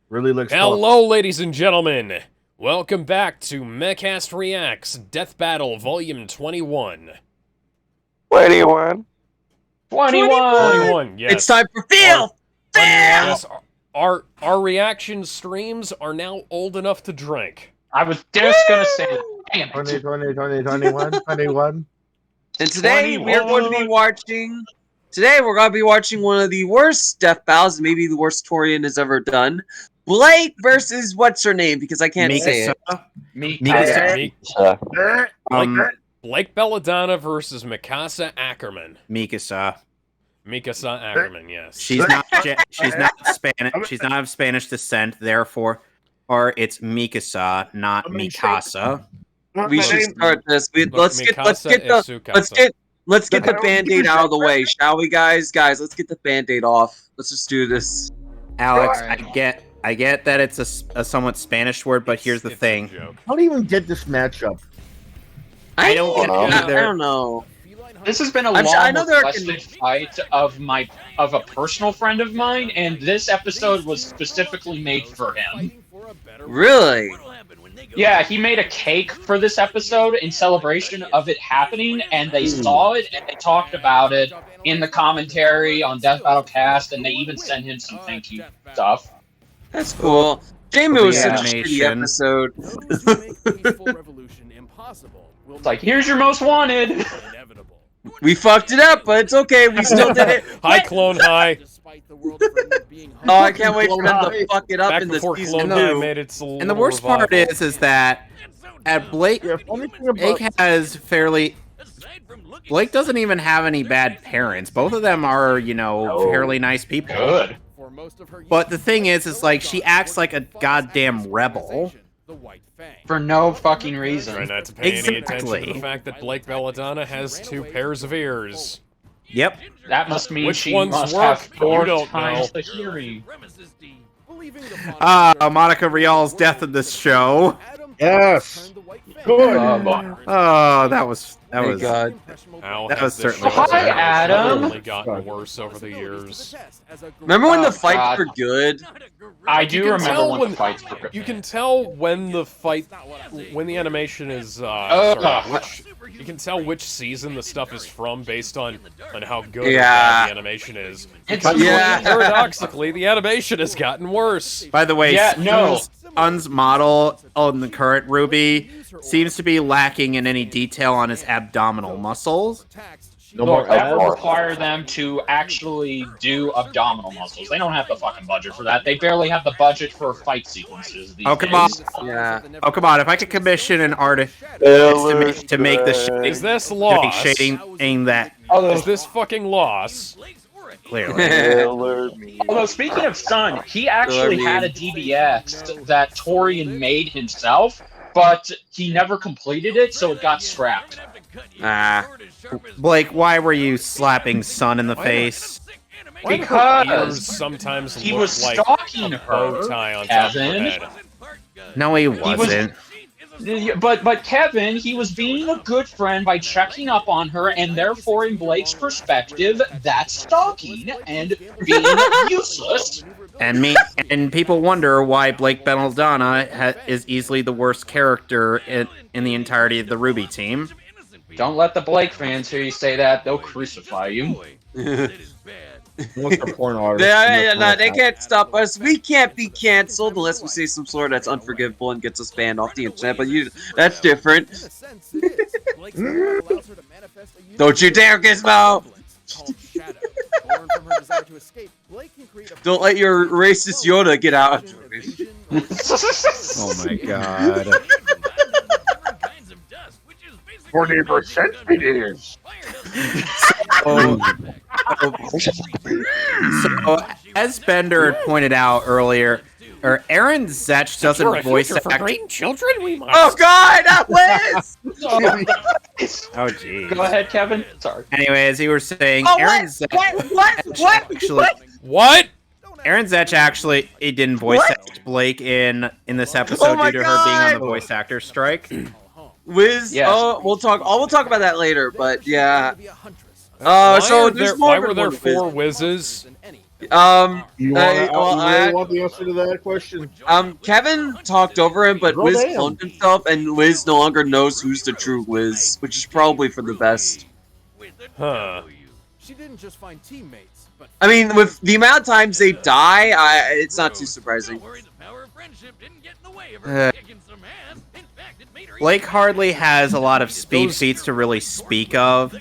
Really looks tough. Hello, ladies and gentlemen. Welcome back to Mehcast Reacts Death Battle Volume 21. 21. 21, yes. It's time for Phil! Yes, our reaction streams are now old enough to drink. I was just gonna say that. Damn it. 20, 20, 20, 21, 21. And today we're going to be watching... Today we're going to be watching one of the worst death battles, maybe the worst Torian has ever done. Blake versus what's her name? Because I can't say it. Mikasa. Blake Belladonna versus Mikasa Ackerman. Mikasa. Mikasa Ackerman, yes. She's not Spanish. She's not of Spanish descent. Therefore, it's Mikasa, not Mikasa. We should start this. Let's get Mikasa the Band-Aid out of the way, shall we, guys? Guys, let's get the Band-Aid off. Let's just do this. Alex, I get that it's a somewhat Spanish word, but here's the thing. How do you even get this matchup? I don't get it either. I don't know. This has been a long requested fight of a personal friend of mine, and this episode was specifically made for him. Really? Yeah, he made a cake for this episode in celebration of it happening, and they saw it and they talked about it in the commentary on Death Battle Cast, and they even sent him some thank you stuff. That's cool. Jamie was such a shitty episode. It's like, here's your most wanted. We fucked it up, but it's okay. We still did it. Hi, Clone High. Oh, I can't wait for them to fuck it up Back in the before season Clone High 2. made its And the worst part is that at Blake has fairly. Blake doesn't even have any bad parents. Both of them are, fairly nice people. Good. But the thing is like she acts like a goddamn rebel. For no fucking reason. Try not to pay any attention to the fact that Blake Belladonna has 2 pairs of ears. Yep. That must mean Which she ones must work? have 4 You don't times know. the hearing. Monica Rial's death of this show. Yes. Good. Oh, that was God. That was certainly. Hi, Adam. Only gotten worse over the years. Remember when the Oh, fights God. were good? I do can remember tell when the fights were good. You can tell when the animation is. You can tell which season the stuff is from based on how good or bad the animation is. Because paradoxically, the animation has gotten worse. By the way, no. Sun's model on the current Ruby seems to be lacking in any detail on his abdominal muscles. Look, that would require them to actually do abdominal muscles. They don't have the fucking budget for that. They barely have the budget for fight sequences these come on. days. Yeah. Oh, come on. If I could commission an artist to make the shading, Is this loss? shading that Is this fucking loss? clearly. Although, speaking of Sun, he actually had a DBX that Torian made himself, but he never completed it, so it got scrapped. Blake, why were you slapping Sun in the face? Because sometimes he look was like stalking a bow her, tie on top of her Kevin. head. No, he wasn't. But Kevin, he was being a good friend by checking up on her, and therefore, in Blake's perspective, that's stalking and being useless. And people wonder why Blake Belladonna is easily the worst character in the entirety of the Ruby team. Don't let the Blake fans hear you say that; they'll crucify you. They can't stop us. We can't be canceled unless we say some sort that's unforgivable and gets us banned off the internet. But that's different. Don't you dare, Gizmo! Don't let your racist Yoda get out. Oh my god. 40% it is. So, as Bender had pointed out earlier, Aaron Zetch doesn't voice act. Children, we must. Oh God, that Liz! Oh geez. Go ahead, Kevin. Sorry. Anyway, as you were saying, Oh, Aaron Zetch actually. What? Aaron Zetch actually didn't voice act Blake in this episode due to her being on the voice actor strike. Wiz, Yes. we'll talk about that later, but yeah. Why So were there's there more 4 whizzes? You really I want the answer to that question? Kevin talked over him, but Well, Wiz damn. cloned himself, and Wiz no longer knows who's the true Wiz, which is probably for the best. Huh. She didn't just find teammates, but I mean, with the amount of times they die, it's not too surprising. Blake hardly has a lot of speed feats to really speak of.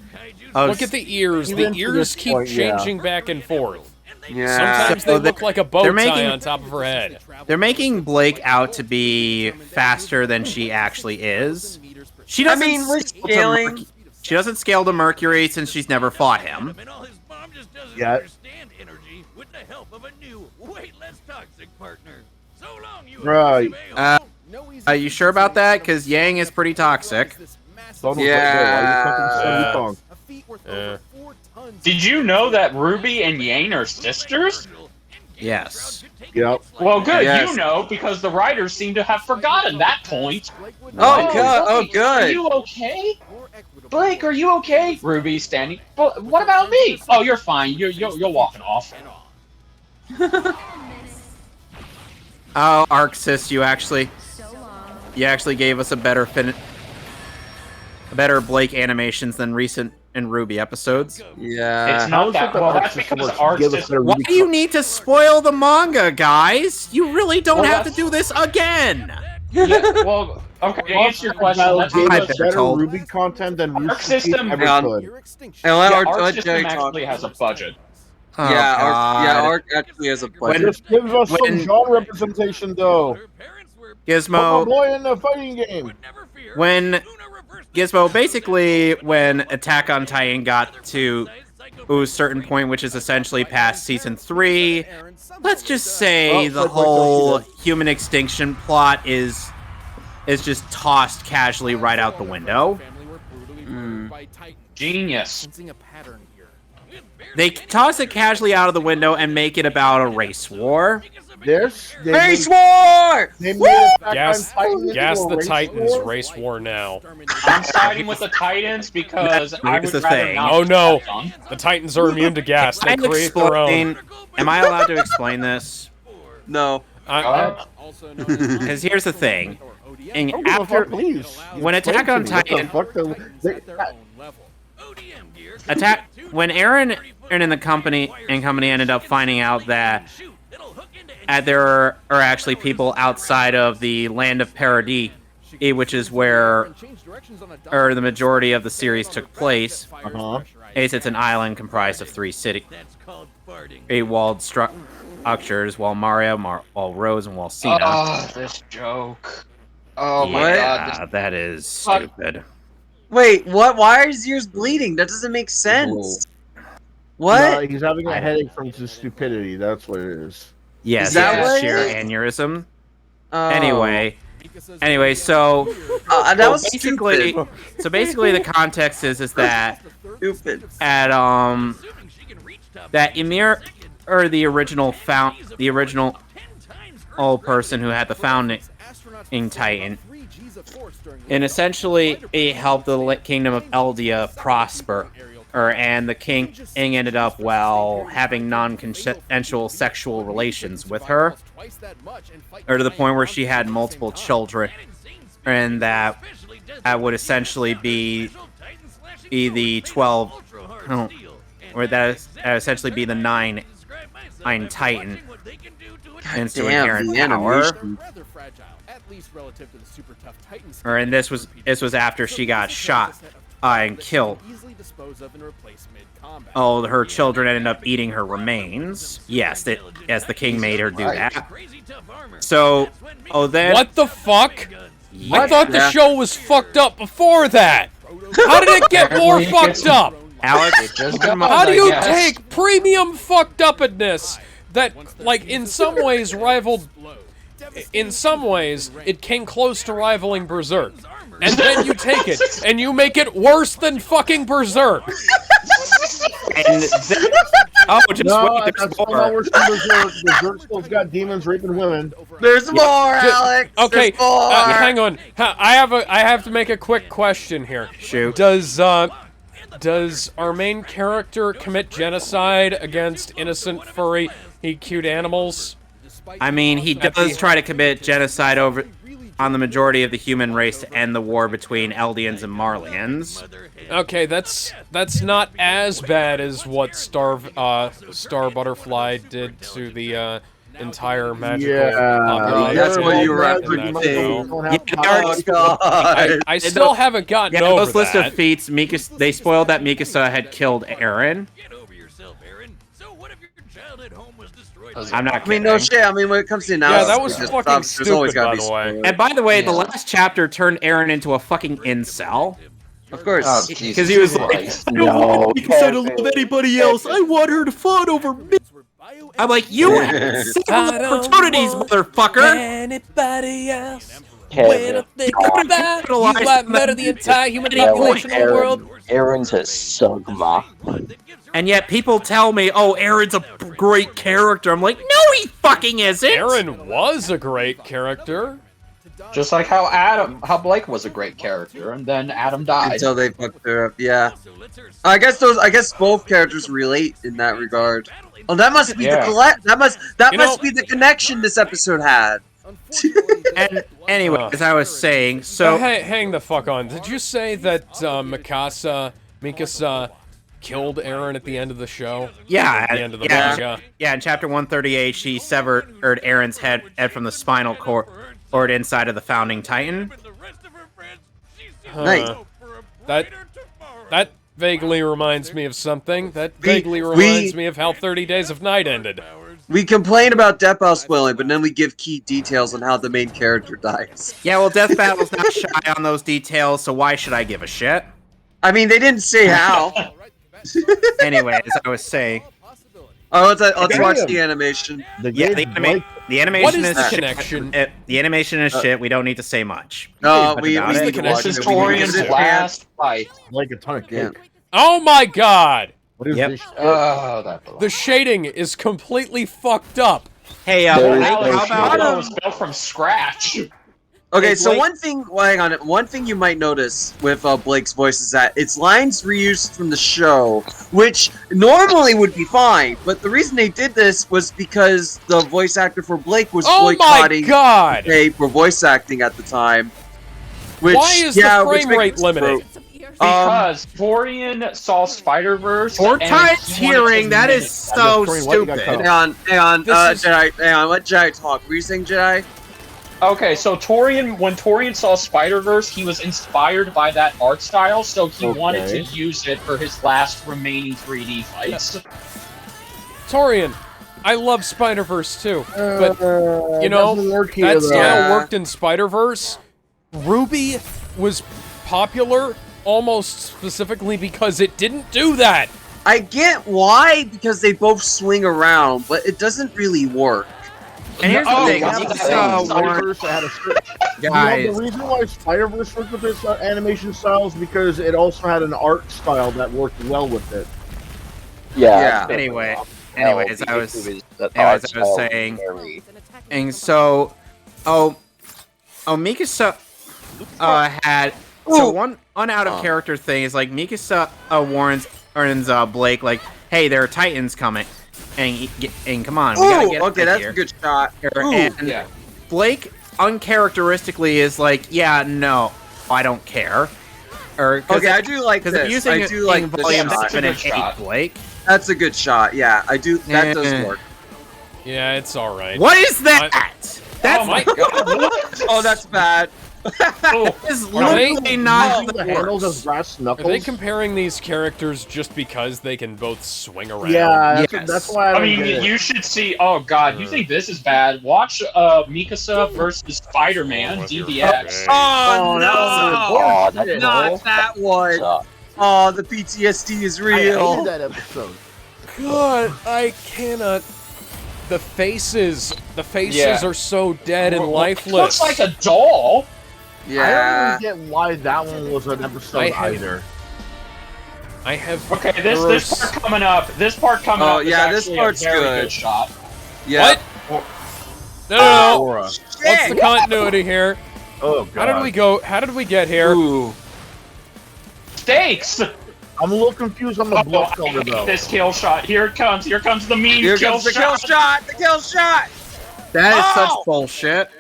Look at the ears. The Even to ears this keep point, yeah. changing back and forth. Yeah. Sometimes So they look like a bow they're tie making- on top of her head. They're making Blake out to be faster than she actually is. She I doesn't. mean, we're scale to scaling. She doesn't scale to Mercury since she's never fought him. Yeah. Right. Are you sure about that? Because Yang is pretty toxic. Yeah. Did you know that Ruby and Yang are sisters? Yes. Yep. Well, good. Yes. You know, because the writers seem to have forgotten that point. Oh, good. Oh, Blake, Are good. you okay? Blake, are you okay? Ruby standing. But what about me? Oh, you're fine. You're walking off. Oh, Arxis, you actually gave us a better Blake animations than recent and Ruby episodes. Yeah. It's not that. Well, that's because Arxis. Why do you need to spoil the manga, guys? You really don't have to do this again. Yeah, well, okay. To answer your question, let's Gave I've us been better told. Ruby content than Arc Rooster system- ever Yeah. could. And let Yeah, Arc Arc Jerry system talk. actually has a budget. Oh, Yeah, God. Arc actually has a budget. Just gives us some when- genre representation, though. Put my Gizmo, boy in the fighting game. when when Attack on Titan got to a certain point, which is essentially past season 3, let's just say the whole human extinction plot is just tossed casually right out the window. Genius. They toss it casually out of the window and make it about a race war. Race War! They made Attack Gas, on Titan into gas a the race Titans. war? Race war now. I'm siding with the Titans because I Here's would the rather thing. not. Oh, be no. stepped on. The Titans are immune to gas. They Am I create their own. Am I allowed to explain this? No. Because here's the thing. And Don't give a after fuck, please. when Attack on Explain to me what the fuck when Aaron and the company ended up finding out that there are actually people outside of the land of Paradis, which is where the majority of the series took place. It's an island comprised of 3 cities, walled structures, Wall Maria, Wall Rose, and Wall Cena. Oh, this joke. Oh my god. That is stupid. Wait, what? Why are his ears bleeding? That doesn't make sense. What? No, he's having a headache from his stupidity. That's what it is. Yes, Is that it's what it sheer is? aneurysm. Oh. Anyway, so That was basically, stupid. the context is that Stupid. at that Ymir, or the original person who had the founding Titan, and essentially it helped the kingdom of Eldia prosper. And the king ended up, having non-consensual sexual relations with her, or to the point where she had multiple children, and that would essentially be the 12, or that essentially be the 9 Titan, and to inherent power. And this was after she got shot and killed. Oh, her children ended up eating her remains. Yes, as the king made her do that. So, then... What the fuck? I thought the show was fucked up before that. How did it get more fucked up? Alex, How do you take premium fucked upness that, in some ways rivaled... In some ways, it came close to rivaling Berserk. And then you take it, and you make it worse than fucking Berserk. And just wait, there's more. Berserk still's got demons raping women. There's more, Alex. Okay, There's more. hang on. I have to make a quick question here. Shoot. Does does our main character commit genocide against innocent furry cute animals? I mean, he does try to commit genocide on the majority of the human race to end the war between Eldians and Marlians. Okay, that's not as bad as what Star Butterfly did to the entire magical population. That's what you were referencing. I still haven't gotten over those list of feats. They spoiled that Mikasa had killed Eren. I'm not kidding. I mean, no shit. I mean, when it comes to analysis, that was fucking stupid, by the way. And by the way, the last chapter turned Eren into a fucking incel. Of course. Because he was like, I don't want Mikasa to love anybody else. I want her to fawn over me. I'm like, you had several opportunities, motherfucker. Anybody else? Kevin, When I think about you might murder the entire human population in the world. Eren's a Sugma. And yet people tell me, oh, Eren's a great character. I'm like, no, he fucking isn't. Eren was a great character. Just like how Blake was a great character, and then Adam died. Until they fucked her up, yeah. I guess both characters relate in that regard. Oh, that must be that must be the connection this episode had. And anyway, as I was saying, so Hey, hang the fuck on. Did you say that Mikasa killed Eren at the end of the show? Yeah, At the end of the manga? Yeah, in chapter 138, she severed Eren's head from the spinal cord inside of the founding Titan. Nice. That vaguely reminds me of something. That vaguely reminds me of how 30 Days of Night ended. We complain about Death Battle spoiling, but then we give key details on how the main character dies. Yeah, well, Death Battle's not shy on those details, so why should I give a shit? I mean, they didn't say how. Anyway, as I was saying. Oh, let's watch the animation. The animation What is is the shit. connection? The animation is shit. We don't need to say much. No, we about need it. to watch This is it. We need to Torian's sit last fight. Like a ton of cake. Yeah. Oh my god! What is Yep. this? Oh, that The shading is completely fucked up. Hey, There is Blake, no how about Shadow was built from scratch. Okay, Hey, so Blake- hang on. One thing you might notice with Blake's voice is that it's lines reused from the show, which normally would be fine. But the reason they did this was because the voice actor for Blake was Oh my boycotting god! pay for voice acting at the time. Which, Why is which the frame makes rate limited? Because Torian saw Spider-Verse. 4 and times he wanted hearing? to That mimic is so Torian, why you got stupid. cut Hang on, This is- Jedi. Hang on, let Jedi talk. Were you saying Jedi? Okay, so when Torian saw Spider-Verse, he was inspired by that art style, so he wanted to use it for his last remaining 3D fights. Torian, I love Spider-Verse too, but you know, doesn't work here, that though. style worked in Spider-Verse. Ruby was popular almost specifically because it didn't do that. I get why, because they both swing around, but it doesn't really work. And here's Oh, the thing, yeah, Spider-Verse had a certain... guys. You know, the reason why Spider-Verse worked with its animation style is because it also had an art style that worked well with it. Yeah. Anyways, as I was saying, and so, Mikasa had one out of character thing is like Mikasa warns Blake like, hey, there are Titans coming, and come on, we gotta get okay, that's here. a good shot. And Yeah. Blake uncharacteristically is like, yeah, no, I don't care. Okay, I do like because this. using I do like this volume shot. 7 and That's a good 8, shot. Blake. That's a good shot. Yeah, I do. That does work. Yeah, it's all right. What is that? That's Oh my god! Oh, that's bad. is Are they- literally not The the handles worst. of brass Are knuckles. they comparing these characters just because they can both swing around? Yeah, Yes. that's why I I don't mean, get it. you should see. Oh god, you think this is bad? Watch Mikasa versus Spider-Man DBX. Oh, Oh, no! that's Not that one. Oh, the PTSD is I real. hated that episode. God, I cannot. The faces Yeah. are so dead and Looks lifeless. like a doll. I Yeah. don't really get why that one was an episode I have- either. I have. Okay, this part coming up. This part coming Oh, up. Is yeah, this actually part's a very good. good shot. Yeah. What? No. Korra. What's the continuity here? Oh god. How did we go? How did we get here? Ooh. Stakes. I'm a little confused on the blood color though. This kill shot. Here it comes. Here comes the meme Here kill comes the shot. kill shot. The kill shot. That is such Oh! bullshit.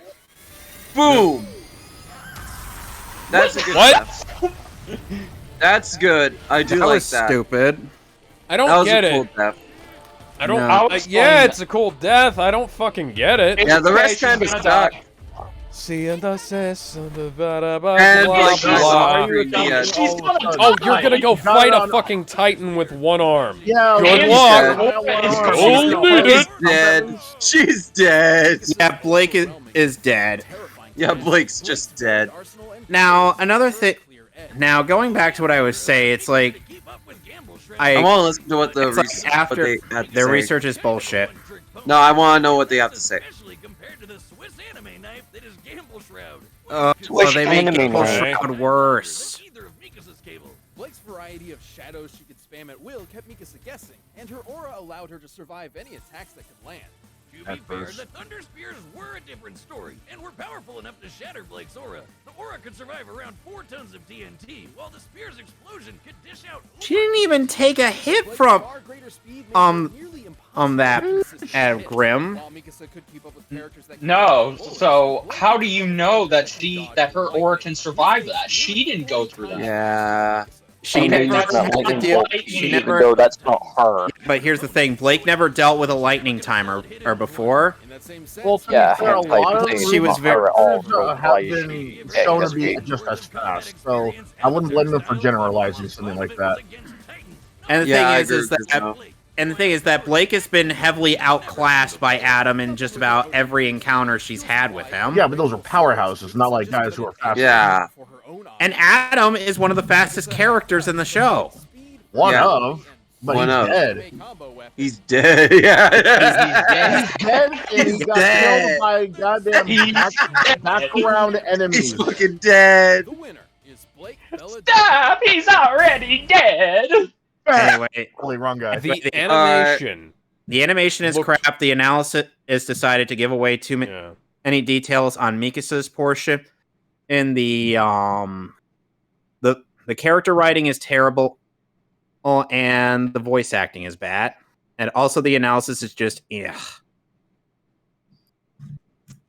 Boom. That's a good What? death. That's good. I do That like was that. stupid. I That don't was get a cool it. death. I don't. No. Yeah, it's a cool death. I don't fucking get it. Yeah, the rest kind of suck. See and assess and the blah blah And blah like, blah. she's Oh, you're gonna go fight a fucking titan with one arm. Yeah, Good Liz luck. said, "I want She's ours." Only She's dead. She's dead. Yeah, Blake is dead. Yeah, Blake's just dead. Now, another thing. Now, going back to what I was saying, it's like I want to listen to what the it's like what after they had to their say. research is bullshit. No, I want to know what they have to say. So they make anime Gamble knife. Shroud worse. Blake's variety of shadows she could spam at will kept Mikasa guessing, and her aura allowed her to survive any attacks that could land. To be fair, the Thunder Spears were a different story, and were powerful enough to shatter Blake's aura. The aura could survive around 4 tons of TNT, while the Spear's explosion could dish out. She didn't even take a hit Blake's from far greater speed made it nearly impossible that for Mikasa's at hit, Grimm. while Mikasa could keep up with characters that No, could- so how do you know that her aura can survive that? She didn't go through that. Yeah. She Okay, never that's had not to lightning deal. bolt. She Even never. though that's not her. But here's the thing: Blake never dealt with a lightning timer or before. In that same sense, Well, to be Yeah, fair, a hence lot I of think She was not very- her at all. have been Yeah, shown yes, to be we- just as fast, so I wouldn't blame them for generalizing something like that. And the Yeah, I thing agree is with that Gizmo. and the thing is that Blake has been heavily outclassed by Adam in just about every encounter she's had with him. Yeah, but those are powerhouses, not like guys who are fast. Yeah. for her own And Adam is one of the fastest characters in the show. One Yeah. of, but One he's of. dead. combo weapon. He's dead. Yeah. He's dead, and he got dead. killed by goddamn background He's enemies. fucking dead. The winner is Blake Bella. Stop! He's already dead! Anyway, Holy wrong guy. The animation. the animation is Look- crap. The analysis is decided to give away too many Yeah. any details on Mikasa's portion. And the character writing is terrible. Oh, and the voice acting is bad. And also the analysis is just ugh.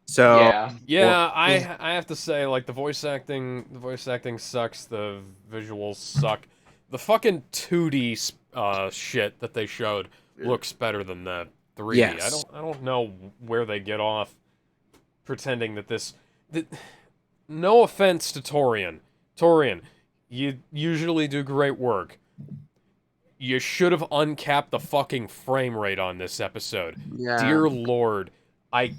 So Yeah, I have to say, like, the voice acting sucks. The visuals suck. The fucking 2D shit that they showed looks better than the 3D. Yes. I don't know where they get off pretending that this. No offense to Torian. Torian, you usually do great work. You should have uncapped the fucking frame rate on this episode. Yeah. Dear Lord, I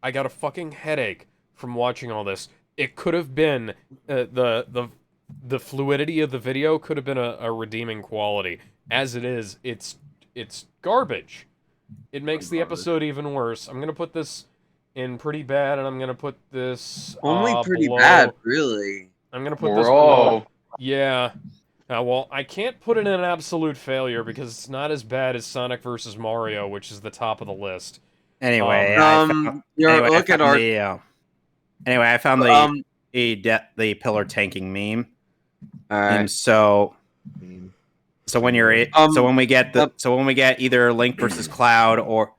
got a fucking headache from watching all this. It could have been the fluidity of the video could have been a redeeming quality. As it is, it's garbage. It makes the episode even worse. I'm gonna put this in pretty bad, and I'm gonna put this Only pretty below. bad, really. I'm gonna put this Bro. below. Yeah. Well, I can't put it in an absolute failure because it's not as bad as Sonic vs. Mario, which is the top of the list. anyway, Look at our. anyway, I found the pillar tanking meme. Alright. And so when you're when we get either Link versus Cloud or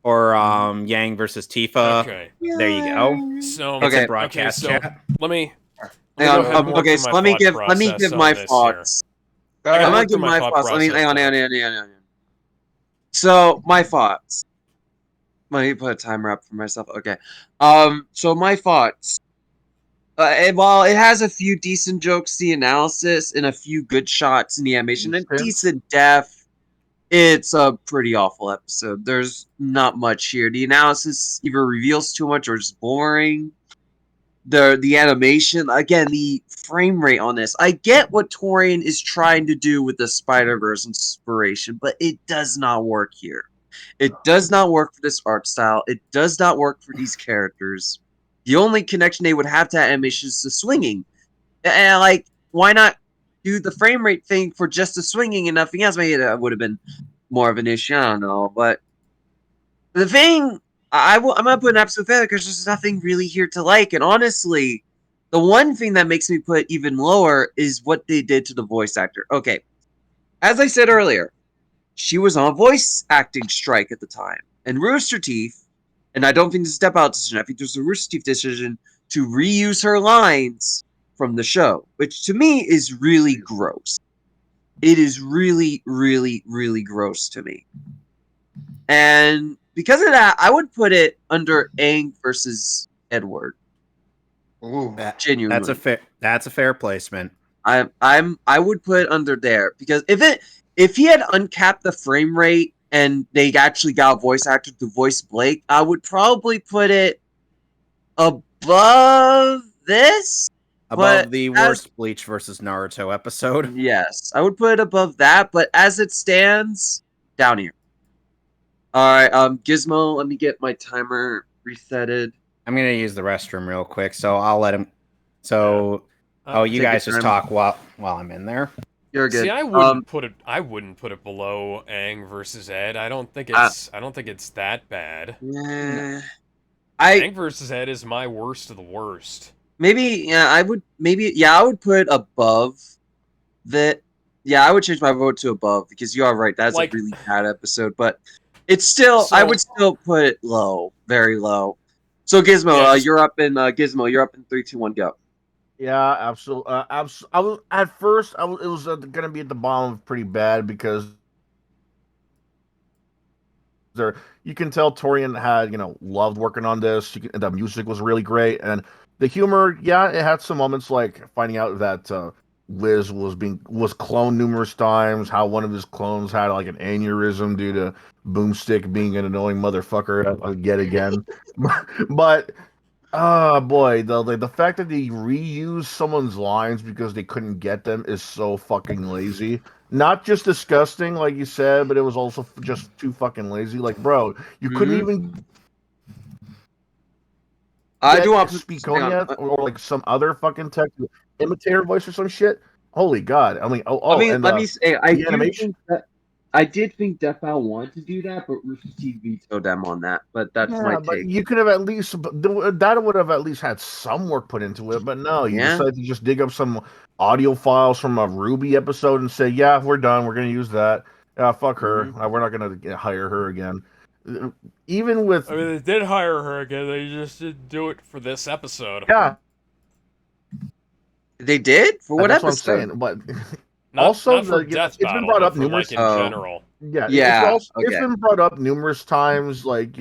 Yang versus Tifa, Okay. there you go. So It's Okay, a broadcast so chat. let me. Hang go on. ahead and work Okay, through so my let me thought give process on my this here. thoughts. I gotta I'm gonna work give through my thought thoughts. Let me process hang on. here. So my thoughts. Let me put a timer up for myself. Okay. So my thoughts. While it has a few decent jokes, the analysis, and a few good shots in the animation, and decent depth, it's a pretty awful episode. There's not much here. The analysis either reveals too much or is boring. The animation, again, the frame rate on this. I get what Torian is trying to do with the Spider-Verse inspiration, but it does not work here. It does not work for this art style. It does not work for these characters. The only connection they would have to that animation is the swinging. And, like, why not do the frame rate thing for just the swinging and nothing else? Maybe that would have been more of an issue. I don't know. But the thing, I'm going to put an absolute failure because there's nothing really here to like. And honestly, the one thing that makes me put even lower is what they did to the voice actor. Okay, as I said earlier, she was on a voice acting strike at the time, and Rooster Teeth, and I don't think this is a step out decision. I think there's a Rooster Teeth decision to reuse her lines from the show, which to me is really gross. It is really, really, really gross to me. And because of that, I would put it under Aang versus Edward. Ooh. Genuinely. That's a fair placement. I would put it under there because if he had uncapped the frame rate and they actually got a voice actor to voice Blake, I would probably put it above this. Above the worst Bleach versus Naruto episode. Yes, I would put it above that, but as it stands, down here. Alright, Gizmo, let me get my timer resetted. I'm gonna use the restroom real quick, so I'll let him. So, you guys just talk while I'm in there. You're good. See, I wouldn't put it below Aang versus Ed. I don't think it's that bad. Yeah. Aang versus Ed is my worst of the worst. I would put above that. Yeah, I would change my vote to above because you are right. That's a really bad episode, but it's still. I would still put it low, very low. So Gizmo, you're up in Gizmo. You're up in 3, 2, 1, go. Yeah, absolutely. I was at first. It was gonna be at the bottom pretty bad because you can tell Torian had loved working on this. The music was really great, and the humor, yeah, it had some moments like finding out that Liz was cloned numerous times. How one of his clones had like an aneurysm due to Boomstick being an annoying motherfucker yet again. But boy, the fact that they reuse someone's lines because they couldn't get them is so fucking lazy. Not just disgusting, like you said, but it was also just too fucking lazy. Like, bro, you couldn't even. I do want to speak on or like some other fucking tech imitator voice or some shit. Holy God! I mean, let me say, I did think Death Battle wanted to do that, but Rooster Teeth vetoed them on that. But that's my take. But you could have at least that would have at least had some work put into it. But no, you decided to just dig up some audio files from a Ruby episode and say, "Yeah, we're done. We're gonna use that. Fuck her. We're not gonna hire her again." Even with, they did hire her again. They just didn't do it for this episode. Yeah, they did for what episode? But not for Death Battle, been brought up numerous in general. Yeah. It's been brought up numerous times, like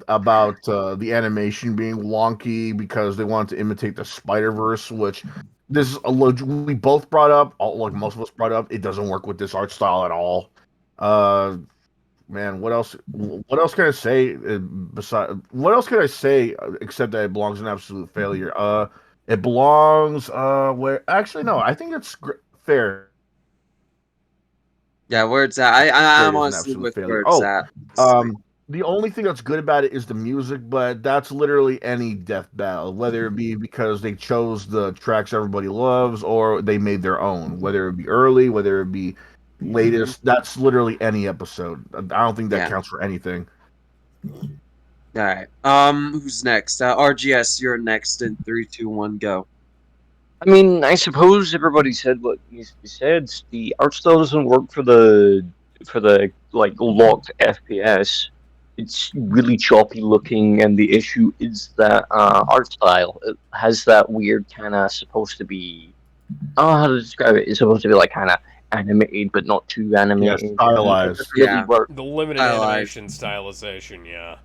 about the animation being wonky because they wanted to imitate the Spider-Verse, which this is we both brought up. Like most of us brought up, it doesn't work with this art style at all. Man, what else can I say what else can I say except that it belongs in absolute failure? It belongs where actually no, I think it's fair. Yeah, where it's at. I'm honestly with where it's at. The only thing that's good about it is the music, but that's literally any Death Battle, whether it be because they chose the tracks everybody loves or they made their own, whether it be early, whether it be latest. That's literally any episode. I don't think that counts for anything. All right. Who's next? RGS, you're next in 3, 2, 1, go. I mean, I suppose everybody said what needs to be said. The art style doesn't work for the like locked FPS. It's really choppy looking, and the issue is that art style. It has that weird kind of supposed to be. How to describe it? It's supposed to be like kind of animated, but not too animated. Yeah, stylized. The limited animation stylization. Yeah.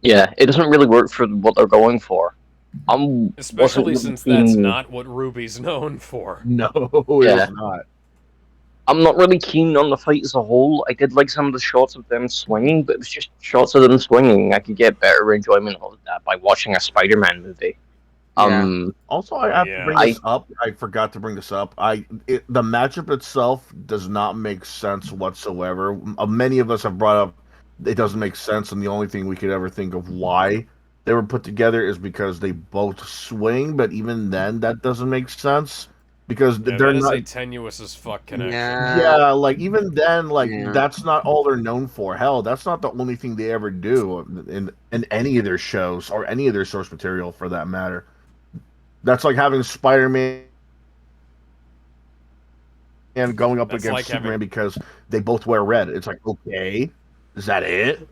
Yeah, it doesn't really work for what they're going for. Especially since that's not what Ruby's known for. No, it's not. I'm not really keen on the fight as a whole. I did like some of the shots of them swinging, but it was just shots of them swinging. I could get better enjoyment out of that by watching a Spider-Man movie. Also, I have to bring this up. I forgot to bring this up. The matchup itself does not make sense whatsoever. Many of us have brought up it doesn't make sense, and the only thing we could ever think of why they were put together is because they both swing. But even then, that doesn't make sense because they're not a tenuous as fuck connection. Yeah, like even then, that's not all they're known for. Hell, that's not the only thing they ever do in any of their shows or any of their source material for that matter. That's like having Spider-Man and going up That's against like Superman having... because they both wear red. It's like, okay, is that it?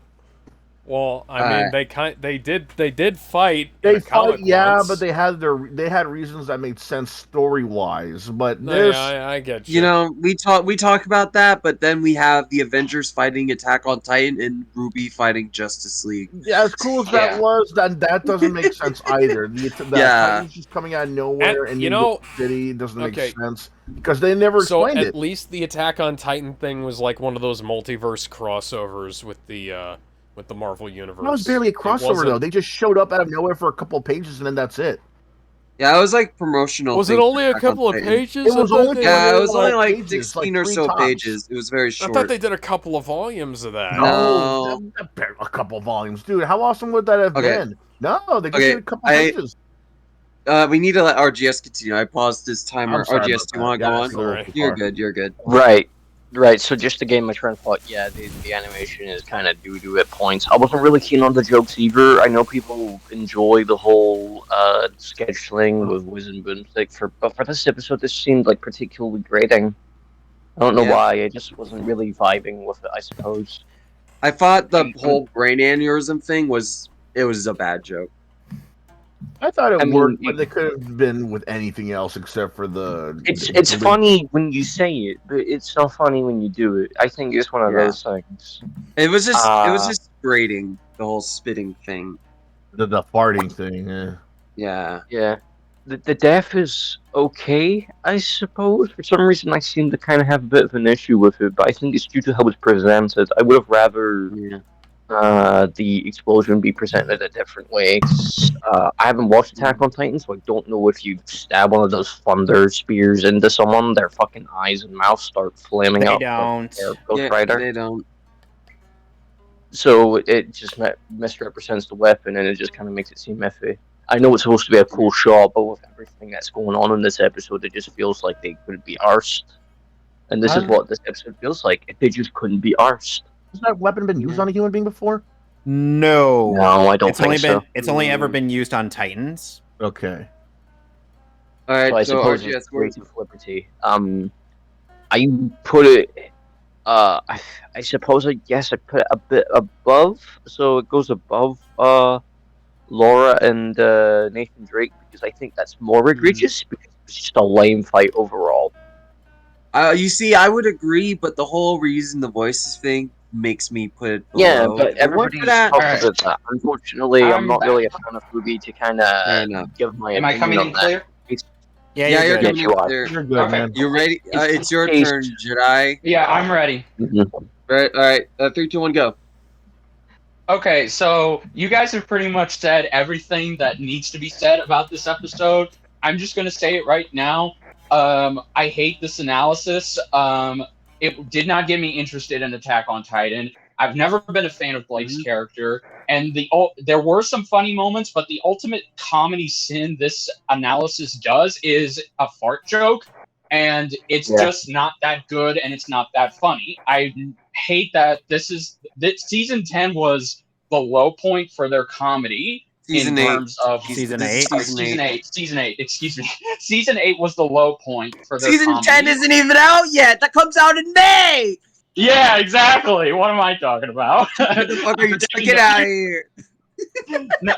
Well, I mean, they did fight in They a comic fight, yeah, once. but they had reasons that made sense story-wise. But No, this, yeah, I get you. You know, we talk about that, but then we have the Avengers fighting Attack on Titan and Ruby fighting Justice League. yeah, as cool as that Yeah. was, that doesn't make sense either. The Yeah. Titans just coming out of nowhere And, in you New know, York City doesn't make okay. sense because they never So explained at it. least the Attack on Titan thing was like one of those multiverse crossovers with the Marvel universe. That was barely a crossover though. They just showed up out of nowhere for a couple of pages and then that's it. Yeah, it was like promotional. Was it only a couple of pages? It was only Yeah, it was only like pages, 16 like or 3 so tops. pages. It was very I short. thought they did a couple of volumes of that. No. A couple volumes, dude. How awesome would that have been? No, they just did a couple pages. We need to let RGS continue. I paused this timer. I'm sorry RGS, do you want to go on? sorry. You're good. You're good. Right. So just to gain my train of thought, yeah, the animation is kind of doo-doo at points. I wasn't really keen on the jokes either. I know people enjoy the whole scheduling with Wiz and Boomstick, but for this episode, this seemed like particularly grating. I don't know why. I just wasn't really vibing with it, I suppose. I thought the whole brain aneurysm thing was a bad joke. I thought it worked, but they could have been with anything else except for the. It's funny when you say it, but it's not funny when you do it. I think it's one of those things. It was just grating, the whole spitting thing. The farting thing. Yeah. Yeah. The death is okay, I suppose. For some reason, I seem to kind of have a bit of an issue with it, but I think it's due to how it's presented. I would have rather the explosion be presented a different way. I haven't watched Attack on Titan, so I don't know if you stab one of those thunder spears into someone, their fucking eyes and mouth start flaming up. They don't. They don't. So it just misrepresents the weapon, and it just kind of makes it seem iffy. I know it's supposed to be a cool shot, but with everything that's going on in this episode, it just feels like they couldn't be arsed. And this is what this episode feels like. They just couldn't be arsed. Has that weapon been used on a human being before? No, I don't think so. It's only ever been used on Titans. Okay. All right, so I so suppose RGS, it's creative liberty. I put it. I suppose I put it a bit above, so it goes above Laura and Nathan Drake because I think that's more egregious because it's just a lame fight overall. You see, I would agree, but the whole reason the voices thing makes me put it below. Yeah, but everybody's talking about that. Unfortunately, I'm not really a fan of Ruby to kind of give my opinion. Am I coming in clear? Yeah, you're good. coming in clear. You're good, man. You ready? It's your turn, Jedi. Yeah, I'm ready. Mm-hmm. Right, all right. 3, 2, 1, go. Okay, so you guys have pretty much said everything that needs to be said about this episode. I'm just going to say it right now. I hate this analysis. It did not get me interested in Attack on Titan. I've never been a fan of Blake's character, and there were some funny moments, but the ultimate comedy sin this analysis does is a fart joke, and it's just not that good, and it's not that funny. I hate that season 10 was the low point for their comedy. Season 8. Season 8, excuse me. Season 8 was the low point for their Season comedy. 10 isn't even out yet. That comes out in May. Yeah, exactly. What am I talking about? What the fuck are you talking? Get out of here. No,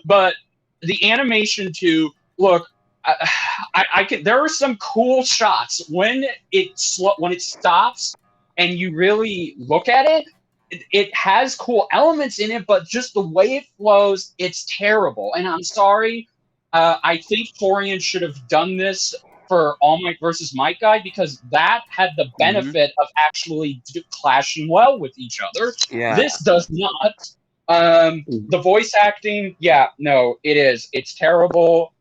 but the animation too. Look, I can. There are some cool shots when it stops and you really look at it. It has cool elements in it, but just the way it flows, it's terrible. And I'm sorry. I think Torian should have done this for All Might versus Might Guy because that had the benefit of actually clashing well with each other. Yeah. This does not. The voice acting, it is. It's terrible.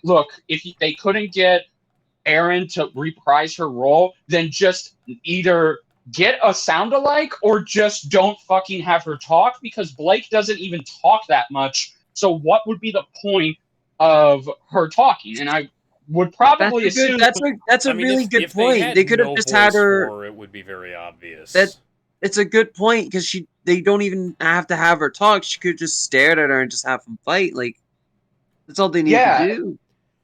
Look, if they couldn't get Erin to reprise her role, then just either get a sound-alike or just don't fucking have her talk because Blake doesn't even talk that much. So what would be the point of her talking? And I would probably assume that's a really good point. They could have just had her. It would be very obvious. It's a good point because they don't even have to have her talk. She could just stare at her and just have them fight. Like that's all they need to do.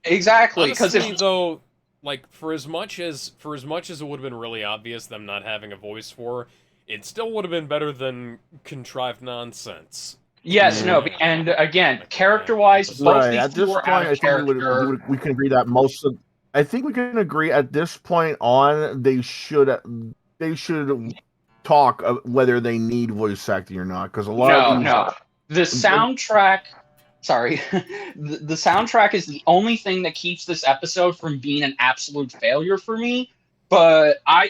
Exactly, because honestly, though, like for as much as it would have been really obvious them not having a voice for her, it still would have been better than contrived nonsense. yes, no, and again, character-wise, both Right. these At two this were point, out I of think character. we can agree that most of. I think we can agree at this point on they should talk of whether they need voice acting or not, because a lot of these. No. The soundtrack. Sorry, the soundtrack is the only thing that keeps this episode from being an absolute failure for me. But I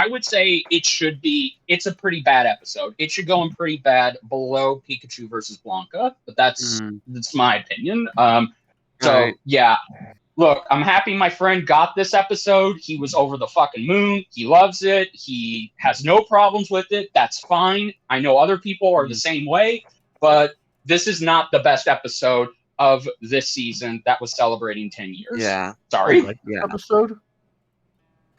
would say it's a pretty bad episode. It should go in pretty bad below Pikachu versus Blanca, but that's my opinion. Right. Yeah. Look, I'm happy my friend got this episode. He was over the fucking moon. He loves it. He has no problems with it. That's fine. I know other people are the same way, but this is not the best episode of this season that was celebrating 10 years. Yeah. Sorry. Episode?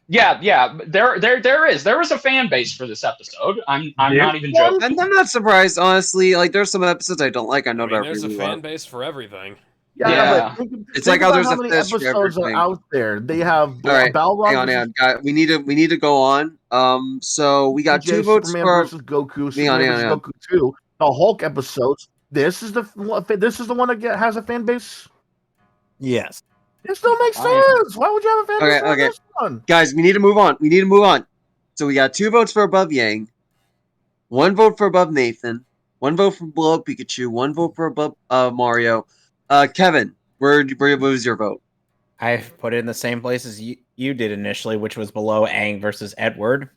Yeah. There is a fan base for this episode. I'm not even joking. And I'm not surprised, honestly. Like, there's some episodes I don't like. I know that There's really a fan well. base for everything. Yeah. But It's think like how about there's how a many fish for episodes are everything. out there. They have All right, Balrog hang on. We need to go on. So we got two votes Superman for versus Goku, Hang on, Superman hang versus on. Goku 2, the Hulk episodes. This is the one that has a fan base. Yes. It still makes sense. Why would you have a fan base for Okay. this one? Guys, we need to move on. So we got 2 votes for above Yang, 1 vote for above Nathan, 1 vote for below Pikachu, 1 vote for above Mario. Kevin, where was your vote? I put it in the same place as you did initially, which was below Aang versus Edward.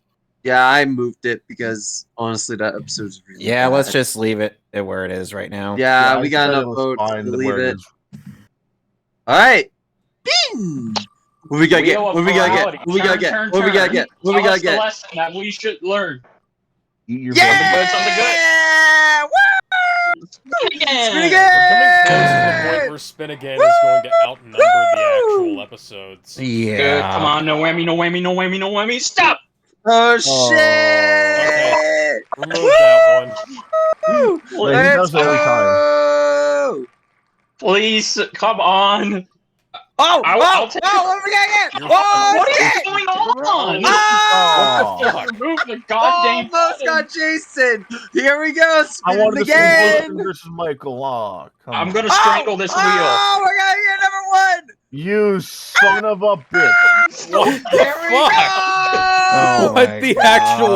Yeah, I moved it because honestly, that episode's really bad. Let's just leave it at where it is right now. Yeah, we I got said it enough was votes to fine leave where it. is. All right. Bing! What we gotta get? What we gotta get? What we gotta get? What we gotta get? What we gotta get? The lesson that we should learn. Eat your Yeah! Woo! Spin again! We're coming close to the point where Spin Again is going to outnumber the actual episodes. Yeah. Good. Come on, no whammy. Stop! Oh shit! Okay. Remove that one. Wait, he does it every time. Please, come on. Oh! I'll take what we gotta get? What is shit! going on? Oh! What the fuck? Remove the goddamn Almost button. got Jason. Here we go. I Spin wanted it to see again. Wilson versus Michael. Oh, come I'm on. gonna strangle this wheel. Oh, we're gonna get number 1. You son of a bitch. What the Here we fuck? Oh What my the God. actual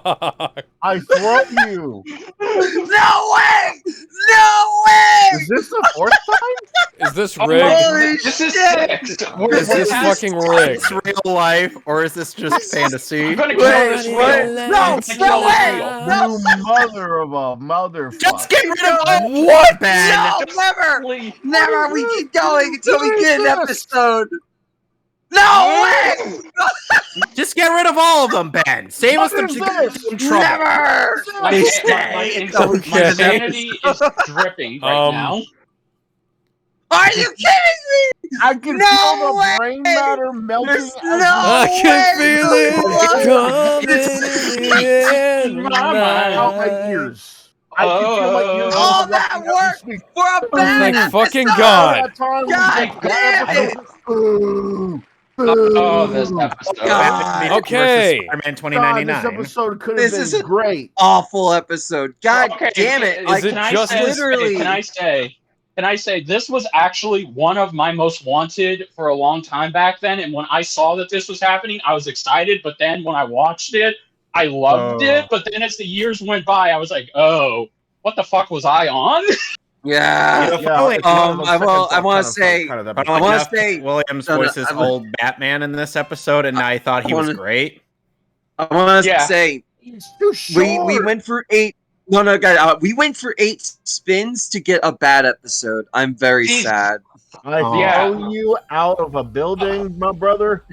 fuck? I throw you. No way! No way! Is this the 4th time? Is this Oh rigged? my Holy This is shit! 6. Is this fucking rigged? Is this real life or is this just fantasy? I'm gonna kill this wheel. No! No way! No! You mother of a motherfucker. Just get rid of what, Ben? No! Never! Please. Never! We keep going until we get an episode. No way! Just get rid of all of them, Ben. Save us What the is this? trouble. Never! My insanity is dripping right now. Are you kidding me? I can No feel the way! brain matter melting. There's as no I you can way! feel it coming in My mind. out my ears. I can feel my ears. All that work for a bad Thank fucking episode! God. God damn it! Boo! Oh, this episode. God. Okay. Spider-Man God, 2099. this episode could This have is been an great. Awful episode. God Okay, damn it! is Like, it Can I just say, literally. Can I say this was actually one of my most wanted for a long time back then, and when I saw that this was happening, I was excited, but then when I watched it, I loved it, but then as the years went by, I was like, oh, what the fuck was I on? Yeah. Finally, I want to say, Williams No, no, voices I'm- old Batman in this episode, and I thought he was great. I want to Yeah. say, It's too short. we went for 8. No, guys, we went for 8 spins to get a bad episode. I'm very Jesus. sad. I Yeah. throw you out of a building, my brother.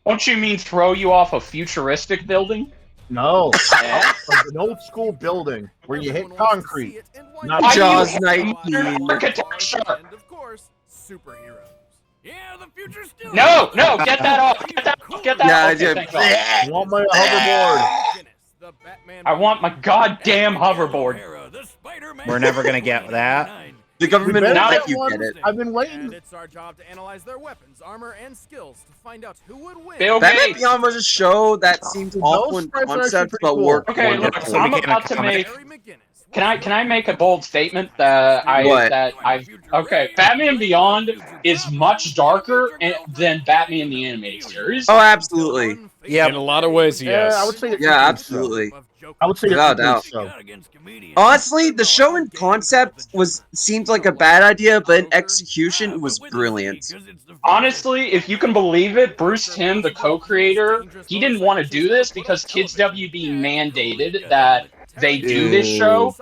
Don't you mean throw you off a futuristic building? No, an old school building where you hit concrete. Not Why Jaws you- 19. Architecture. And of course, superheroes. Yeah, the future's still. No, get that off. Get that off. Get that Yeah, off. I Okay, did. thank God. I want my hoverboard. Guinness, the Batman I want my goddamn hoverboard. Era, the Spider-Man We're never gonna get that. The government will let you get it. I've been waiting. And it's our job to analyze their weapons, armor, and skills to find out who would win. Bill Batman Gates. Beyond was a show that seemed awful in sprites are actually concept, pretty but cool. worked Okay, look, wonderfully. I'm about to make. Can I make a bold statement that okay, Batman Beyond is much darker than Batman the Animated Series. Oh, absolutely. Yeah, in a lot of ways, yes. Yeah, I would say. Yeah, absolutely. I would say Without doubt. so. Honestly, the show in concept seemed like a bad idea, but in execution, it was brilliant. Honestly, if you can believe it, Bruce Timm, the co-creator, he didn't want to do this because Kids WB mandated that they do this show,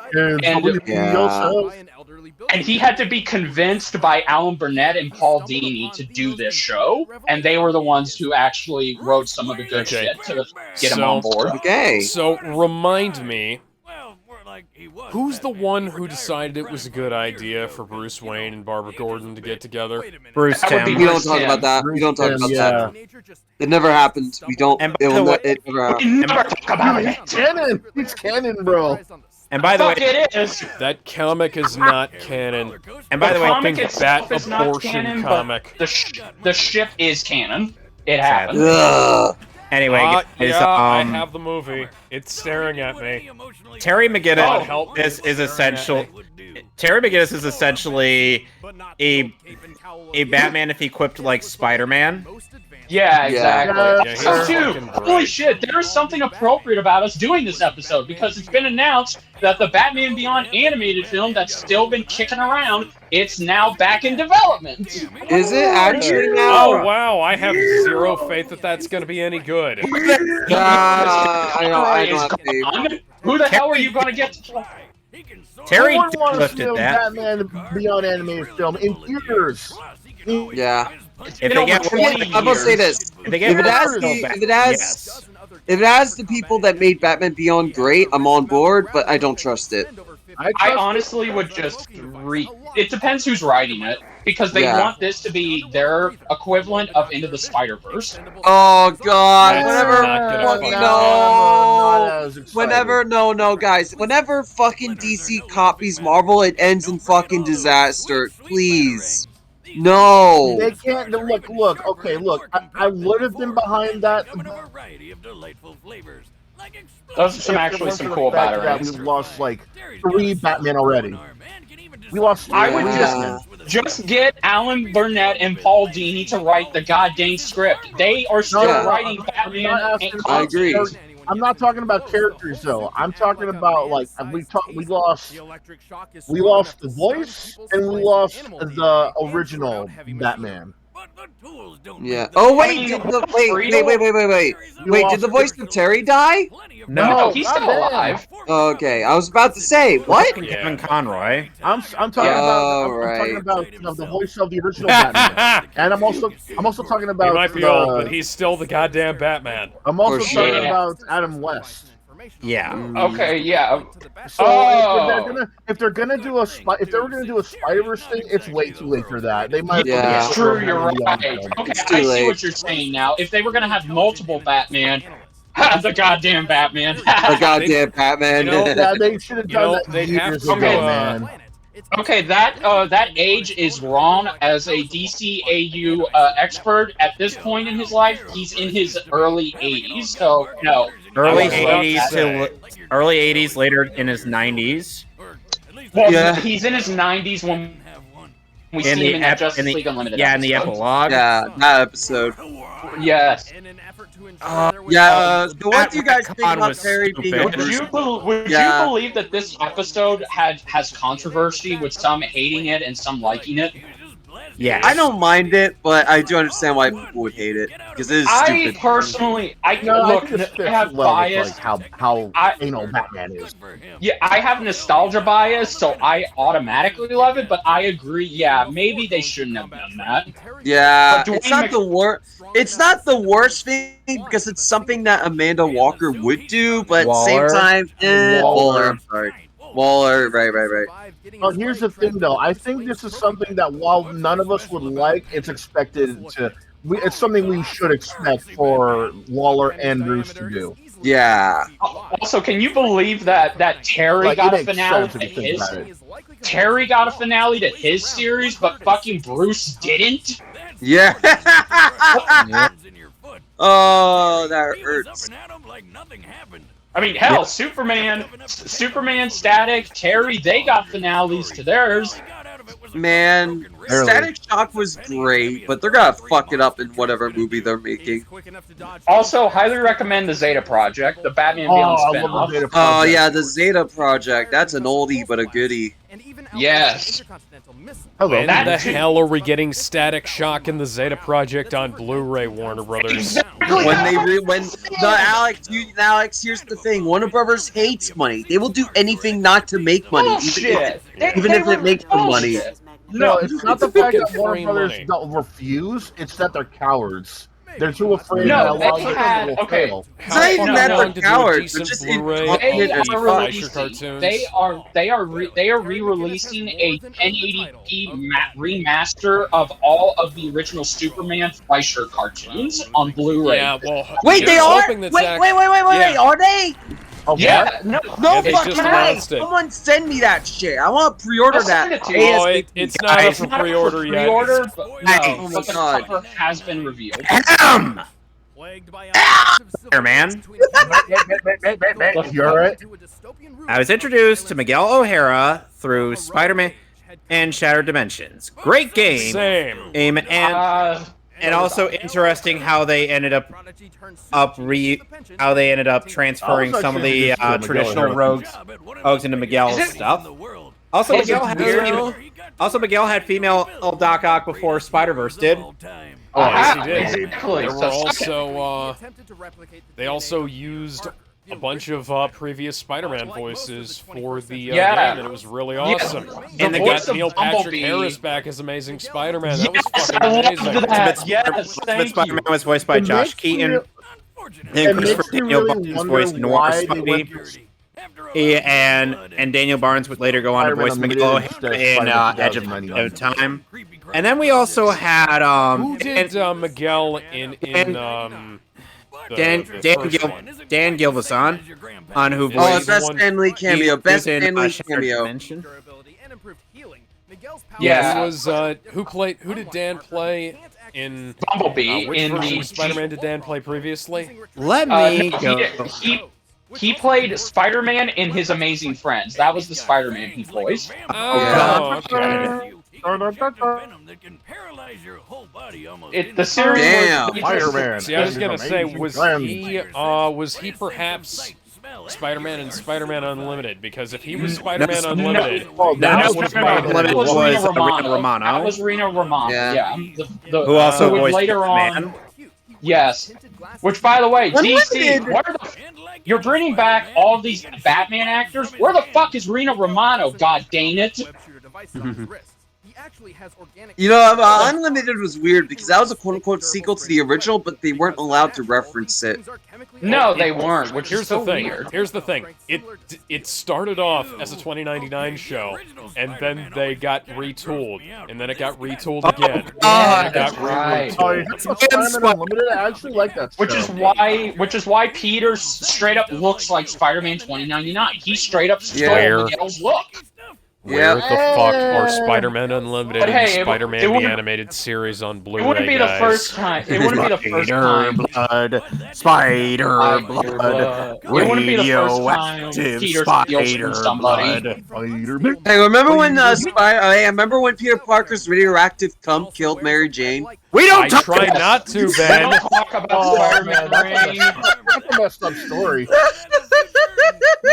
and he had to be convinced by Alan Burnett and Paul Dini to do this show, and they were the ones who actually wrote some of the good shit to get him on board. Okay. So, remind me, who's the one who decided it was a good idea for Bruce Wayne and Barbara Gordon to get together? Bruce Timm. We don't talk about that. We don't talk about that. It never happened. We don't. And It by the way- never happened. Never talk about it. Canon. It's canon, bro. And by the way, Fuck it is. That comic is not canon. and by the way, comic fucking itself bat is not abortion canon, comic. but the ship is canon. It happened. Ugh. anyway, guys, Yeah, I have the movie. It's staring at me. Terry McGinnis God help me. is essential. Terry McGinnis is essentially a Batman if equipped like Spider-Man. Yeah, exactly. Yeah, he's Oh, dude, fucking great. holy shit, there is something appropriate about us doing this episode, because it's been announced that the Batman Beyond animated film that's still been kicking around, it's now back in development. Is it actually now? Oh wow, I have zero faith that that's gonna be any good. I don't have faith. On. Who the hell are you gonna get to play? Terry I want to see lifted that. Batman Beyond animated film in theaters. Yeah. It's If been they over get 20 I'm gonna say years. this. If they get If it has Rooster the- back, if it has- yes. If it has the people that made Batman Beyond great, I'm on board, but I don't trust it. I honestly would just it depends who's writing it, because they Yeah. want this to be their equivalent of Into the Spider-Verse. Oh god, That's whenever not gonna fucking fucking no, guys. Whenever fucking DC copies Marvel, it ends in fucking disaster. Please. No. They can't look. Okay, look. I would have been behind that. Those are some actually some cool batteries. We've lost like 3 Batman already. We lost. I would Yeah. just get Alan Burnett and Paul Dini to write the goddamn script. They are still Yeah. writing Batman. And I agree. I'm not talking about characters though. I'm talking about like we lost the voice and we lost the original Batman. Yeah. Oh wait, I mean, wait. Wait, did the voice of Terry die? No, he's not still bad. alive. Okay, I was about to say what? Kevin Conroy. I'm talking Oh, about right. I'm talking about the voice of the original Batman, and I'm also talking about He might be the- old, but he's still the goddamn Batman. I'm also For sure. talking about Adam West. Yeah. Okay, yeah. So Oh. if they're gonna do a Spider-Verse thing, it's way too late for that. They might. Yeah. It's true, you're right. Okay. Okay, It's too I see late. what you're saying now. If they were gonna have multiple Batman, the goddamn Batman. The goddamn Batman. You know, Yeah, they should have You know, done that they'd have years to, ago, uh, man. Okay, that age is wrong. As a DCAU expert at this point in his life, he's in his early 80s. So no, Early I was about 80s to to early 80s, later in his 90s. Well, Yeah. he's in his 90s when we In see him in that Justice in the League Unlimited. yeah, in the episode. epilogue. Yeah, that episode. Yes. Yeah, so what do you guys think Con about was Terry being a stupid. Would Yeah. you believe that this episode has controversy, with some hating it and some liking it? Yeah. I don't mind it, but I do understand why people would hate it because it is I stupid. personally, No, look, I think it's I have well with, bias. like how I- Batman is. Yeah, I have nostalgia bias, so I automatically love it. But I agree. Yeah, maybe they shouldn't have done that. Yeah, But it's Dwayne not the worst. It's not the worst thing because it's something that Amanda Walker would do, but at the same Waller? time, Waller. I'm sorry, Waller. Right. Well, here's the thing, though. I think this is something that, while none of us would like, it's expected to. It's something we should expect for Waller and Bruce to do. Yeah. Also, can you believe that Terry Like, got it a makes finale sense to if you think his? about it. Terry got a finale to his series, but fucking Bruce didn't. Yeah. Yeah. Oh, that hurts. I mean, hell, Superman, Static, Terry, they got finales to theirs. Man, Barely. Static Shock was great, but they're gonna fuck it up in whatever movie they're making. Also, highly recommend the Zeta Project, the Batman Oh, Beyond I love spinoff. the Zeta Oh Project. yeah, the Zeta Project. That's an oldie but a goodie. Yes. Hello. When That the too- hell are we getting Static Shock and the Zeta Project on Blu-ray, Warner Brothers? Exactly. When Alex, here's the thing: Warner Brothers hates money. They will do anything not to make money, Bullshit. even if it makes them money. Bullshit. No, it's not the fact that fucking Warner free Brothers money. don't refuse. It's that they're cowards. They're too afraid No, that a lot they of them had- will okay. fail. It's not even No, that no, they're to do a cowards. They're decent just Blu-ray incompetent They as are fuck. Fleischer cartoons. They are re-releasing a 1080p remaster of all of the original Superman Fleischer cartoons on Blu-ray. Yeah, well, Wait, they here's are? hoping Wait, that wait, Zach- are they? Oh, Yeah, what? no, No Yeah, they fucking just way! announced it. Someone send me that shit. I want to pre-order I'll send that. it to you. Oh, ASAP. it's not up it's for not pre-order yet. Pre-order, but no, Oh my but the God. cover has been revealed. Spider-Man. You're right. I was introduced to Miguel O'Hara through Spider-Man and Shattered Dimensions. Great game. Same. And also interesting how they ended up transferring some of the traditional rogues into Miguel's stuff. Also, Is it Miguel had female Doc Ock before Spider-Verse did. Oh, yes, he did. Exactly. There were also, they also used a bunch of previous Spider-Man voices for the game, and it was really awesome. And they the got voice Neil of Patrick Bumblebee. Harris back as Amazing Spider-Man. That was Yes, fucking I amazing. loved that. But Yes, thank you. Spider-Man was voiced by Josh Keaton. It And makes Christopher me Daniel really Barnes wonder voiced Noir why they went Spidey. And Daniel Barnes would later go on to Spider-Man voice Miguel Unlimited O'Hara instead in of Edge of 2099. Time. And then we also had Who did Miguel in Dan Gilvason on who Oh, voiced best Stan Lee cameo. Best in, Stan Lee Shattered cameo. Dimension. Yeah, who was who did Dan play in Bumblebee which in version the of Spider-Man did Dan play previously? Let no, me go. he played Spider-Man in His Amazing Friends. That was the Spider-Man he voiced. Oh, okay. The series Damn. was Spider-Man. See, I was gonna say, Amazing was friends. he perhaps Spider-Man and Spider-Man Unlimited? Because if he was Spider-man Unlimited, that would have Spider-Man been Unlimited was was Reno Reno Romano. That was Reno Romano. Yeah. Who also who would voiced later Man. on. Yes. Which, by the way, DC, you're bringing back all these Batman actors. Where the fuck is Reno Romano? God dang it! You know, Unlimited was weird because that was a quote-unquote sequel to the original, but they weren't allowed to reference it. No, they weren't. Which Here's is so the thing. weird. Here's the thing. It started off as a 2099 show, and then they got retooled, and then it got retooled again. and it got right. Oh, you got Spider-Man Unlimited? I actually like that Which show. is why Peter straight up looks like Spider-Man 2099. He straight up stole Yeah. Miguel's look. Where the fuck are Spider-Man Unlimited But hey, and Spider-Man it the wouldn't- animated series on Blu-ray? It wouldn't be the first time. It wouldn't be the first time. Spider blood, It wouldn't be the first time radioactive Peter spider steals from somebody. Spider-Man. Hey, remember when I remember when Peter Parker's radioactive cum killed Mary Jane? We don't I talk try about not to, We Ben. don't talk about Oh, Spider-Man man, Rain. that's a messed up story.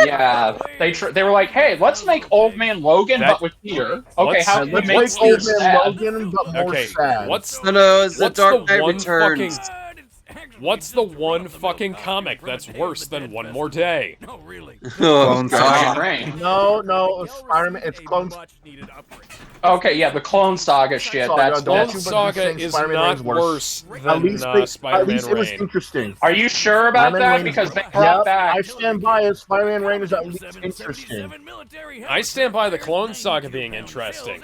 Yeah, they were like, hey, let's make Old Man Logan, That- but with Peter. Okay, let's- how can we Let's make make Peter Old Man sad? Logan, but more Okay, sad. what's No, it's the what's Dark the Knight one Returns. fucking what's the one fucking comic that's worse than One More Day? Oh, God. Spider-Man Rain. No, Spider-Man. It's clones. Okay, yeah, the Clone Saga shit. Saga, That's don't Clone you Saga think is Spider-Man not Rain's worse? worse At than least, at Spider-Man least it was Rain. interesting. Are you sure about Spider-Man that? Rain Because is- they brought Yep, back. I stand by it. Spider-Man Rain is at least interesting. I stand by the Clone Saga being interesting.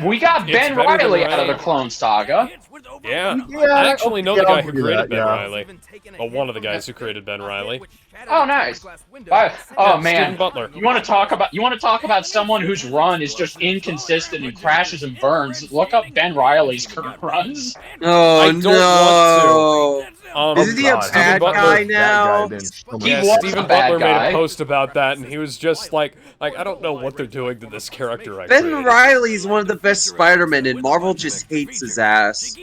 We got It's Ben better than Riley out of Rain. the Clone Saga. Yeah, Yeah, I actually know the I'll guy who do created that, Ben yeah. Riley. Well, one of the guys who created Ben Riley. Oh, nice. Oh Yeah, man, Stephen Butler. you want to talk about someone whose run is just inconsistent and crashes and burns? Look up Ben Riley's current runs. Oh I don't no! want to. Isn't he a God, bad Butler- guy That now? didn't show me. He Yeah, was Stephen a bad Butler made guy. a post about that, and he was just like I don't know what they're doing to this character. I Ben created. Riley's one of the best Spider-Men, and Marvel just hates his ass.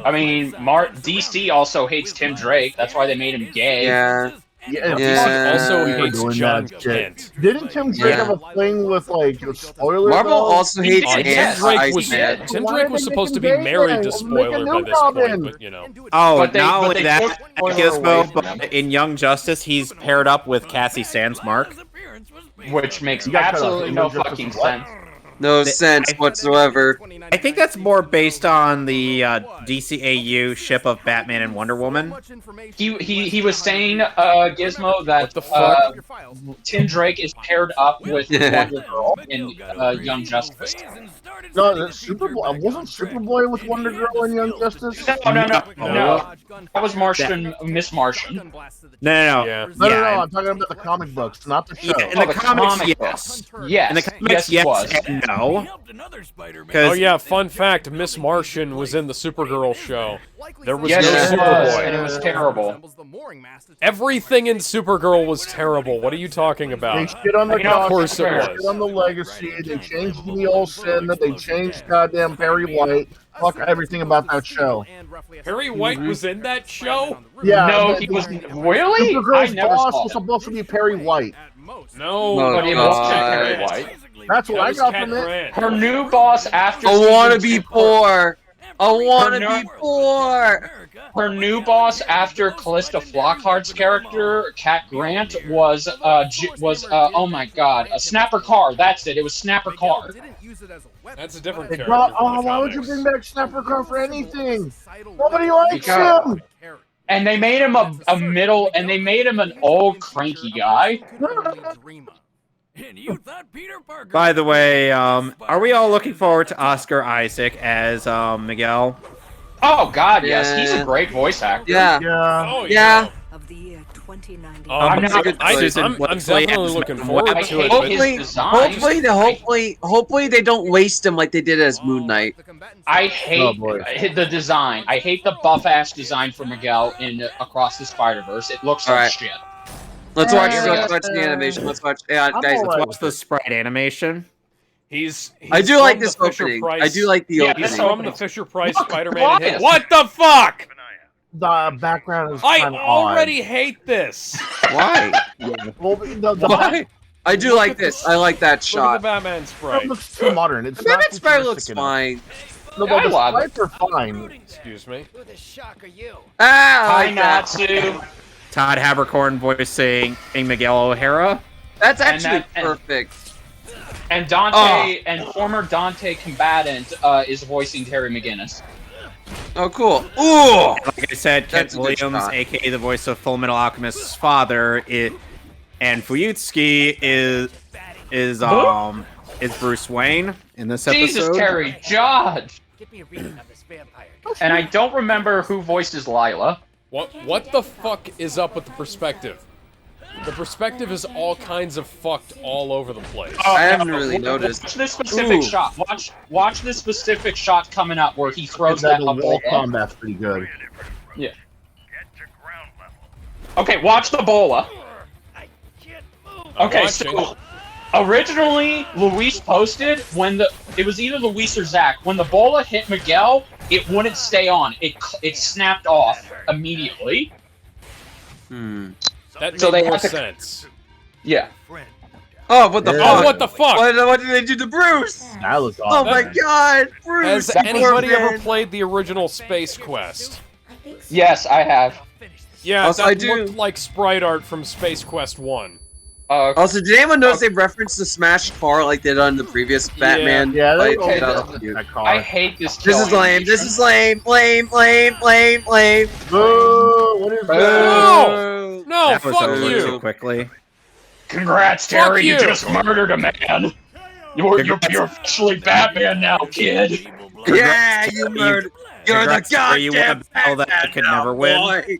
I mean, DC also hates Tim Drake. That's why they made him gay. Yeah, Yeah. Also people hates doing John that shit. Kent. Didn't Tim Drake Yeah. have a thing with like spoilers? Marvel though? also hates Oh, Tim yes, Drake was Iceman. Tim Why Drake did was they supposed to make be him married gay? to Make a Spoiler new by this point, Robin. but you know. Oh, But they- not but only they that, took Spoiler away Gizmo, from him. but in Young Justice, he's paired up with Cassie Sandsmark. Which makes You got cut off. absolutely no Just fucking what? sense. No sense whatsoever. I think that's more based on the DCAU ship of Batman and Wonder Woman. He was saying, Gizmo, that What the fuck? Tim Drake is paired up with Wonder Girl in Young Justice. No, wasn't Superboy with Wonder Girl in Young Justice? No. That was Martian, Miss Martian. No. Yeah. No, I'm talking about the comic books, not the show. Yeah, in Oh, the the comics, comic yes. Yes. In the comics, yes, it was. and no. Oh yeah, fun fact: Miss Martian was in the Supergirl show. There was Yes, no it was, and Superboy. it was terrible. Everything in Supergirl was terrible. What are you talking They about? shit on the You know, of course it they was. shit on the legacy. They changed Jimmy Olsen. They changed goddamn Perry White. Fuck everything about that show. Perry White was in that show? Yeah, No, the- he was really. I Supergirl's never boss saw was him. supposed to be Perry White. No, Oh, But it God. wasn't Perry White. That's what That I was got Cat from it. Grant. Her new boss after I wanna season be two- poor. I wanna no- be poor. Her new boss after Callista Flockhart's character, Cat Grant, was oh my god, a Snapper Carr. That's it. It was Snapper Carr. That's a different They character. brought, from the why would you comics. bring back Snapper Car for anything? Nobody likes Because- him. And they made him a middle, and they made him an old cranky guy. By the way, are we all looking forward to Oscar Isaac as Miguel? Oh god, yes, he's a Yeah. great voice actor. Yeah. Yeah. Oh Yeah. Of the year 2090. I'm not- I'm Susan Wesley definitely as looking Madam forward Web. to it. Hopefully- But his design. Hopefully they don't waste him like they did as Moon Knight. I hate boy. the design. I hate the buff-ass design for Miguel in Across the Spider-Verse. It looks like Alright. shit. Let's watch Yeah. the animation. Let's watch. Yeah, I'm guys, let's alright. watch. What's the sprite animation? he's I do from like the this Fisher opening. Price. I do like the Yeah, opening. He's from the Fisher Price Look, Spider-Man. why? hit. What the fuck? The background is I kind of already hate this. Why? odd. Well, the Why? I do like this. I like that Look at the shot. Batman That sprite. looks too modern. It's The Batman not Spider looks futuristic enough. fine. No, Yeah, I the love it. sprites are fine. Excuse me. Ah, I Hi, like that. Natsu. Todd Habercorn voicing Miguel O'Hara. That's And actually that- perfect. And Dante, and former Dante combatant, is voicing Terry McGinnis. Oh, cool. Ooh. Like I said, Kent That's a good Williams, shot. aka the voice of Full Metal Alchemist's father, and Fuyutsuki is Bruce Wayne in this episode. Jesus, Terry Judge. And I don't remember who voices Lila. What the fuck is up with the perspective? The perspective is all kinds of fucked all over the place. I haven't really noticed. Watch this specific Ooh. shot. Watch this specific shot coming up where he throws that The up. wall combat's pretty good. Yeah. Okay, watch the bola. Okay, so originally Luis posted when it was either Luis or Zach. When the bola hit Miguel, it wouldn't stay on. It snapped off immediately. That So made they more have to- sense. Yeah. Oh, what the Yeah. fuck? Oh, what the fuck? What did they do to Bruce? That looks Oh awesome. my god, Bruce! Has poor anybody ever man. played the original Space Quest? Yes, I have. Yeah, Also, that I do. looked like sprite art from Space Quest 1. Also, did anyone notice they referenced the smashed car like they did on the previous Batman? Yeah, fight? okay, That was cute. that car. I hate this. This is kill lame. This animation. is lame. Lame. Boo! What is that? No! No, That was fuck over you! too quickly. Congrats, Fuck Terry! You you. just murdered a man. You're officially Batman now, kid. Yeah, you murdered. You're the Where you want goddamn a battle that you could never win. boy.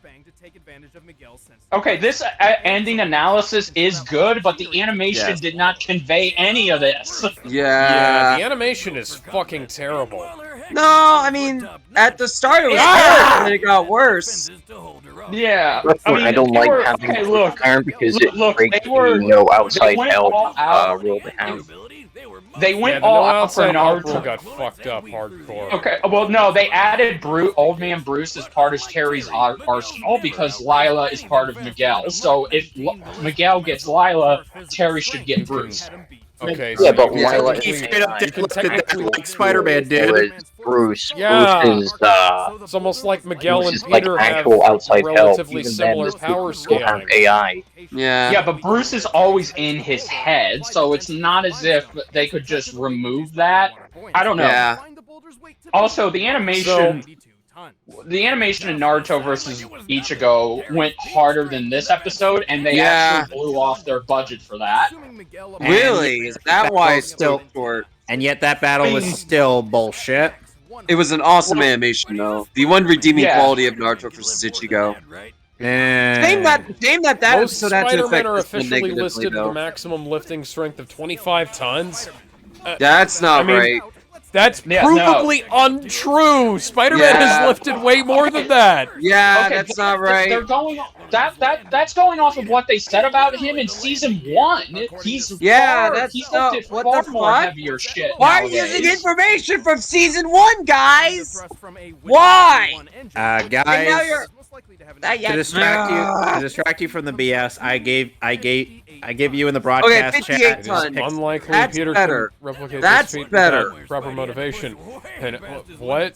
Okay, this ending analysis is good, but the animation did not convey any of this. Yeah. The animation is fucking terrible. No, I mean, at the start it was terrible, and then it got worse. Yeah. That's why I don't like having okay, look, iron because it look, breaks they were- the outside went help all out. rule they have. They went Yeah, the all no out for outside help Naruto. rule got fucked up hardcore. Okay, well, no, they added Old Man Bruce as part of Terry's arsenal because Lila is part of Miguel. So if Miguel gets Lila, Terry should get Bruce. Okay, Yeah, so but you Lila can is straight up technically- deadlifted like Spider-Man did. Whereas Bruce, Yeah. Bruce is It's almost like Miguel Bruce and is like Peter have actual outside help. relatively Even then, similar this power still have scaling. AI. Yeah. Yeah, but Bruce is always in his head, so it's not as if they could just remove that. I don't know. Yeah. Also, the animation in Naruto versus Ichigo went harder than this episode, and they actually blew off their budget for that. Really? Is that why it's so short? And yet that battle was still bullshit. It was an awesome animation, though. The one redeeming quality of Naruto versus Ichigo. Shame that Most episode had to Spider-Men affect are this one officially negatively, listed with a though. maximum lifting strength of 25 tons. That's not I mean, right. That's Yeah, provably untrue. Spider-Man has Yeah. lifted way more than that. Yeah, Okay, that's but not right. They're going that's going off of what they said about him in season 1. He's that's not lifted what far the more fuck? heavier shit. Why are you nowadays. using information from season 1, guys? Why? And now Guys, you're to distract you from the BS, I gave you in the broadcast 58 chat. tons. Unlikely That's Peter better. can replicate That's this feat better. without proper motivation. And what?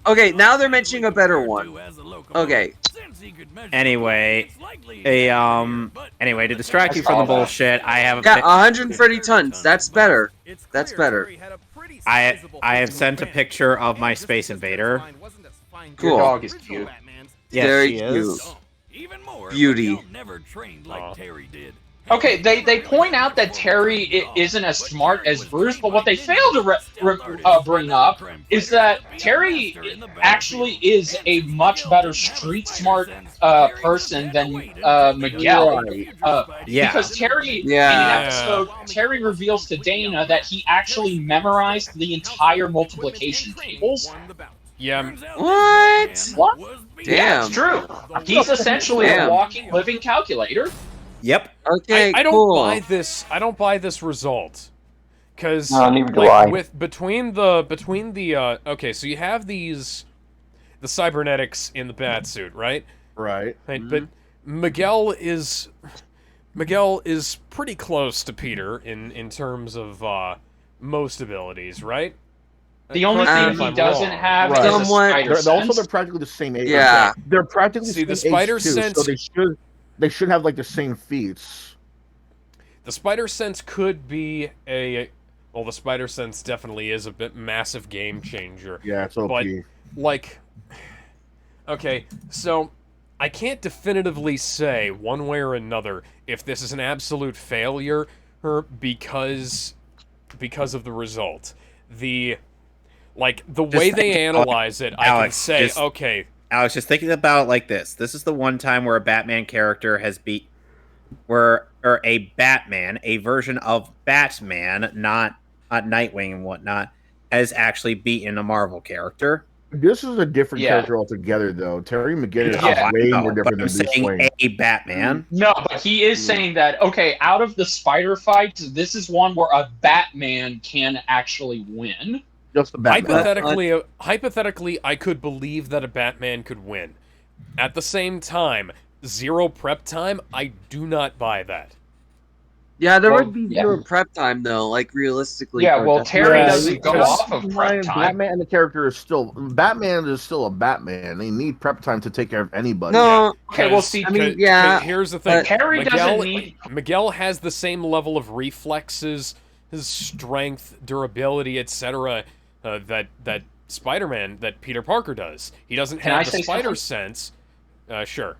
Okay, now they're mentioning a better one. Okay. Anyway, to distract you from the bullshit, I have Yeah, 130 tons. That's better. That's better. I have sent a picture of my Space Invader. Your Cool. dog is cute. Yes, Very she is. Beauty. Okay, they point out that Terry isn't as smart as Bruce, but what they fail to bring up is that Terry actually is a much better street smart person than Miguel. Yeah. Because Terry, in Yeah. an episode, Terry reveals to Dana that he actually memorized the entire multiplication tables. Yeah. What? What? Damn. Yeah, it's true. He's essentially Damn. a walking, living calculator. Yep. Okay, I don't cool. buy this. I don't buy this result. Because No, neither do I. between the okay, so you have the cybernetics in the Batsuit, right? Right. Right, but Miguel is pretty close to Peter in terms of most abilities, right? The only Correct me thing if he I'm wrong. doesn't have Right. is a Somewhat- spider They're also sense. they're practically the same age. Yeah. They're practically See, the same spider age too, sense- so they should have like the same feats. The spider sense could be the spider sense definitely is a bit massive game changer. Yeah, it's OP. But like, okay, so I can't definitively say one way or another if this is an absolute failure or because of the result. The way they analyze it, I can Alex, say, okay, Alex, just thinking about it like this. This is the one time where a Batman character has a version of Batman, not Nightwing and whatnot, has actually beaten a Marvel character. This is a different Yeah. character altogether, though. Terry McGinnis Yeah. is way No, more but different I'm than Bruce saying Wayne. a Batman. No, but he is saying that, okay, out of the spider fights, this is one where a Batman can actually win. Just the Batman. hypothetically, I could believe that a Batman could win. At the same time, zero prep time, I do not buy that. Yeah, there Well, would be yeah. zero prep time, though, like, realistically. Yeah, for well, Death Terry Yeah, doesn't go because- off of prep time. Batman and the character is still Batman is still a Batman. They need prep time to take care of anybody. No, Okay, well, see, I mean, 'Cause- yeah, 'cause here's the thing. but- Terry doesn't need... Miguel has the same level of reflexes, his strength, durability, etc. That Spider-Man, that Peter Parker does. He doesn't Can I have the say spider something? sense. Sure.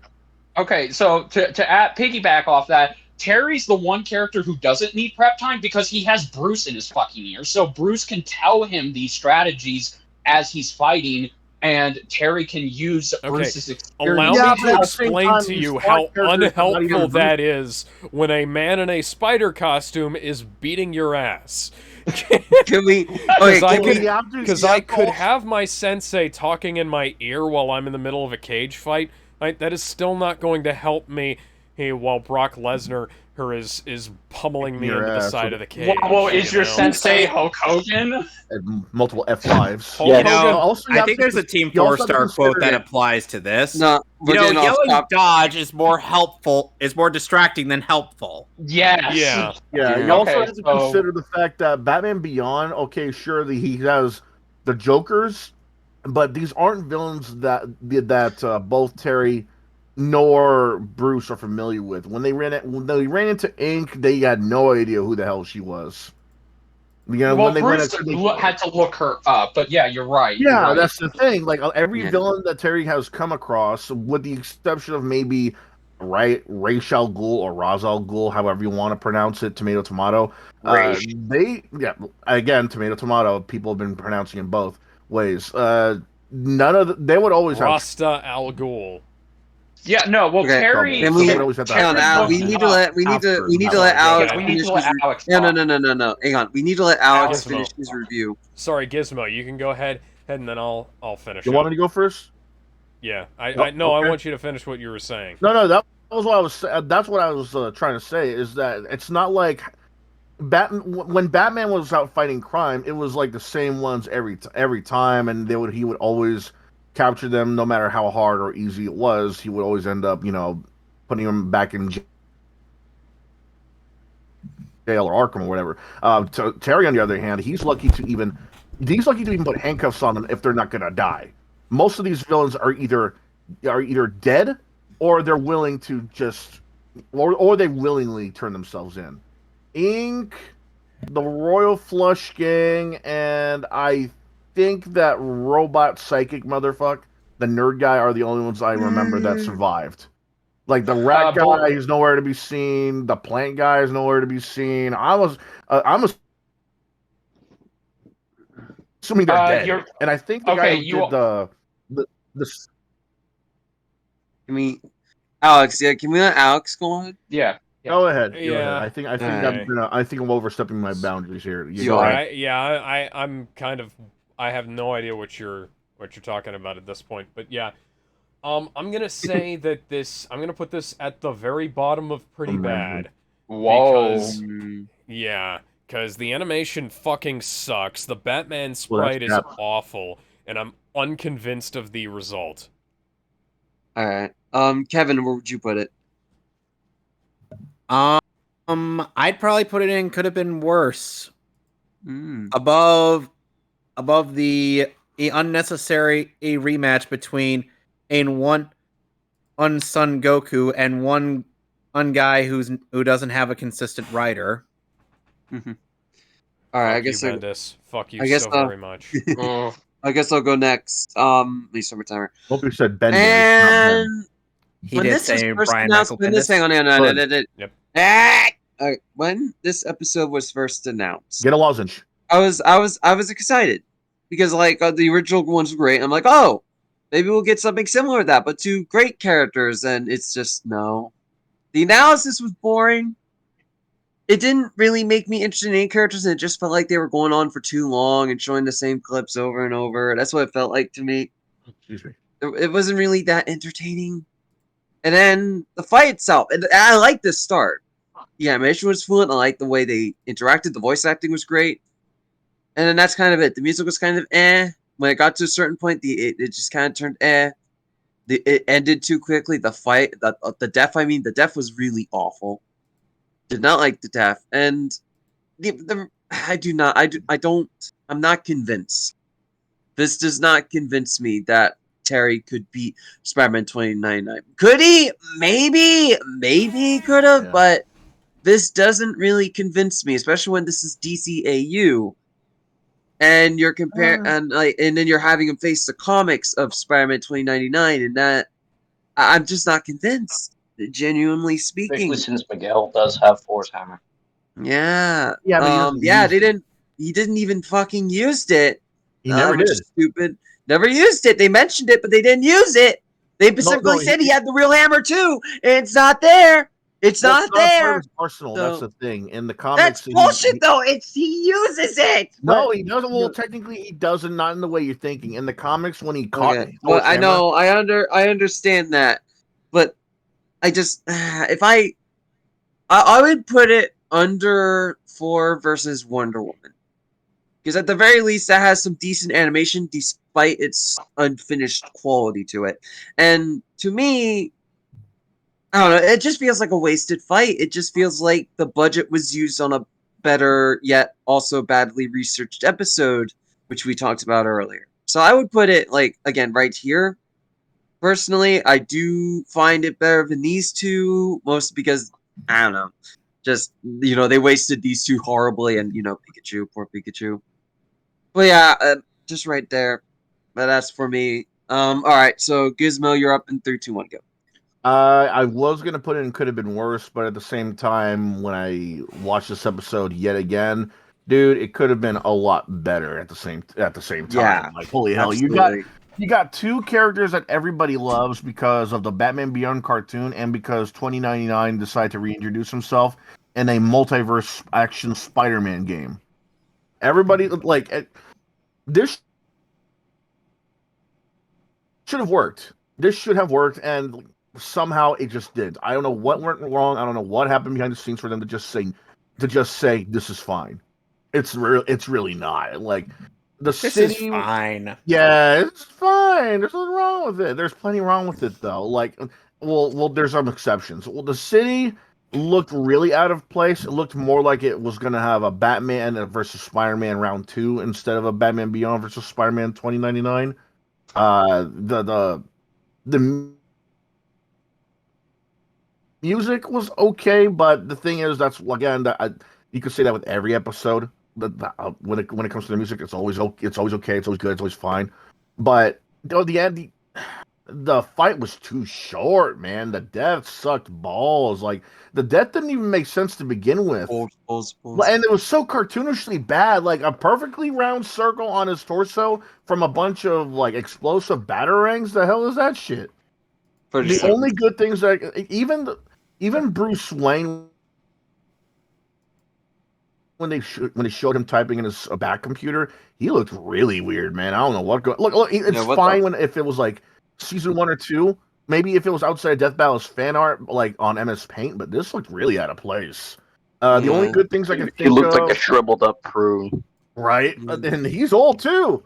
Okay, so to piggyback off that, Terry's the one character who doesn't need prep time because he has Bruce in his fucking ear. So Bruce can tell him these strategies as he's fighting, and Terry can use Bruce's experience. Allow me to explain to you how unhelpful that is when a man in a spider costume is beating your ass. Can we? Because I could have my sensei talking in my ear while I'm in the middle of a cage fight. That is still not going to help me while Brock Lesnar is pummeling me into the side of the cage. Well, is your sensei Hulk Hogan? And multiple F5s. I think there's a Team 4-star quote that applies to this. No, yelling dodge is more helpful, is more distracting than helpful. Yes. Yeah. You also have to consider the fact that Batman Beyond, okay, sure, he has the Jokers, but these aren't villains that both Terry nor Bruce are familiar with. When they ran into Ink, they had no idea who the hell she was. When they Bruce had to look her up, but yeah, you're right. Yeah, that's the thing. Like every villain that Terry has come across, with the exception of maybe Ra's al Ghul or Ra's al Ghul, however you want to pronounce it, tomato. Again, tomato. People have been pronouncing it both ways. They would always have Rasta al Ghul. Yeah, no. Well, Terry. We need to let Alex finish his review. No. Hang on. We need to let Alex finish his review. Sorry, Gizmo. You can go ahead, and then I'll finish. You want me to go first? Yeah. I want you to finish what you were saying. No. That was what I was. That's what I was trying to say. Is that it's not like when Batman was out fighting crime, it was like the same ones every time, and he would always capture them, no matter how hard or easy it was. He would always end up, putting them back in jail or Arkham or whatever. Terry, on the other hand, he's lucky to even put handcuffs on them if they're not gonna die. Most of these villains are either dead or they're willing to just, or they willingly turn themselves in. Ink, the Royal Flush Gang, and I think that robot psychic motherfucker, the nerd guy, are the only ones I remember that survived. Like the rat guy is nowhere to be seen. The plant guy is nowhere to be seen. I'm assuming they're dead. And I think the guy who did the. Can we, Alex? Yeah, can we let Alex go on? Yeah. Go ahead. Yeah. Go ahead. I think I'm overstepping my boundaries here. I have no idea what you're talking about at this point, but yeah, I'm gonna say that I'm gonna put this at the very bottom of pretty bad. Whoa. Because the animation fucking sucks. The Batman sprite is awful, and I'm unconvinced of the result. All right, Kevin, where would you put it? I'd probably put it in. Could have been worse. Above the unnecessary rematch between one Son Goku and one guy who doesn't have a consistent writer. All right, I guess Fuck you so very much. I guess I'll go next. Let me start my timer. Hope you said Ben. And he did say Brian Michael Bendis. When this episode was first announced, get a lozenge. I was excited because the original ones were great. I'm like, oh, maybe we'll get something similar to that, but two great characters, and it's just no. The analysis was boring. It didn't really make me interested in any characters, and it just felt like they were going on for too long and showing the same clips over and over. That's what it felt like to me. Excuse me. It wasn't really that entertaining. And then the fight itself, and I liked the start. The animation was fluent. I liked the way they interacted. The voice acting was great. And then that's kind of it. The music was kind of eh. When it got to a certain point, it just kind of turned eh. It ended too quickly. The fight, the death was really awful. Did not like the death. And I'm not convinced. This does not convince me that Terry could beat Spider-Man 2099. Could he? Maybe he could have, but this doesn't really convince me, especially when this is DCAU. And you're and then you're having him face the comics of Spider-Man 2099, and that I'm just not convinced. Genuinely speaking, especially since Miguel does have Force Hammer. Yeah. He didn't even fucking used it. He never did. Stupid. Never used it. They mentioned it, but they didn't use it. They specifically said he had the real hammer too, and it's not there. It's not there. Part of his arsenal. So, that's the thing. In the comics, that's bullshit, though. He uses it. No, he doesn't. Well, technically, he doesn't. Not in the way you're thinking. In the comics, when he caught, well, I know, I understand that, but I just if I would put it under 4 versus Wonder Woman, because at the very least that has some decent animation despite its unfinished quality to it, and to me, I don't know, it just feels like a wasted fight. It just feels like the budget was used on a better yet also badly researched episode, which we talked about earlier. So I would put it like again right here. Personally, I do find it better than these two, mostly because I don't know, just they wasted these two horribly, and Pikachu, poor Pikachu. But yeah, just right there. But that's for me. All right, so Gizmo, you're up in 3, 2, 1, go. I was gonna put in could have been worse, but at the same time, when I watched this episode yet again, dude, it could have been a lot better at the same time. Yeah, like holy hell, absolutely. you got 2 characters that everybody loves because of the Batman Beyond cartoon and because 2099 decided to reintroduce himself in a multiverse action Spider-Man game. Everybody this should have worked. This should have worked, and somehow it just did. I don't know what went wrong. I don't know what happened behind the scenes for them to just say this is fine. It's really not. Like this city is fine. Yeah, it's fine. There's nothing wrong with it. There's plenty wrong with it though. Like well there's some exceptions. Well, the city looked really out of place. It looked more like it was gonna have a Batman versus Spider-Man round 2 instead of a Batman Beyond versus Spider-Man 2099. The music was okay, but the thing is, that's again you could say that with every episode. When it comes to the music, it's always okay. It's always okay. It's always good. It's always fine. But the fight was too short, man. The death sucked balls. Like the death didn't even make sense to begin with. And it was so cartoonishly bad. Like a perfectly round circle on his torso from a bunch of like explosive batarangs. The hell is that shit? The only good things that even Bruce Wayne, when they showed him typing in his back computer, he looked really weird, man. I don't know what. Look, it's fine if it was like season 1 or 2. Maybe if it was outside of Death Battle's fan art, like on MS Paint, but this looked really out of place. The only good things I can think of. He looked like a shriveled up prune. Right, and he's old too.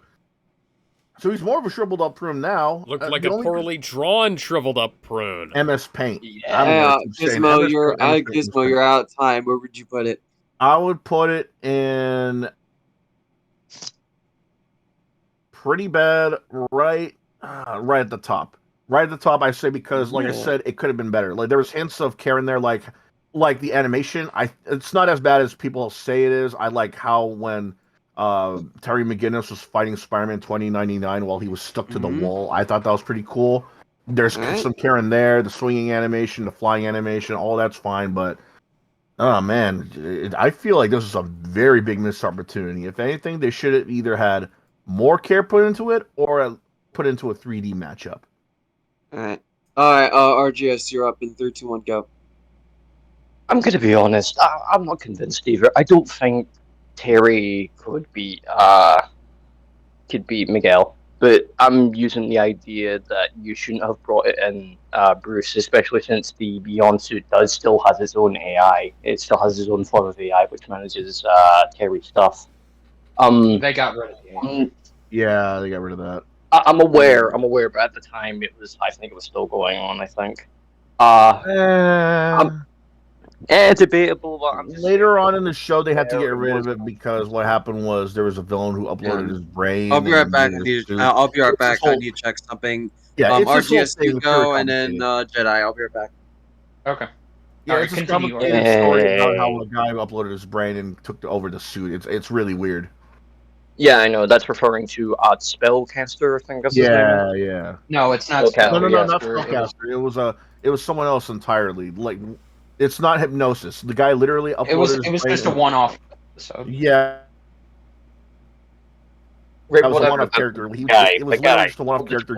So he's more of a shriveled up prune now. Looked like a poorly drawn shriveled up prune. MS Paint. Yeah, Gizmo, you're out of time. Where would you put it? I would put it in pretty bad, right at the top. Right at the top, I say, because, like I said, it could have been better. Like there was hints of care in there, like the animation. It's not as bad as people say it is. I like how when Terry McGinnis was fighting Spider-Man 2099 while he was stuck to the wall. I thought that was pretty cool. There's some care in there, the swinging animation, the flying animation, all that's fine, but oh man, I feel like this is a very big missed opportunity. If anything, they should have either had more care put into it or put into a 3D matchup. All right, RGS, you're up in 3, 2, 1, go. I'm going to be honest. I'm not convinced either. I don't think Terry could beat Miguel, but I'm using the idea that you shouldn't have brought it in Bruce, especially since the Beyond suit does still has its own AI. It still has its own form of AI which manages Terry stuff. They got rid of it. Yeah, they got rid of that. I'm aware, but at the time I think it was still going on. I think. Debatable, but later on in the show they had to get rid of it because what happened was there was a villain who uploaded his brain. I'll be right back. I'll be right back. I need to check something. Yeah, RGS, you go, and then Jedi. I'll be right back. Okay. Yeah, it's a complicated story about how a guy uploaded his brain and took over the suit. It's really weird. Yeah, I know. That's referring to Spellcaster, I think that's his name. Yeah. No, it's not Spellcaster. No, not Spellcaster. It was someone else entirely. Like, it's not hypnosis. The guy literally uploaded. It was just a one-off episode. Yeah. That was a whatever, one-off character. It was guy. literally just a one-off character.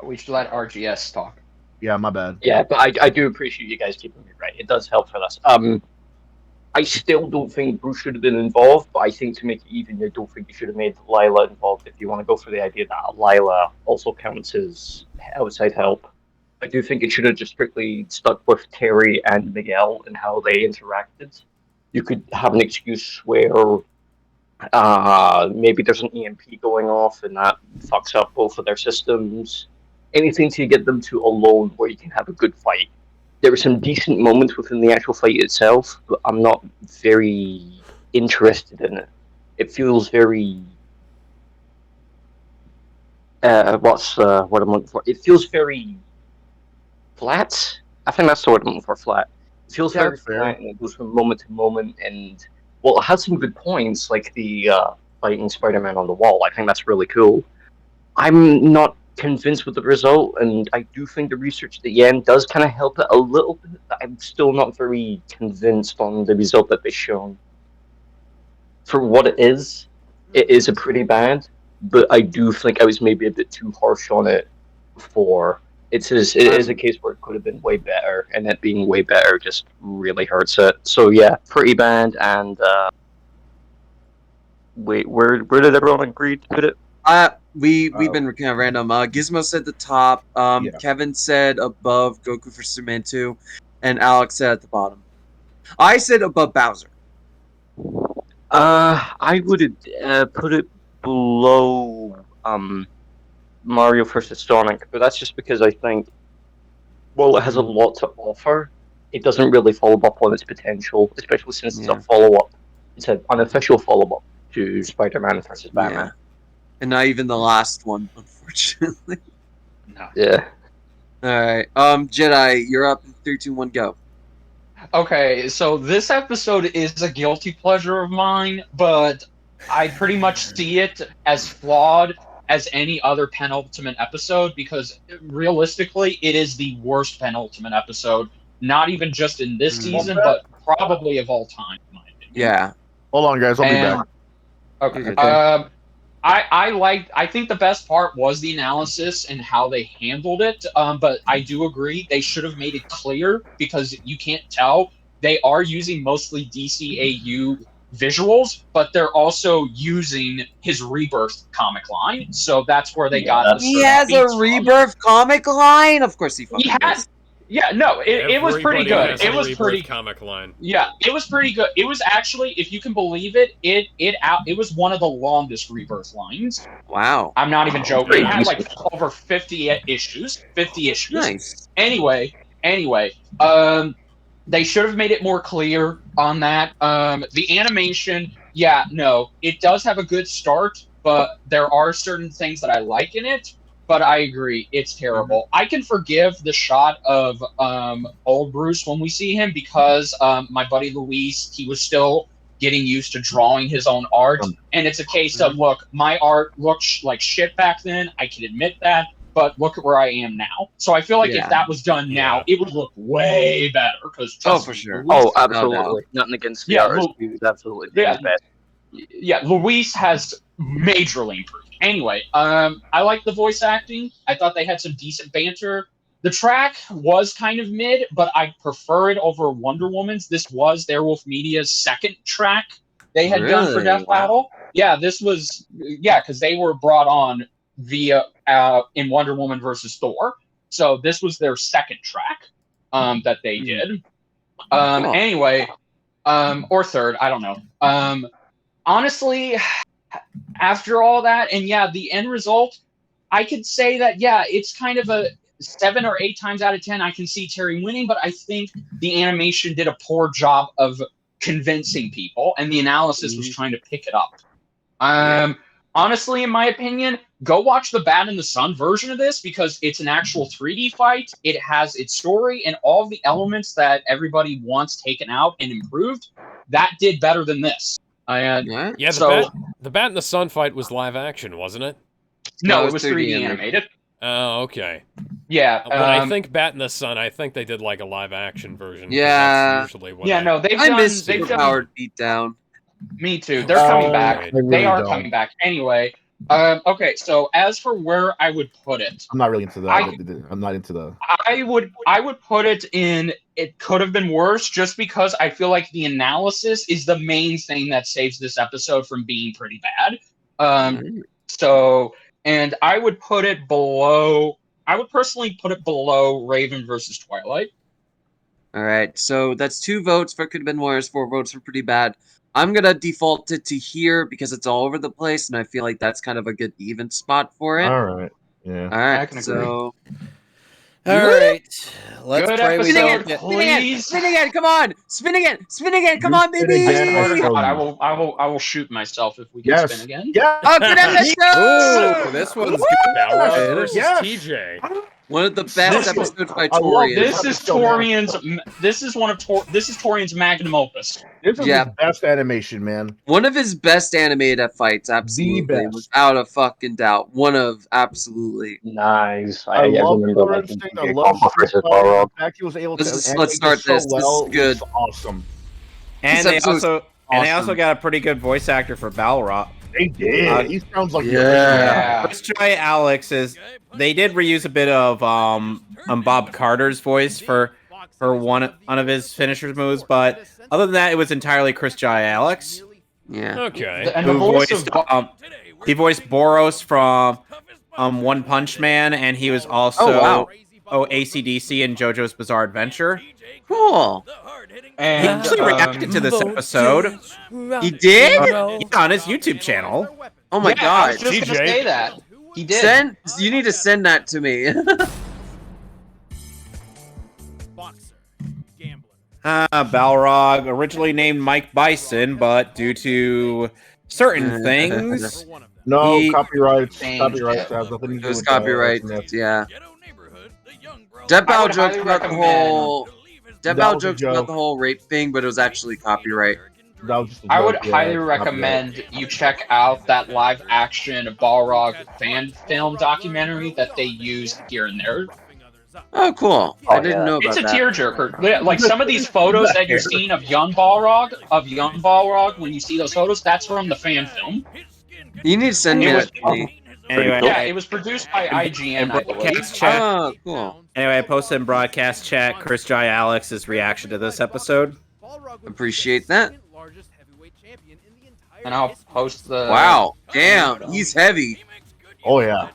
We should let RGS talk. Yeah, my bad. Yeah, but I do appreciate you guys keeping me right. It does help for this. I still don't think Bruce should have been involved, but I think to make it even, I don't think you should have made Lila involved if you want to go for the idea that Lila also counts as outside help. I do think it should have just strictly stuck with Terry and Miguel and how they interacted. You could have an excuse where maybe there's an EMP going off and that fucks up both of their systems. Anything to get them to alone where you can have a good fight. There were some decent moments within the actual fight itself, but I'm not very interested in it. It feels very... what's what I'm looking for? It feels very flat. I think that's the word I'm looking for, flat. It feels very flat, and it goes from moment to moment, and... Well, it has some good points, like the fighting Spider-Man on the wall. I think that's really cool. I'm not convinced with the result, and I do think the research at the end does kind of help it a little bit, but I'm still not very convinced on the result that they've shown. For what it is a pretty bad, but I do think I was maybe a bit too harsh on it before. It is a case where it could have been way better, and it being way better just really hurts it. So yeah, pretty bad, and wait, where did everyone agree to put it? We've been kind of random. Gizmo said the top. Kevin said above Goku for Superman 2, and Alex said at the bottom. I said above Bowser. I would put it below Mario vs. Sonic, but that's just because I think, while it has a lot to offer, it doesn't really follow up on its potential, especially since it's a follow-up. It's an unofficial follow-up to Spider-Man vs. Batman. Yeah. And not even the last one, unfortunately. No. Yeah. Alright. Jedi, you're up in 3, 2, 1, go. Okay, so this episode is a guilty pleasure of mine, but I pretty much see it as flawed as any other penultimate episode, because realistically, it is the worst penultimate episode, not even just in this season, but probably of all time, in my opinion. Yeah. Hold on, guys. I'll be back. Okay. I think the best part was the analysis and how they handled it, but I do agree they should have made it clear, because you can't tell. They are using mostly DCAU visuals, but they're also using his Rebirth comic line, so that's where they got the He has a Rebirth comic line? Of course he fucking does. Yeah, no, it was pretty good. It was pretty comic line. Yeah, it was pretty good. It was actually, if you can believe it, it was one of the longest Rebirth lines. Wow. I'm not even joking. It had like over 50 issues. 50 issues. Nice. Anyway, they should have made it more clear on that. The animation, it does have a good start, but there are certain things that I like in it. But I agree, it's terrible. I can forgive the shot of old Bruce when we see him, because my buddy Luis, he was still getting used to drawing his own art. And it's a case of, look, my art looked like shit back then. I can admit that. But look at where I am now. So I feel like if that was done now, it would look way better. For sure. Oh, absolutely. Nothing against the artist. He was absolutely his best. Yeah, Luis has majorly improved. Anyway, I like the voice acting. I thought they had some decent banter. The track was kind of mid, but I prefer it over Wonder Woman's. This was Airwolf Media's second track they had done for Death Battle. Yeah, this was, because they were brought on via in Wonder Woman versus Thor. So this was their second track that they did. Anyway, or third, I don't know. Honestly, after all that, and the end result, I could say that, it's kind of a 7 or 8 times out of 10, I can see Terry winning, but I think the animation did a poor job of convincing people, and the analysis was trying to pick it up. Honestly, in my opinion, go watch the Bat in the Sun version of this, because it's an actual 3D fight. It has its story and all of the elements that everybody wants taken out and improved. That did better than this. The Bat in the Sun fight was live action, wasn't it? No, it was 3D animated. Oh, okay. Yeah. When I think Bat in the Sun, I think they did like a live action version. Yeah. That's usually what they've I done. miss They've Powered Beatdown. Me too. They're coming back. really They are don't. coming back. Anyway, okay. So as for where I would put it, I'm not really into that. I'm not into the. I would put it in. It could have been worse, just because I feel like the analysis is the main thing that saves this episode from being pretty bad. So, and I would put it below. I would personally put it below Raven versus Twilight. All right, so that's 2 votes for could have been worse, 4 votes for pretty bad. I'm gonna default it to here because it's all over the place, and I feel like that's kind of a good even spot for it. All right. Yeah. All right, I can agree. so All right. Let's Good pray we episode. don't get... spin again, come on, spin again, come on, baby. again. I will shoot myself if we can spin again. Yeah. Oh, good episode! Ooh, this one's Balrog good. versus Yes. TJ. One of the best episodes by I love Torian. This is Torian's. This is Torian's magnum opus. This is Yeah. his best animation, man. One of his best animated fights, absolutely, best. without a fucking doubt. One of absolutely. Nice. I love remember Korra liking instinct. I TJ love Combo versus the Balrog. fact he was able Let's to start animate this. so This well. is good. It's awesome. And This they episode's also awesome. got a pretty good voice actor for Balrog. They did. He sounds like Yeah. Chris Joy Alex they did reuse a bit of Bob Carter's voice for one of his finisher moves, but other than that, it was entirely Chris Joy Alex Yeah. Okay. And the who voice voiced of he voiced Boros from One Punch Man, and he was also Oh, wow. AC/DC in JoJo's Bizarre Adventure. Cool. He and actually reacted to this episode He did? on his YouTube channel. Oh my I god. was just gonna TJ. say that. He did. You need to send that to me. Boxer, gambler. Balrog, originally named Mike Bison, but due to certain things, For one of them. No He- copyrights. Thank Copyrights you. have nothing to do It was with copyright. that. Yeah. Ghetto neighborhood, the young bro. Dead I Bow would jokes highly about the recommend- whole. Dead That Bow was a jokes about joke. the whole rape thing, but it was actually copyright. That was just a I would joke, yeah, highly copyright. recommend you check out that live action Balrog fan film documentary that they used here and there. Oh, cool. Oh, I didn't yeah. know about It's a that. tearjerker. Like some of these photos that you're seeing of young Balrog, when you see those photos, that's from the fan film. You need to send me It that was- to me. anyway, Yeah, it was produced by IGN, I believe. broadcast chat. Oh, cool. Anyway, I posted in broadcast chat Chris Joy Alex's reaction to this episode. Appreciate that. And I'll post the. Wow. Damn. He's heavy. Oh yeah.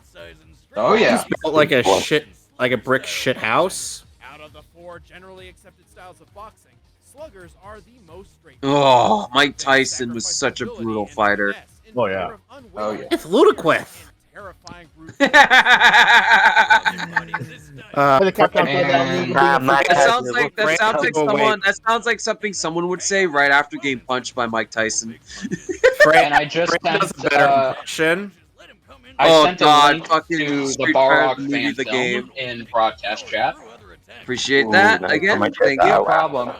Oh yeah. Built like a brick shit house. Out of the 4 generally accepted styles of boxing, sluggers are the most straight. Oh, Mike Tyson was such a brutal fighter. Oh, yeah. Oh, yeah. It's ludicrous. Terrifying brute. The Capcom That sounds like something someone would say right after getting punched by Mike Tyson. And I just Fran does a sent. better impression. I Oh, sent a God, link fucking to the Street Balrog Fighter movie, fan the film game. in broadcast chat. Appreciate Ooh, that nice. I again. might check Thank that you. No out. problem.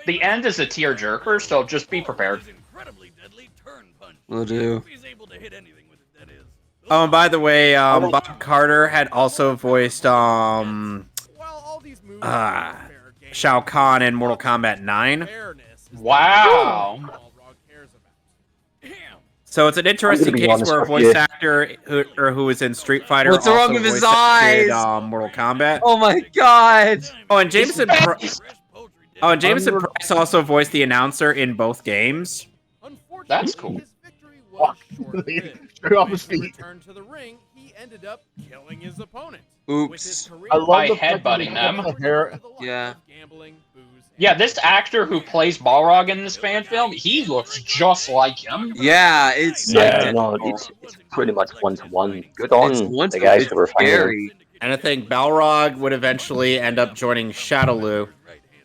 The end is a tearjerker, so just be prepared. Will do. Oh, and by the way, Bob Carter had also voiced While all these moves are fair game, Shao Kahn in Mortal Kombat 9. fairness is Wow. what Balrog cares about. So it's an interesting be case honest where a with voice you. actor who was in Street Fighter What's also wrong with his voice acted, eyes? Mortal Kombat. Oh my god. Oh, and Jameson Price also voiced the announcer in both games. Unfortunately, That's cool. his victory was short-lived. Straight off his When he feet. returned to the ring, he ended up killing his opponent. Oops. I love By the fact that headbutting them. the hair. Yeah. Gambling, booze, Yeah, this actor who plays Balrog in this fan film, he looks just like him. Yeah, it's Yeah, identical. no, it's pretty much 1-to-1. Good on It's the guys it's who were finding it. scary. And I think Balrog would eventually end up joining Shadowloo.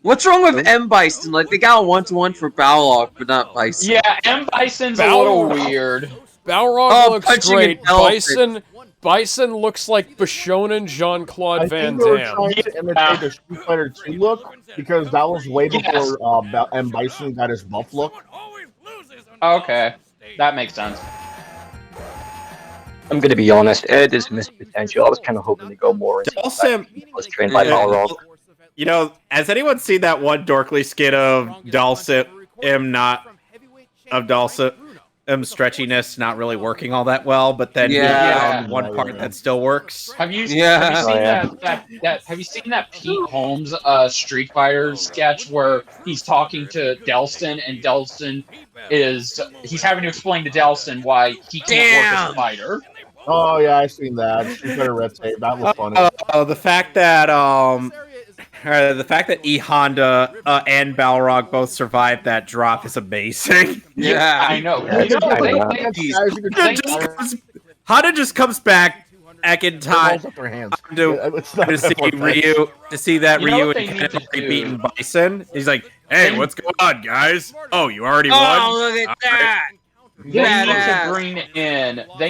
What's wrong with M Bison? Like they got a 1-to-1 for Balrog, but not Bison. Yeah, M. Bison's a little weird. Balrog Oh, looks punching great. an elephant. Bison looks like Bishonen I Jean-Claude Van think they were Damme. trying to imitate the Street Fighter 2 look because that was way before M. Bison got his buff look. Okay, that makes sense. I'm gonna be honest, Ed is missed potential. I was kind of hoping to go more into the fact Dhalsim, that he was trained by Yeah. Balrog. you know, has anyone seen that one dorkly skit of Dhalsim not Dulce stretchiness not really working all that well, but then he found one part that still works. Have you seen Have you seen that Pete Holmes Street Fighter sketch where he's talking to Delston and Delston he's having to explain to Delston why he can't work as a fighter. Oh yeah, I've seen that. Street Fighter Red Tape. That was funny. The fact that E Honda and Balrog both survived that drop is amazing. Yeah, I know. Honda just comes back in time to see that Ryu and beaten Bison. He's like, "Hey, what's going on, guys? Oh, you already won? Oh, look at that! They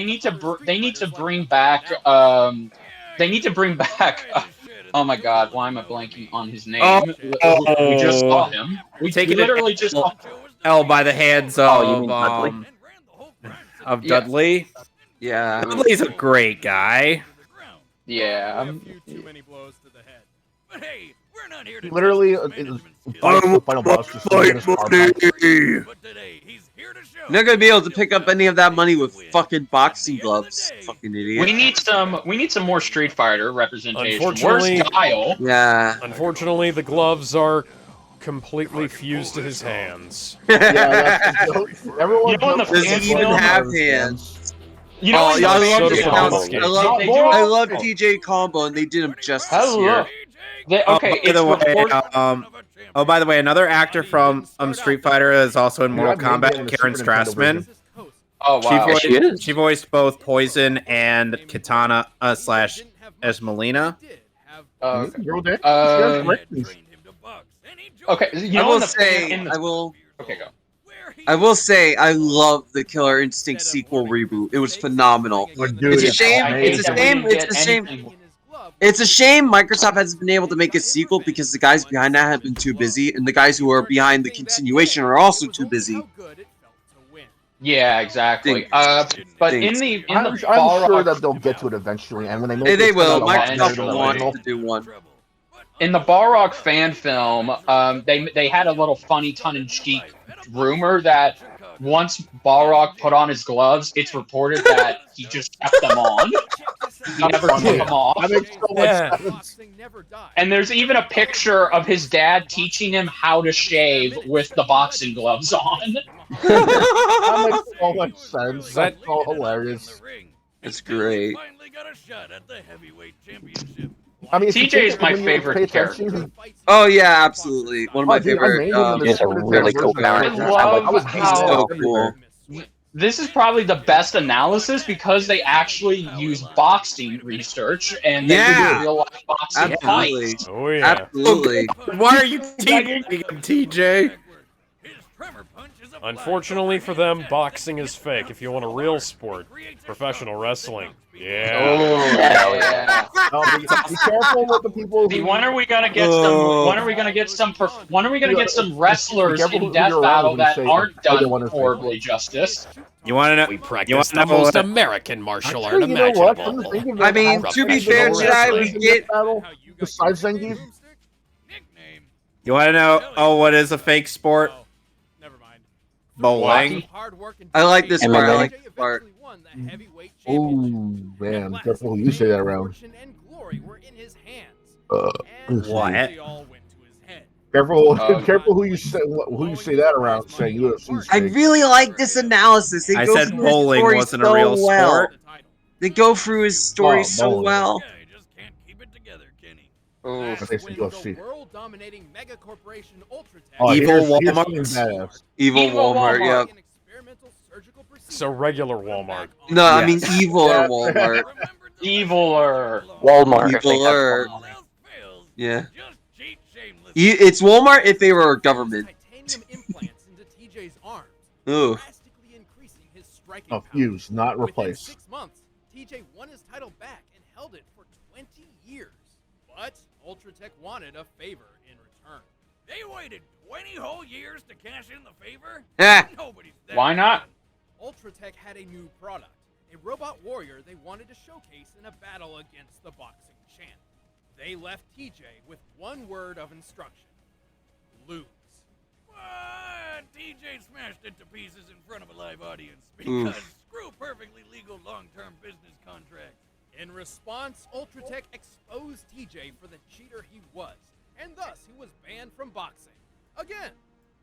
need to bring back. Oh my God! Why am I blanking on his name? We just saw him. We literally just saw L by the hands of Dudley. Yeah, Dudley's a great guy. Yeah. But hey, we're not here to Literally, the final boss just to get his car back. Not gonna be able to pick up any of that money with fucking boxing gloves. Fucking idiot. We need some more Street Fighter representation. Unfortunately, Where's Guile? Yeah. Unfortunately, the gloves are completely fused to his hands. Everyone does he even have hands? You know, I love TJ Combo, and they did him justice here. By the way, another actor from Street Fighter is also in Mortal Kombat, Karen Strassman. Oh wow, she voiced both Poison and Katana / Esmelina. Okay, I will say I love the Killer Instinct sequel reboot. It was phenomenal. It's a shame. It's a shame Microsoft hasn't been able to make a sequel because the guys behind that have been too busy, and the guys who are behind the continuation are also too busy. Yeah, exactly. But I'm sure that they'll get to it eventually, and when they make they will. Microsoft wants to do one. In the Balrog fan film, they had a little funny tongue-in-cheek rumor that once Balrog put on his gloves, it's reported that he just kept them on. He never took them off. That makes so much sense. And there's even a picture of his dad teaching him how to shave with the boxing gloves on. That makes so much sense. That's so hilarious. It's great. I mean, TJ is my favorite character. Oh yeah, absolutely. One of my favorite. He's a really cool character. So cool. This is probably the best analysis because they actually use boxing research and they do real life boxing fights. Oh yeah. Absolutely. Why are you teaming him, TJ? Unfortunately for them, boxing is fake. If you want a real sport, professional wrestling. Yeah. Be careful with the people. When are we gonna get some? When are we gonna get some? When are we gonna get some wrestlers in Death Battle that aren't done horribly justice? You want to know? We practice the most American martial art imaginable. I mean, to be fair, Jedi, we get. Besides Zangief. You want to know? Oh, what is a fake sport? Bowling. I like this part. I like this part. Oh man, careful who you say that around. What? Careful who you say that around. Saying UFC's I really like this analysis. I said bowling wasn't a real sport. They go through his story so well. Oh, Evil Walmart. Evil Walmart, yep. So regular Walmart. No, I mean Eviler Walmart. Eviler. Walmart. Eviler. Yeah. It's Walmart if they were a government. Ooh. A fuse, not replace. 6 months, TJ won his title back and held it for 20 years. But Ultratech wanted a favor in return. They waited 20 whole years to cash in the favor? Nobody's there. Why not? Ultratech had a new product, a robot warrior they wanted to showcase in a battle against the boxing champ. They left TJ with one word of instruction: lose. TJ smashed it to pieces in front of a live audience because screw perfectly legal long-term business contracts. In response, Ultratech exposed TJ for the cheater he was, and thus he was banned from boxing. Again.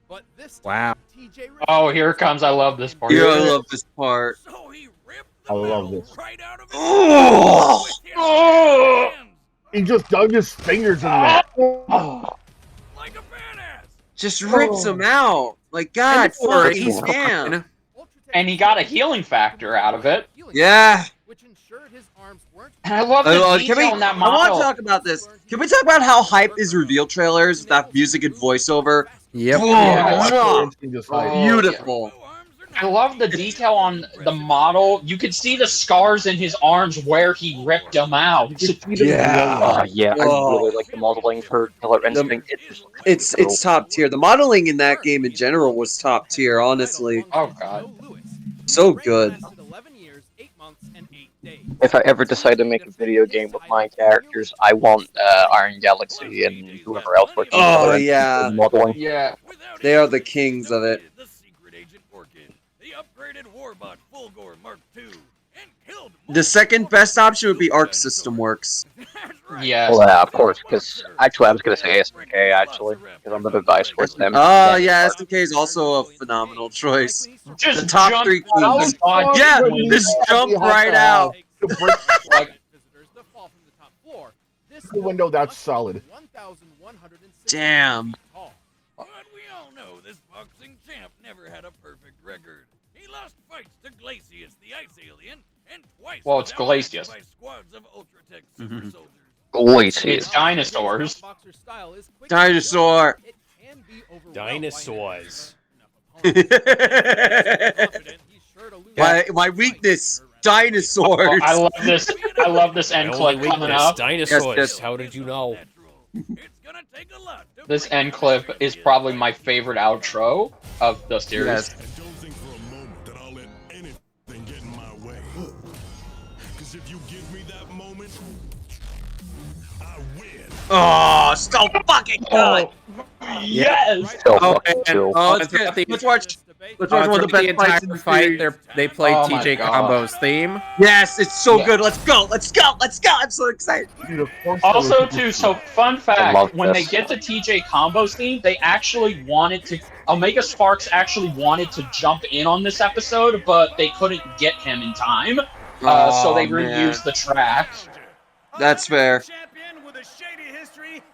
But this time, TJ Oh, here it comes. I love this part. Yeah, I love this part. So he ripped I the love metal this. right out of his Oh! hands. He just dug his fingers in there. Like a badass. Just rips him out. Like, God, fucking damn. And he got a healing factor out of it. Yeah. Which ensured his arms weren't. And I love the detail in that I want model. to talk about this. Can we talk about how hype his reveal trailers with that music and voiceover? Yep. Beautiful. I love the detail on the model. You could see the scars in his arms where he ripped them out. Yeah. I really like the modeling for Killer Instinct. It's top tier. The modeling in that game in general was top tier, honestly. Oh god. So good. If I ever decide to make a video game with my characters, I want Iron Galaxy and whoever else working on Oh Killer yeah. Instinct modeling. Yeah. They are the kings of it. The secret agent Orchid, the upgraded warbot Fulgore Mark II, and killed The second best option would be Arc System Works. Yes. Well, yeah, of course, because actually I was going to say SNK, actually, because I'm going to die towards them. Oh yeah, SNK is also a phenomenal choice. Just The top jump 3 out kings. the god. Yeah, just jump right out. Like, The window, that's solid. Damn. But we all know this boxing champ never had a perfect record. He lost fights to Glacius, the ice alien, and twice well, it's Glacius. by squads of Ultratech super soldiers. It's dinosaurs. Dinosaur. Dinosaurs. My weakness. Dinosaurs. I love this. I love this end clip coming up. Dinosaurs. Yes. How did you know? It's gonna take a lot to This end clip is probably my favorite outro of the series. Yes. And don't think for a moment that I'll let anything get in my way. Because if you give me that moment, I win. Oh, so fucking good. Yes. Oh, Let's watch. Let's watch one of the best fights in the fight. series. They played Oh my TJ God. Combo's theme. Yes, it's so Yeah. good. Let's go. Let's go. Let's go. I'm so excited. Dude, of course Also, too, so fun love fact, when they this. get to TJ Combo's theme, they actually wanted to, Omega Sparks actually wanted to jump in on this episode, but they couldn't get him in time, so they reused the track. That's fair.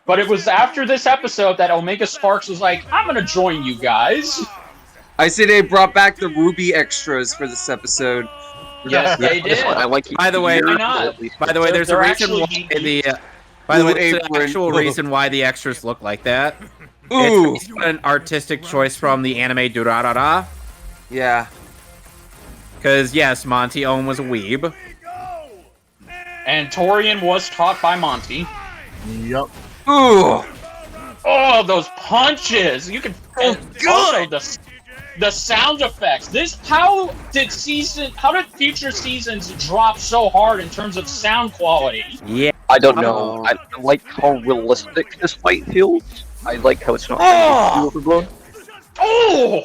But it was after this episode that Omega Sparks was like, I'm gonna join you guys. I see they brought back the Ruby extras for this episode. Yes, they did. I like. By the way, Why not? By the way, there's a They're reason why actually- the. By the way, Blue there's an apron. actual reason why the extras look like that. Ooh. It's an artistic choice from the anime Durarara. Yeah. Because yes, Monty Ohm was a weeb. And Torian was taught by Monty. Yep. Ooh. Oh, those punches! You can. Oh, Also, good. the sound effects. How did future seasons drop so hard in terms of sound quality? Yeah. I don't know. I like how realistic this fight feels. I like how it's not Oh! overblown. Oh!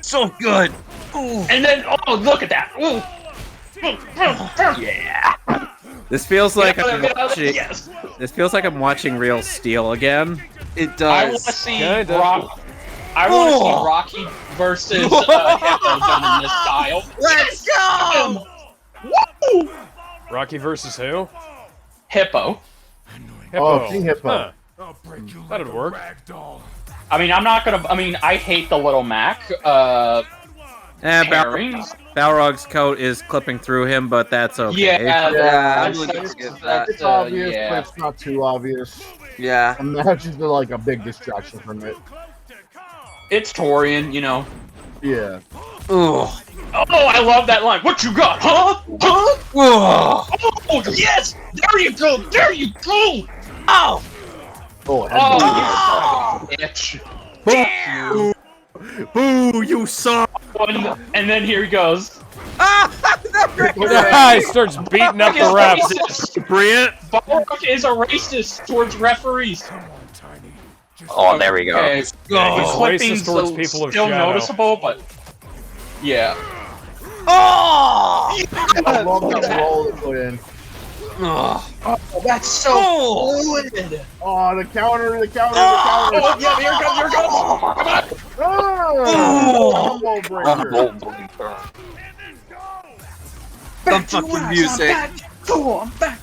So good. Ooh. And then, oh, look at that! Ooh. Yeah. This feels like I'm watching. Yes. This feels like I'm watching Real Steel again. It I want does. to see Kinda. Rock. I want to see Rocky versus Hippo done in this style. Let's go. Woo! Rocky versus who? Hippo. Hippo. King Hippo. Huh. That'd work. I mean, I'm not gonna. I mean, I hate the little Mac. Pairings. Balrog's coat is clipping through him, but that's okay. Yeah, Yeah, that's, I'm gonna that's, give that's, It's obvious, yeah. but it's not too obvious. Yeah. The match is like a big distraction from it. It's Torian, you know. Yeah. Ooh. Oh, I love that line. What you got, huh? Huh? Ooh. Oh, yes! There you go! There you go! Oh! Oh, Oh, you bitch. Boo! Boo! You suck! And then here he goes. He starts beating up the refs. Brilliant. Balrog is a racist towards referees. Oh, there we go. Okay, He's the racist clipping's towards people of still Shadow. noticeable, but yeah. Oh! I love that roll they put in. Oh, That's so fluid. Oh, the counter, the counter, Oh, the counter. yeah, here it comes, here it comes. Oh, combo breaker. the fucking music. I'm back.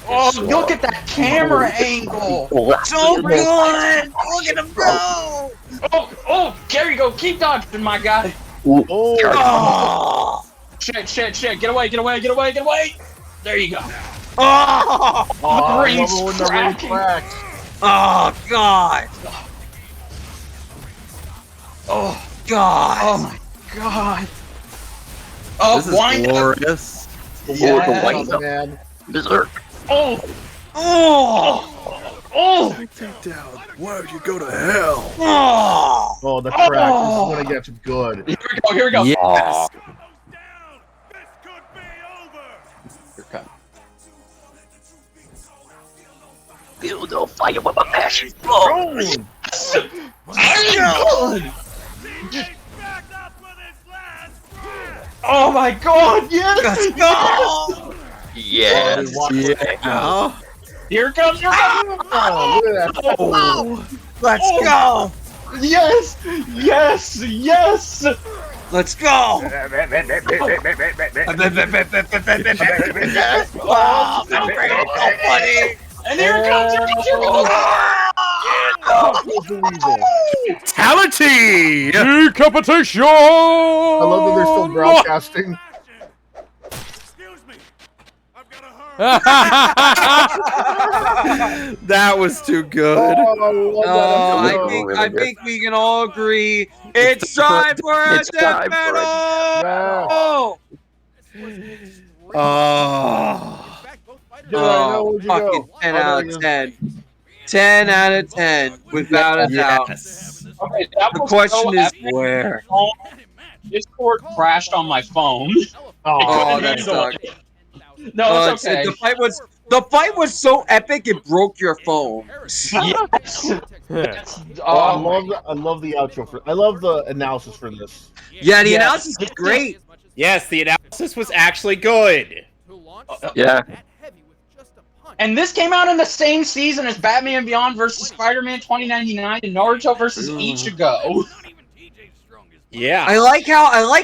Oh, look at that camera angle. So good! Look at him go! Oh, there you go. Keep dodging, my guy. Oh, Oh. Shit. Get away. There you go. Oh! oh, brain's I love it when the ring cracking. cracks. Oh, God! Oh, God! Oh my god. Oh, This is wind up. glorious. Yes. Oh, man. Berserk. Oh, Oh! oh. Take down. Why would you go to hell? Oh! Oh, the crack. This is when it gets good. Here we go. Yes. Feel the fire with a passion. Boom! Oh my god, yes! Let's go! Yes. Yeah. Here comes your Oh, look at that. Oh! Let's go! Yes! Let's go! Oh, so great! So funny! And here comes your Fatality! Decapitation! I love that they're still broadcasting. That was too good. Oh, I love that. I think we can all agree it's time for a It's death time for a- battle! Oh! Oh. Oh, fucking 10 out of 10. 10 out of 10, without a doubt. Yes. Okay, that The was question so is epic. where? Discord crashed on my phone. Oh, Couldn't that handle sucks. it. No, it's okay. The fight was so epic it broke your phone. Yes. I love the outro for. I love the analysis for this. Yeah, the Yeah. analysis is great. Yes, the analysis was actually good. Yeah. And this came out in the same season as Batman Beyond versus Spider-Man 2099 and Naruto versus Ichigo. Yeah. I like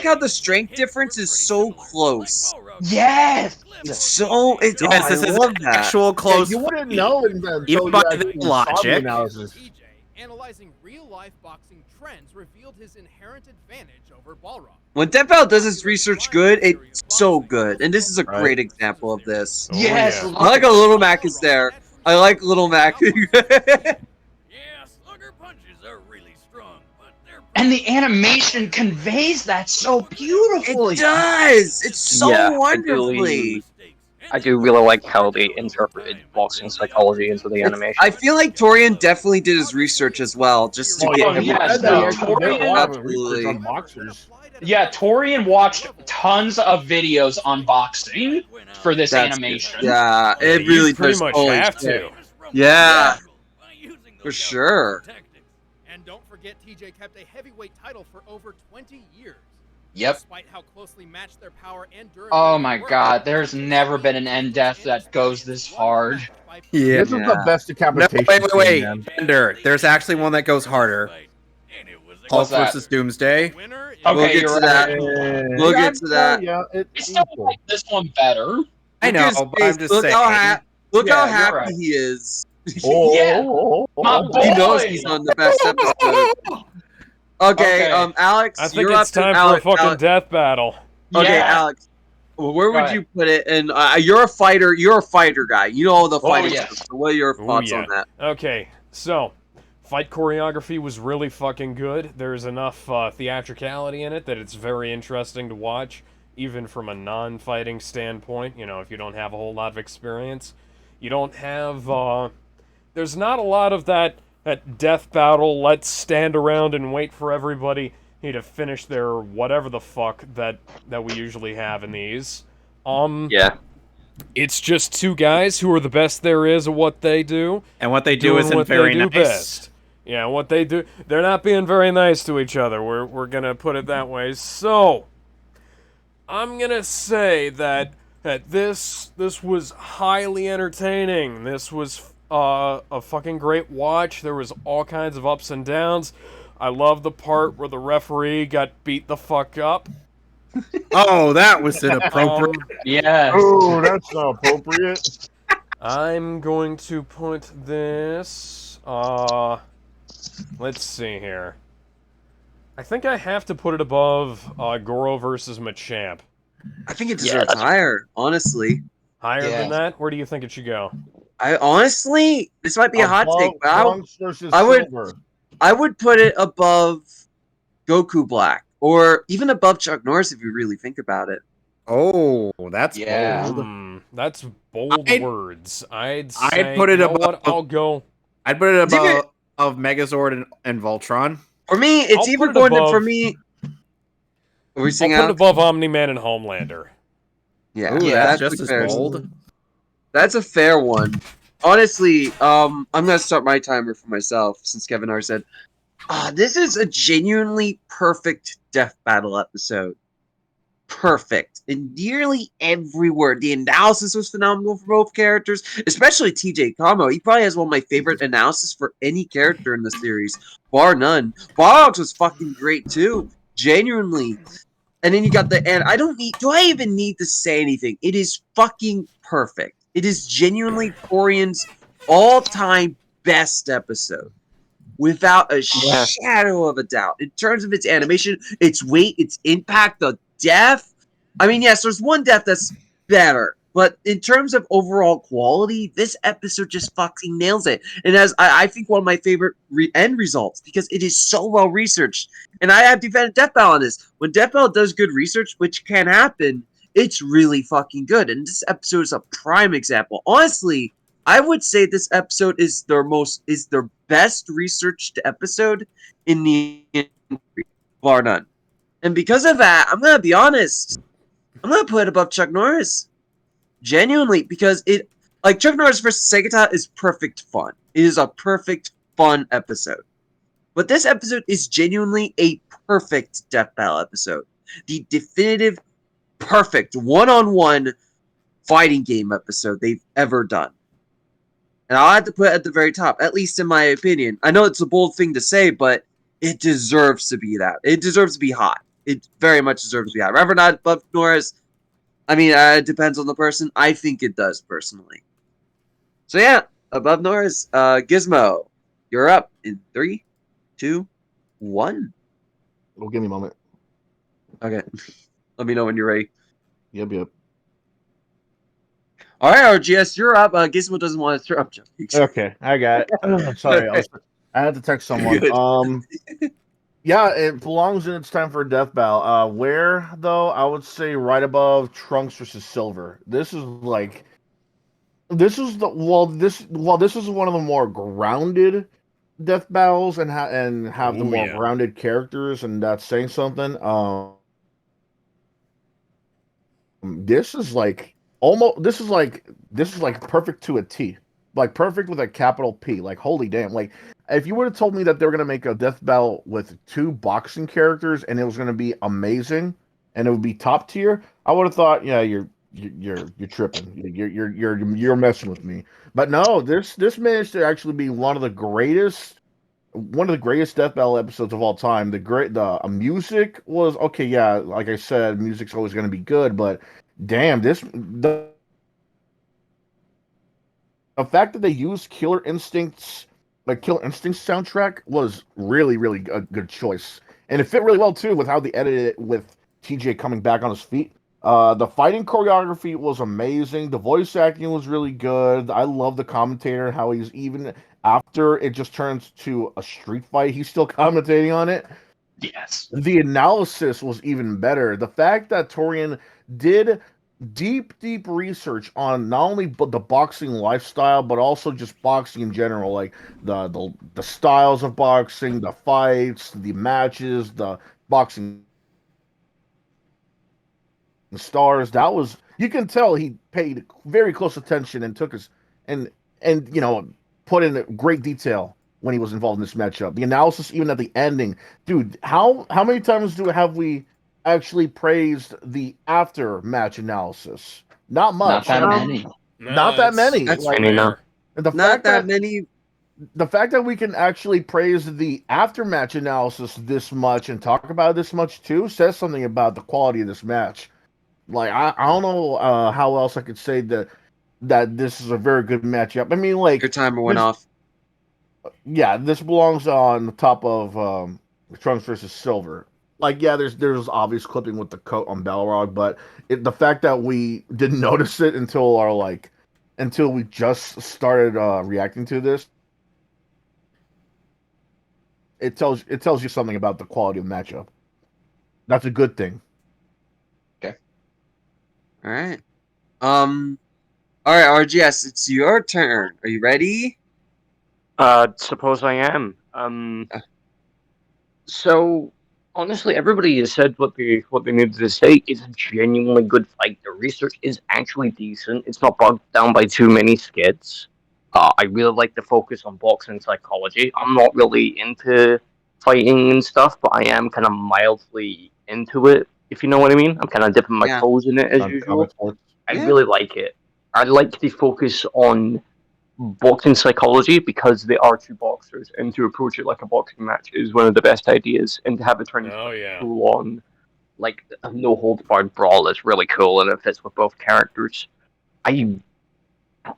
how the strength difference is so close. Yes. Yes, this I is love an that. actual close. You wouldn't know until Even you by actually the saw the logic. analysis. Analyzing real-life boxing trends revealed his inherent advantage over Balrog. When Death Battle does his research good, it's so good. And this is a Right. great example of this. Yes. yeah. I like how Little Mac is there. I like Little Mac. Yeah, slugger punches are really strong, but they're And the animation conveys that so beautifully. It does. It's so Yeah, wonderfully. I do really like how they interpreted boxing psychology into the animation. I feel like Torian definitely did his research as well, just to Oh, get yeah, him. yes, they no. actually did a lot of Absolutely. research on boxers. Yeah, Torian watched tons of videos on boxing for this That's- animation. Yeah, it You really pretty does. much Holy have shit. to. Yeah, for sure. And don't forget, TJ kept a heavyweight title for over 20 years. Yep. Despite how closely matched their power and durability Oh my were, god, there's never been an end death that goes this hard. Yeah. This is the best No, decapitation. wait. scene, man. Bender, there's actually one that goes harder. Hulk What's that? versus Doomsday. Winner is Okay, We'll get you're to that. Yeah. We'll get to that. Yeah, I it's still equal. like this one better. I know, Look at his but I'm face. just Look saying. Look Yeah, how you're happy right. he is. Oh, Yeah. oh, oh, My oh, boy. He knows he's on the best episode. Okay, Okay. Alex, I think you're it's up to time for a Alex. fucking Alex. death battle. Okay, Yeah. Alex. Where Go would ahead. you put it? And you're a fighter. You're a fighter guy. You know all the fighting yeah. stuff. So what are your Oh, thoughts yeah. on that? Okay, so fight choreography was really fucking good. There's enough theatricality in it that it's very interesting to watch, even from a non-fighting standpoint. You know, if you don't have a whole lot of experience, you don't have. There's not a lot of that death battle. Let's stand around and wait for everybody to finish their whatever the fuck that we usually have in these. Yeah. It's just two guys who are the best there is at what they do. And what they do isn't very nice. Best. Yeah, what they do, they're not being very nice to each other. We're gonna put it that way. So, I'm gonna say that this was highly entertaining. This was a fucking great watch. There was all kinds of ups and downs. I love the part where the referee got beat the fuck up. Oh, that was inappropriate. Yes. Oh, that's not appropriate. I'm going to put this. Let's see here. I think I have to put it above Goro versus Machamp. I think it deserves higher, honestly. Higher than that? Where do you think it should go? I honestly, this might be a hot take, but I would put it above Goku Black, or even above Chuck Norris if you really think about it. Oh, that's bold. That's bold words. I'd put it above. What? I'll go. I'd put it above of Megazord and Voltron. For me, it's even going to, for me. I'll put it above Omni-Man and Homelander. Yeah, ooh, yeah, that's just as bold. That's a fair one. Honestly, I'm gonna start my timer for myself since Kevin already said, this is a genuinely perfect death battle episode. Perfect in nearly every word. The analysis was phenomenal for both characters, especially TJ Cameo. He probably has one of my favorite analysis for any character in the series, bar none. Balrog was fucking great too, genuinely. And then you got the end. Do I even need to say anything? It is fucking perfect. It is genuinely Torian's all-time best episode. Without a shadow of a doubt. In terms of its animation, its weight, its impact, the death. I mean, yes, there's one death that's better. But in terms of overall quality, this episode just fucking nails it. And as I think one of my favorite end results, because it is so well researched. And I have defended Death Battle on this. When Death Battle does good research, which can happen, it's really fucking good. And this episode is a prime example. Honestly, I would say this episode is their best researched episode in the industry, bar none. And because of that, I'm gonna be honest. I'm gonna put it above Chuck Norris. Genuinely, because Chuck Norris versus Segata is perfect fun. It is a perfect fun episode. But this episode is genuinely a perfect Death Battle episode. The definitive, perfect one-on-one fighting game episode they've ever done. And I'll have to put it at the very top, at least in my opinion. I know it's a bold thing to say, but it deserves to be that. It deserves to be hot. It very much deserves to be hot. Rather not above Norris. I mean, it depends on the person. I think it does, personally. So yeah, above Norris. Gizmo, you're up in 3, 2, 1. Well, give me a moment. Okay. Let me know when you're ready. Yep. All right, RGS, you're up. Gizmo doesn't want to interrupt you. Okay, I got it. Sorry, I had to text someone. Yeah, it belongs in. It's time for a death battle. Where though? I would say right above Trunks versus Silver. This is one of the more grounded death battles and have the more grounded characters, and that's saying something. This is like perfect to a T. Like perfect with a capital P. Like holy damn. Like if you would have told me that they were gonna make a death battle with 2 boxing characters and it was gonna be amazing and it would be top tier, I would have thought, yeah, you're tripping. You're messing with me. But no, this managed to actually be one of the greatest death battle episodes of all time. The music was okay, yeah, like I said, music's always gonna be good, but damn, the fact that they used Killer Instinct's soundtrack was really, really a good choice. And it fit really well, too, with how they edited it with TJ coming back on his feet. The fighting choreography was amazing. The voice acting was really good. I love the commentator, how he's even after it just turns to a street fight, he's still commentating on it. Yes. The analysis was even better. The fact that Torian did deep research on not only the boxing lifestyle, but also just boxing in general, like the styles of boxing, the fights, the matches, the boxing the stars. That was, you can tell he paid very close attention and took his and put in great detail when he was involved in this matchup. The analysis, even at the ending, dude. How many times have we actually praised the after match analysis? Not much. Not that many. Not that many. That's like, rare. Not that many. The fact that we can actually praise the aftermatch analysis this much and talk about it this much too says something about the quality of this match. Like I don't know how else I could say that this is a very good matchup. I mean, like Your timer went off. Yeah, this belongs on top of Trunks versus Silver. Like, yeah, there's obvious clipping with the coat on Balrog, but the fact that we didn't notice it until we just started reacting to this, it tells you something about the quality of the matchup. That's a good thing. Okay. All right. All right, RGS, it's your turn. Are you ready? Suppose I am. So honestly, everybody has said what they needed to say. It's a genuinely good fight. The research is actually decent. It's not bogged down by too many skits. I really like the focus on boxing psychology. I'm not really into fighting and stuff, but I am kind of mildly into it, if you know what I mean. I'm kind of dipping my toes in it as usual. I really like it. I like the focus on boxing psychology because they are two boxers, and to approach it like a boxing match is one of the best ideas. And to have it turn into full on, like a no holds barred brawl is really cool, and it fits with both characters. I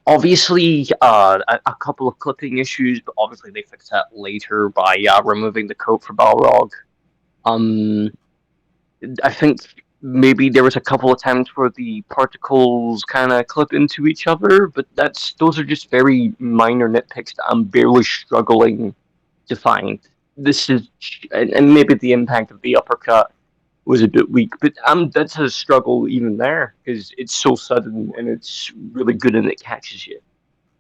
obviously a couple of clipping issues, but obviously they fixed that later by removing the coat for Balrog. I think maybe there was a couple of times where the particles kind of clip into each other, but those are just very minor nitpicks that I'm barely struggling to find. This is, and maybe the impact of the uppercut was a bit weak, but that's a struggle even there because it's so sudden and it's really good and it catches you.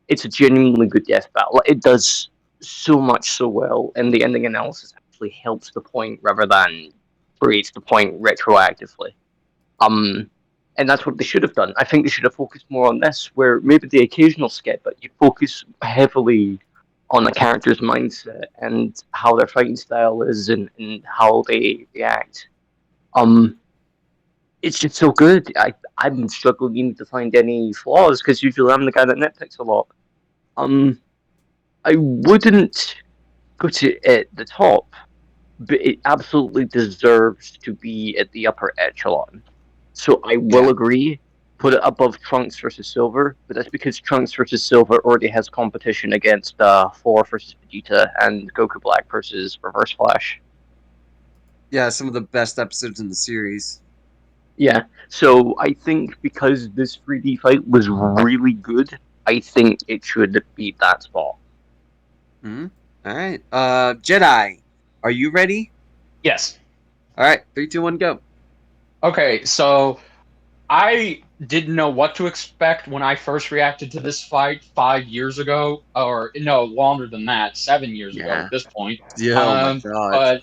It's a genuinely good death battle. It does so much so well, and the ending analysis actually helps the point rather than creates the point retroactively. And that's what they should have done. I think they should have focused more on this, where maybe the occasional skit, but you focus heavily on the character's mindset and how their fighting style is and how they react. It's just so good. I'm struggling even to find any flaws because usually I'm the guy that nitpicks a lot. I wouldn't put it at the top, but it absolutely deserves to be at the upper echelon. So I will agree, put it above Trunks versus Silver, but that's because Trunks versus Silver already has competition against 4 versus Vegeta and Goku Black versus Reverse Flash. Yeah, some of the best episodes in the series. Yeah, so I think because this 3D fight was really good, I think it should beat that spot. All right. Jedi, are you ready? Yes. All right, 3, 2, 1, go. Okay, so I didn't know what to expect when I first reacted to this fight 5 years ago, or no, longer than that, 7 years ago at this point. Yeah, oh my god. But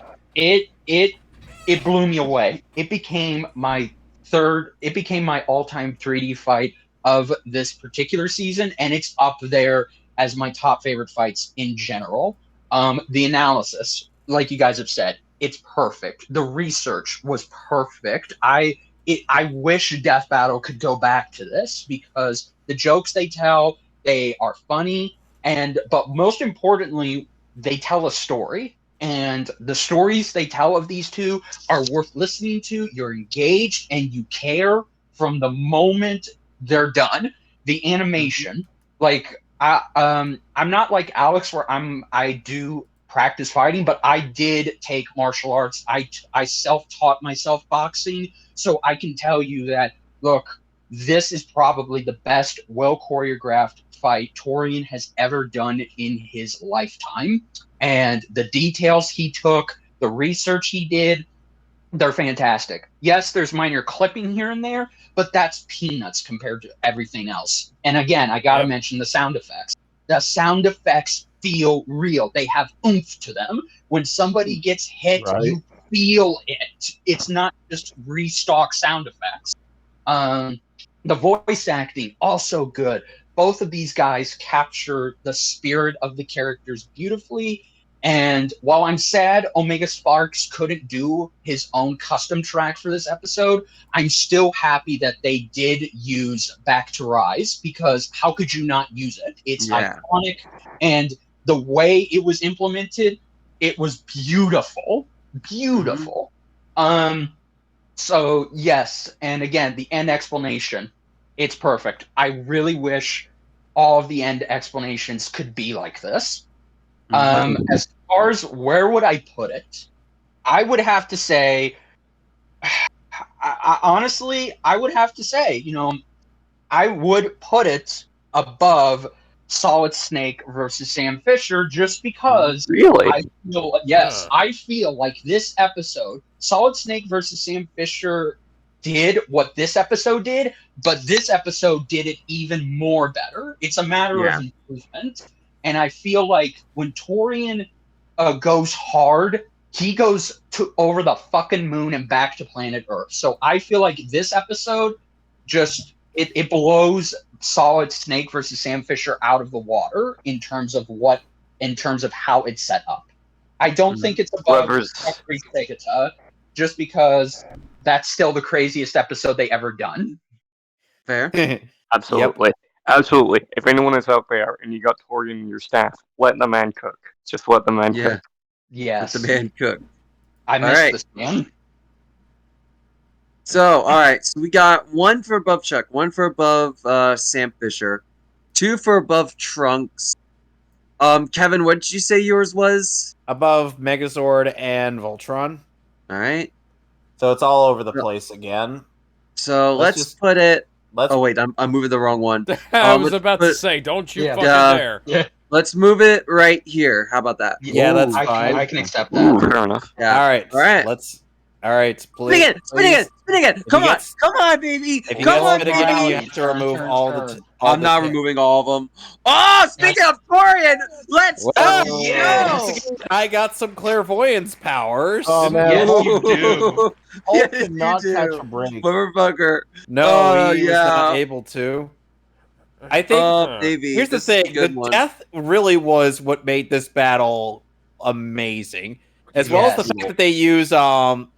it blew me away. It became my all-time 3D fight of this particular season, and it's up there as my top favorite fights in general. The analysis, like you guys have said, it's perfect. The research was perfect. I wish Death Battle could go back to this because the jokes they tell, they are funny, but most importantly, they tell a story. And the stories they tell of these two are worth listening to. You're engaged and you care from the moment they're done. The animation, like I'm not like Alex where I do practice fighting, but I did take martial arts. I self-taught myself boxing, so I can tell you that, look, this is probably the best well-choreographed fight Torian has ever done in his lifetime. And the details he took, the research he did, they're fantastic. Yes, there's minor clipping here and there, but that's peanuts compared to everything else. And again, I gotta mention the sound effects. The sound effects feel real. They have oomph to them. When somebody gets hit, you feel it. It's not just restock sound effects. The voice acting also good. Both of these guys capture the spirit of the characters beautifully. And while I'm sad Omega Sparks couldn't do his own custom track for this episode, I'm still happy that they did use Back to Rise, because how could you not use it? It's iconic, and the way it was implemented, it was beautiful. Beautiful. So yes, and again, the end explanation, it's perfect. I really wish all of the end explanations could be like this. As far as where would I put it, I would have to say, honestly, I would have to say, I would put it above Solid Snake versus Sam Fisher, just because I feel like this episode, Solid Snake versus Sam Fisher, did what this episode did, but this episode did it even more better. It's a matter of improvement. And I feel like when Torian goes hard, he goes over the fucking moon and back to planet Earth. So I feel like this episode just it blows Solid Snake versus Sam Fisher out of the water in terms of how it's set up. I don't think it's above Segata, just because that's still the craziest episode they ever done. Fair. Absolutely. Yep. Absolutely. If anyone is out there and you got Torian in your staff, let the man cook. Just let the man cook. Yes. Let the man cook. I missed this man. So, alright. So we got 1 for above Chuck, 1 for above Sam Fisher, 2 for above Trunks. Kevin, what did you say yours was? Above Megazord and Voltron. Alright. So it's all over the place again. So let's put it... Oh wait, I'm moving the wrong one. I was about to say, don't you fucking dare. Yeah. Let's move it right here. How about that? Yeah, that's fine. I can accept that. Fair enough. Yeah. All right. All right, please. Spin again. Come on, baby. If you Come on, baby. Again, you have to remove all the. I'm not removing all of them. Oh, speaking of Torian, let's go. I got some clairvoyance powers. Oh man, yes, you do. Hulk did not catch a break. Motherfucker. No, he was not able to. I think. Baby, here's the thing: the death really was what made this battle amazing, as well as the fact that they use the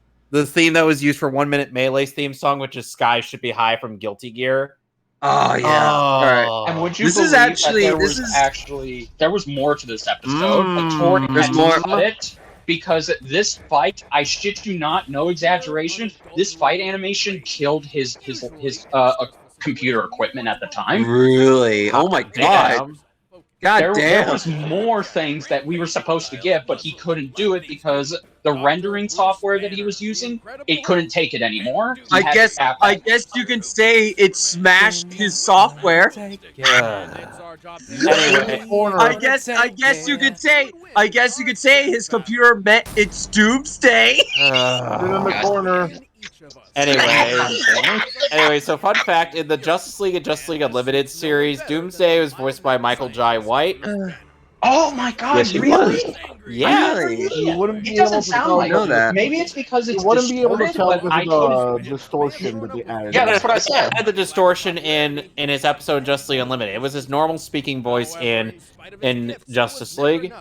theme that was used for 1 Minute Melee's theme song, which is "Sky Should Be High" from Guilty Gear. Oh yeah. All right. And would you believe that there was more to this episode? Like Torian had more of it, because this fight, I shit you not, no exaggeration, this fight animation killed his computer equipment at the time. Really? Oh my god. There was more things that we were supposed to get, but he couldn't do it because the rendering software that he was using, it couldn't take it anymore. I guess you can say it smashed his software. Anyway. I guess you could say his computer met its doomsday. In the corner. Anyway, so fun fact, in the Justice League and Justice League Unlimited series, Doomsday was voiced by Michael Jai White. Oh my god, really? Yeah. It doesn't sound like that. Maybe it's because it's wouldn't be able to tell but the distortion that they added. Yeah, that's what I said. He had the distortion in his episode Justice League Unlimited. It was his normal speaking voice in Justice League.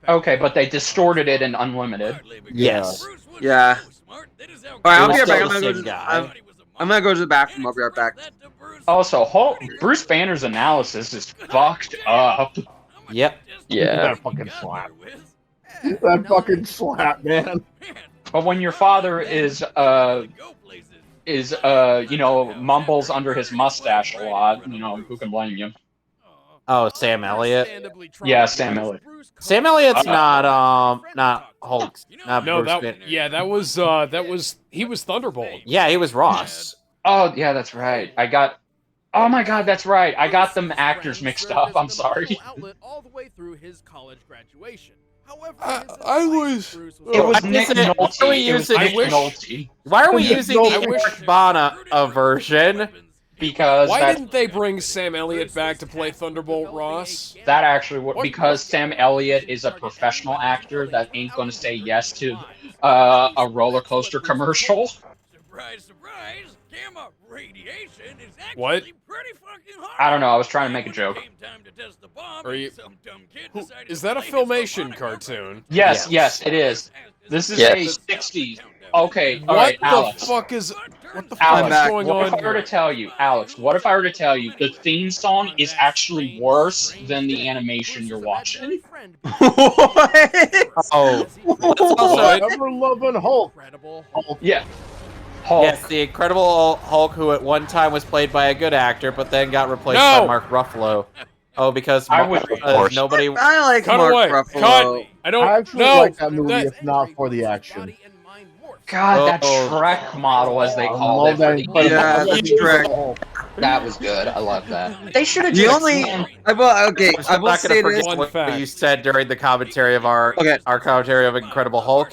Okay, but they distorted it in Unlimited. Yes. Yeah. Alright, I'll be right back. I'm gonna go to the bathroom. I'll be right back. Also, Bruce Banner's analysis is fucked up. Yep. Yeah. That fucking slap. That fucking slap, man. But when your father is mumbles under his mustache a lot, who can blame you? Oh, Sam Elliott. Yeah, Sam Elliott. Sam Elliott's not Hulk. Not no, Bruce that was he was Thunderbolt. Yeah, he was Ross. Oh yeah, that's right. Oh my god, that's right. I got them actors mixed up. I'm sorry. All the way through his college graduation. However, It was Nick Nolte. Why are we using the Eric Bana version? Because why didn't they bring Sam Elliott back to play Thunderbolt Ross? That actually because Sam Elliott is a professional actor that ain't going to say yes to a roller coaster commercial. Surprise, surprise! Gamma radiation is actually What? pretty fucking hard. I don't know. I was trying to make a joke. Are you? Is that a Filmation cartoon? Yes, yes, it is. This is Yes. a 60s. Okay, all What right, the Alex. fuck is? What the fuck Alex, is going what on if I were to here? tell you, Alex? What if I were to tell you the theme song is actually worse than the animation you're watching? Oh, let's also Ever-loving Hulk. Yeah. Hulk. yes, the Incredible Hulk, who at one time was played by a good actor, but then got replaced No! by Mark Ruffalo. Oh, because I would- nobody. I like Cut Mark away! Ruffalo. Cut! I don't. I actually No. like that movie, That- if not for the action. God, that Oh. Shrek model, as they I called love it. that For the Incredible Yeah, Hulk. that's Shrek. That was good. I love that. They should have The just. only, I will, okay, I I'm will not say gonna this. forget One what fact. you said during the commentary of our Okay. commentary of Incredible Hulk.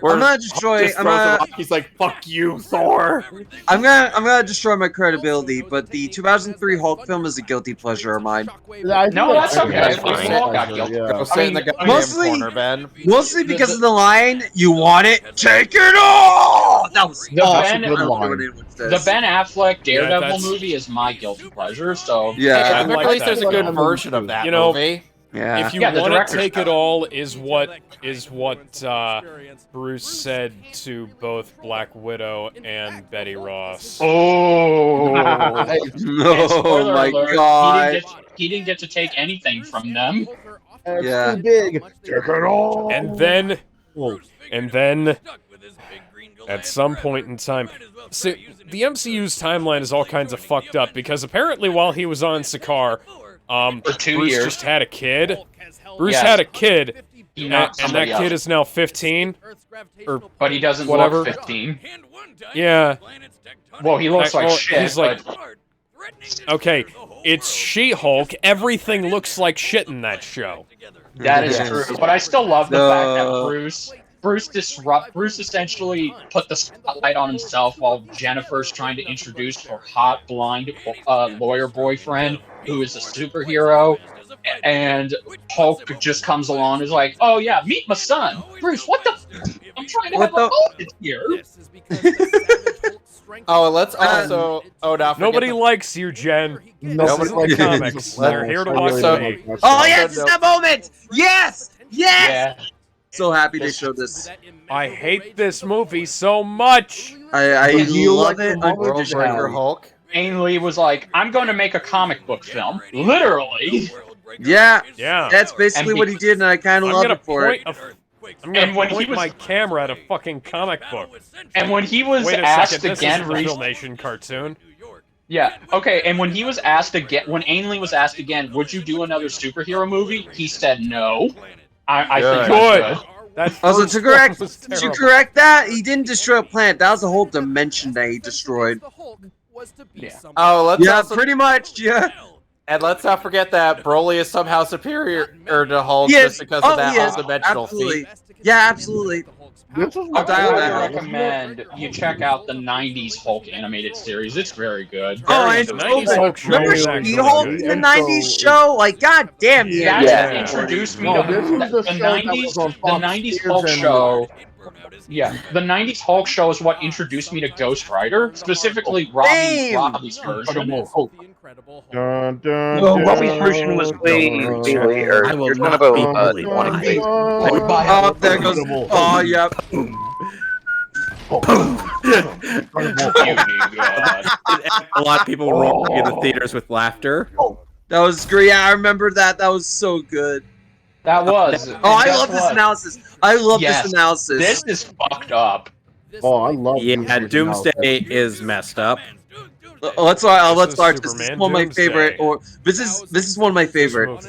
Where I'm gonna Hulk destroy. just I'm throws him gonna. off. He's like, "Fuck you, Thor." I'm gonna destroy my credibility. But the 2003 Hulk film is a guilty pleasure of mine. Yeah, I think No, that's okay. That's We fine. all got guilty. Yeah. Go sit in the I mean, goddamn mostly- corner, Ben. Mostly because of the line, "You want it? Take it all." That was The awesome. Ben- I don't know line. what anyone says. The Ben Affleck Daredevil that's- movie is my guilty pleasure, so. Yeah. At the like very least, that. there's a good version of that You know, movie. Yeah. If you Yeah, the want to director's take cut. it all, is what Bruce said to both Black Widow and Betty Ross. Oh. No, Spoiler my alert, God. He didn't get to take anything from them. It's Yeah. too big. Take it all. And then, at some point in time, so the MCU's timeline is all kinds of fucked up because apparently while he was on Sakaar, For 2 Bruce years. just had a kid. Bruce Yes. had a kid, He and, knocked and somebody that kid else. is now 15. Or But he doesn't whatever. look 15. Yeah. Well, he looks like Well, shit, he's like- but Okay, it's She-Hulk. Everything looks like shit in that show. that is Yes. true. But I still love the fact that No. Bruce essentially put the spotlight on himself while Jennifer's trying to introduce her hot blind lawyer boyfriend, who is a superhero, and Hulk just comes along and is like, "Oh yeah, meet my son, Bruce. What the? I'm trying to What have a the- moment here." Oh, and let's also. Oh, now Nobody likes you, Jen. Nobody This likes isn't it. comics. No, They're here to I watch really So- don't like that Oh show. yes, it's that moment. Yes, yes. Yeah. So happy they showed this. I hate this movie so much. I But you love like it the moment World unconditionally. Breaker Hulk. Ainley was like, "I'm going to make a comic book film." Literally. Yeah, Yeah. that's basically And what he did, and I kind of I'm love gonna it for it. I'm gonna And when he point was- my camera at a fucking comic book. And when he was Wait a asked second, this again, is a Reese- Filmation cartoon. yeah, okay. And when he was asked again, when Ainley was asked again, "Would you do another superhero movie?" He said no. I think Good. that's good. That Also, first to correct one was to terrible. correct that, he didn't destroy a planet. That was a whole dimension that he destroyed. Yeah. Oh, let's Yeah, also. pretty much. Yeah. And let's not forget that Broly is somehow superior to Hulk He is. just because Oh, of that he is. one-dimensional Absolutely. feat. Yeah, absolutely. This is I'll die on that. highly recommend you check out the '90s Hulk animated series. It's very good. Oh, Very and the good. 90s Hulk show remember was actually She-Hulk, good. the '90s show? Like, goddamn, the That animation. introduced me No, to this was the the show that '90s. was on The Fox '90s Spears Hulk and- show. Yeah, the '90s Hulk show is what introduced me to Ghost Rider, specifically Same. Robbie's version. Dun, dun, Well, dun, Robbie's version was way dun, later. I will You're not talking be about bullied. wanting things. Oh, there goes. Oh, yep. God. A lot of people rolling in the theaters with laughter. That was great. Yeah, I remember that. That was so good. That was. Oh, I guess love this what? analysis. I love Yes, this analysis. This is fucked up. Oh, I love Yeah, Doomsday Doomsday is messed up. Let's This start. is This is Superman one of my Doomsday. favorite. Or this is one of my favorite.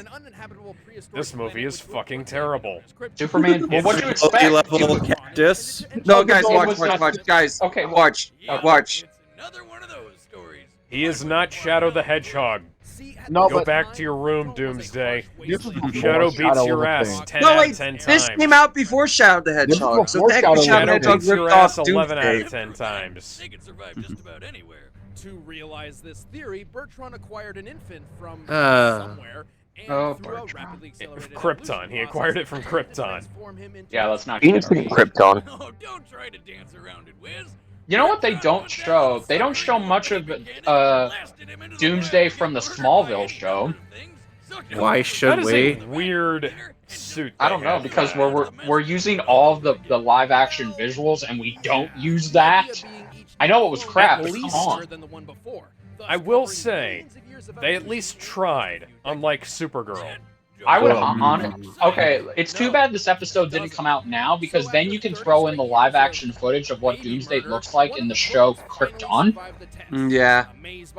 This movie is fucking terrible. Superman. Well, what do you expect? Level cactus. No, guys, It watch, was watch, not- watch, guys. Okay, well- Watch, watch. Another one of those stories. He is not Shadow the Hedgehog. No, Go but back to your room, Doomsday. this is before Shadow beats Shadow your was a ass thing. 10 No, out wait, of 10 times. this came out before Shadow the Hedgehog, so before technically Shadow Shadow the Shadow Hedgehog beats your ripped off ass 11 out Doomsday. of 10 times. They can survive just about anywhere. To realize this theory, Bertrand acquired an infant from Uh. somewhere. And Oh, through a Bertrand. rapidly accelerated Krypton. evolution He acquired it from process, Krypton. transform him into Yeah, let's not. Phoenix and Krypton. Oh, don't try to dance around it, Wiz. You know what they don't show? They don't show much of Doomsday from the Smallville show. Why should that is we? A weird suit. I don't know, because we're using all of the live action visuals and we don't use that. I know it was crap, but come on. I will say, they at least tried, unlike Supergirl. I would okay, it's too bad this episode didn't come out now, because then you can throw in the live action footage of what Doomsday looks like in the show Krypton. Yeah.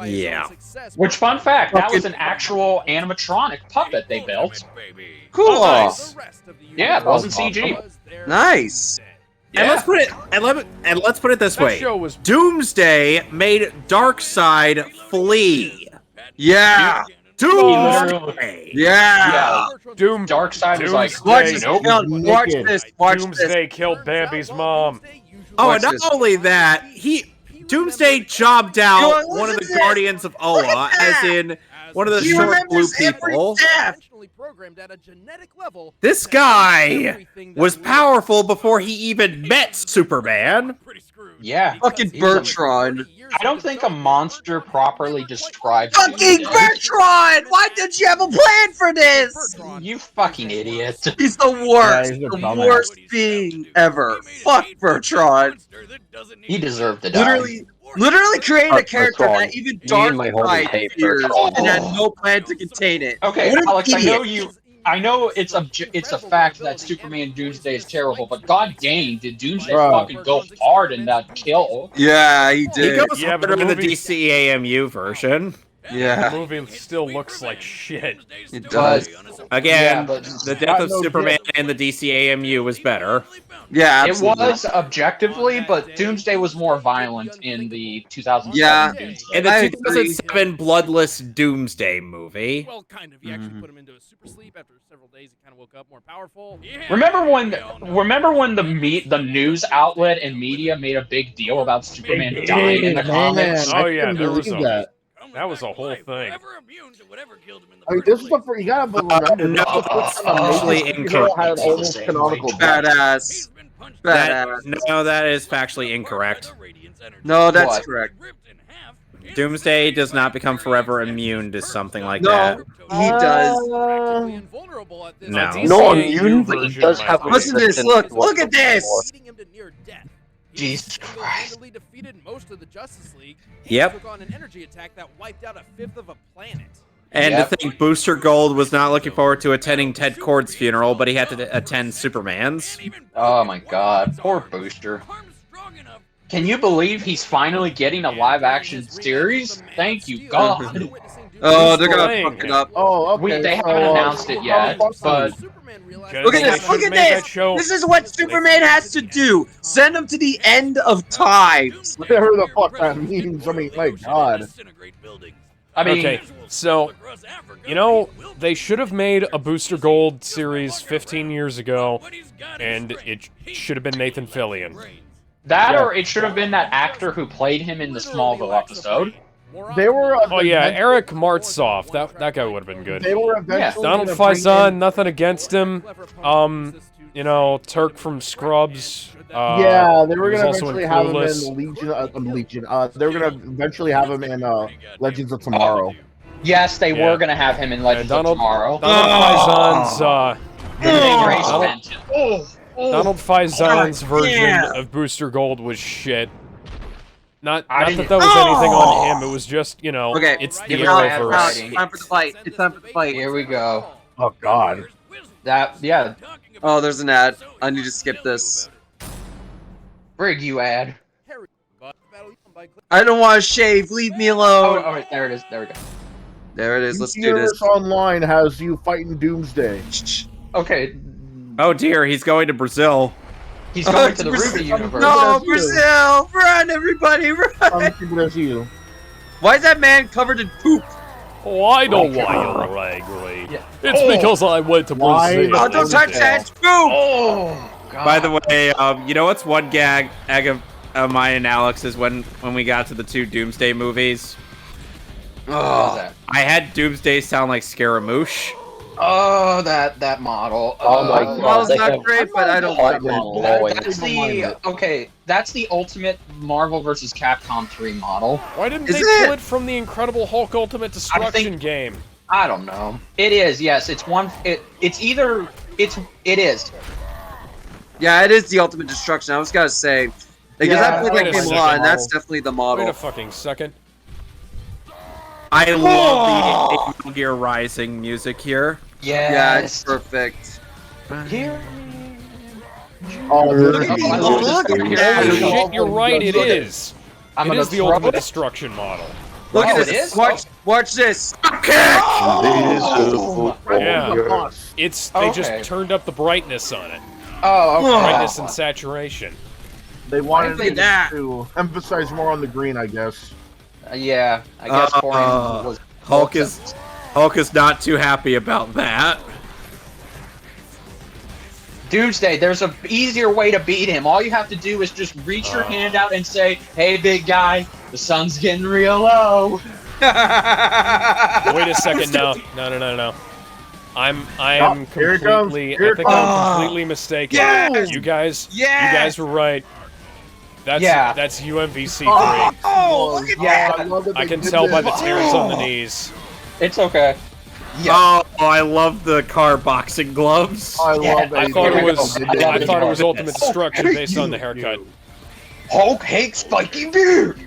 Yeah. Which, fun fact, that was an actual animatronic puppet they built. Cool. Oh, nice. Yeah, it wasn't CG. Nice. And let's put it let's put it this way. Show was Doomsday made Darkseid flee. Yeah. Doomsday. Yeah. Darkseid was like, watch this. Watch Doomsday this. killed Bambi's mom. Oh, Watch and not this. only that, Doomsday jobbed out one of the Guardians of Oa, as in one of the short blue people. This guy was powerful before he even met Superman. Yeah. Fucking Bertrand. I don't think a monster properly describes Fucking Bertrand! Why did you have a plan for this? You fucking idiot. He's the worst. he's a The dumbass. worst being ever. Fuck Bertrand. He deserved to die. Literally created a character Bertrand. that even Me and my homie Darkseid hate fears Bertrand. and had no plan to contain it. Okay, What an Alex, idiot. I know it's a fact that Superman Doomsday is terrible, but god dang, did Doomsday Bruh. fucking go hard in that kill? Yeah, he He did. goes Yeah, but harder the in the movie- DCAMU version. The Yeah, movie still looks like shit. it does. Again, Yeah, but- the death of No Superman shit. in the DCAMU was better. Yeah, It absolutely. was objectively, but Doomsday was more violent in the 2007 Yeah. Doomsday. In the I agree. 2007 Bloodless Doomsday movie. Well, kind of. You actually put him into a super sleep. After several days, he kind of woke up more powerful. Remember when the news outlet and media made a big deal about Superman dying in the comics? Oh, yeah, couldn't there was believe a- that. That was a whole thing. I mean, this is the first, you gotta remember. No, this is the first time actually a major incorrect. hero had an almost canonical death. Badass. No, that is factually incorrect. No, that's What? correct. Doomsday does not become forever immune to something like No, that. he does. Invulnerable at this No. time. No DCAU immune, but he version does might have. be. Listen to this. Look at this. Beating him to near death. Jesus He Christ. single-handedly defeated most of the Justice League. and Yep. Took on an energy attack that wiped out a fifth of a planet. And Yep. to think Booster Gold was not looking forward to attending Ted Kord's funeral, but he had to attend Superman's. Oh my god, poor Booster. Can you believe he's finally getting a live-action series? Thank you, God. Oh, they're gonna Delaying fuck it it. up. Oh, okay. They so, haven't announced it yet, but Superman realized Just Look at they this. should Look at make that this. show- This is what Superman has to do. Send him to the end of times. whatever the fuck that means. I mean, my God. I mean, Okay, so, you know, they should have made a Booster Gold series 15 years ago, and it should have been Nathan Fillion. that or it should have been that actor who played him in the Smallville episode. They were. Oh yeah, Eric Martsoff. That guy would have been good. They were eventually. Donald gonna bring Faison, nothing against him. You know, Turk from Scrubs. Yeah, they were he was gonna also in eventually have him Clueless. in Legion. They were gonna eventually have him in Legends of Tomorrow. Yes, they Yeah. were gonna have him in Legends of Tomorrow. Donald Faison's Oh. Donald Faison's version yeah. of Booster Gold was shit. Not I that didn't- that was anything on him. It was just, you know, Okay, it's the give it Alex, a Arrowverse. Alex, it's time for the fight. It's time for the fight. Here we go. Oh God. Yeah, Oh, there's an ad. I need to skip this. frig you ad. I don't want to shave. Leave me Oh, alone. alright, there it is. There we go. There it is. Let's do Universe this. Online has you fighting Doomsday. Okay, Oh dear, he's going to Brazil. he's going to the Brazil. Ruby universe. No, Brazil. Brazil! Run, everybody, run! Come to Brazil. Why is that man covered in poop? Oh, I know why you're angry. Yeah. It's Oh. because I went to Why Brazil. Oh, don't touch that! It's poop! Oh, God. By the way, you know what's one gag of mine and Alex is when we got to the two Doomsday movies. What was that? I had Doomsday sound like Scaramouche. Oh, that model. Oh my The God, model's they not have great, but I don't hot like that model. blowing. That's that's the ultimate Marvel vs. Capcom 3 model. Why didn't Is they it? pull it from the Incredible Hulk Ultimate Destruction game? I don't know. It is, yes. It's one. It's either. It is. Yeah, it is the Ultimate Destruction. I was gonna say because Yeah, I played wait that a game a lot, and second. that's definitely the Wait model. a fucking second. I love the Metal Gear Rising music here. Yeah, it's perfect. Here. Oh, Look at these. Look Look at Oh this. shit, you're right, it is. I'm It gonna is the throw Ultimate it. Destruction model. Look Oh, at it this. is? Watch this. Yeah. It's they Okay. just turned up the brightness on it. Oh, okay. Brightness and saturation. They wanted Look at that. to emphasize more on the green, I guess. Yeah, I guess Torian was. Hulk is not too happy about that. Doomsday, there's a easier way to beat him. All you have to do is just reach your hand out and say, "Hey, big guy, the sun's getting real low." Wait a second, no. I am here it comes. completely. Here I it think I'm completely mistaken. Yes! You guys Yes! were right. Yeah. That's UMVC 3. Oh, look at Yeah, I love that I they can did tell by this. the tears on the knees. It's okay. Oh, I love the car boxing gloves. I love that. I he thought did it was. They did I thought it was this. Ultimate Destruction based on the haircut. Hulk hates spiky beard.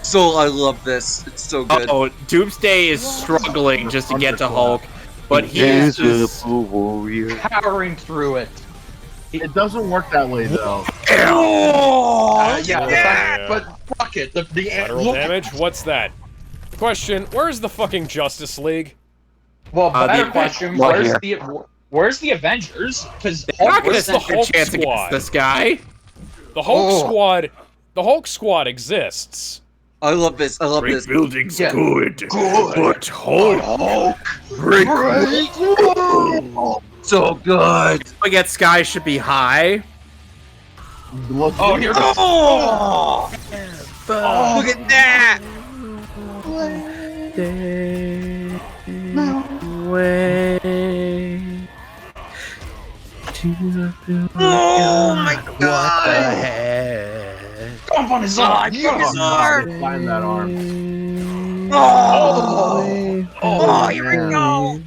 So I love this. It's so good. Oh, Doomsday is struggling just to get to Hulk, but he's just... Powering through it. It doesn't work that way though. But fuck it. The Lateral look- damage? What's that? Question, where's the fucking Justice League? Well, better the- question. Not Where's the Avengers? Because They're not gonna Where's the stand a Hulk chance squad? against this guy. The Hulk Oh. Squad. The Hulk Squad exists. I love this. I love this. building's Yeah. good, but Hulk So good. against Sky should be high. Look, Oh, here goes. Oh, look at that. Oh my god. Jump on his arm. His arm. Find that arm. Oh, here we go.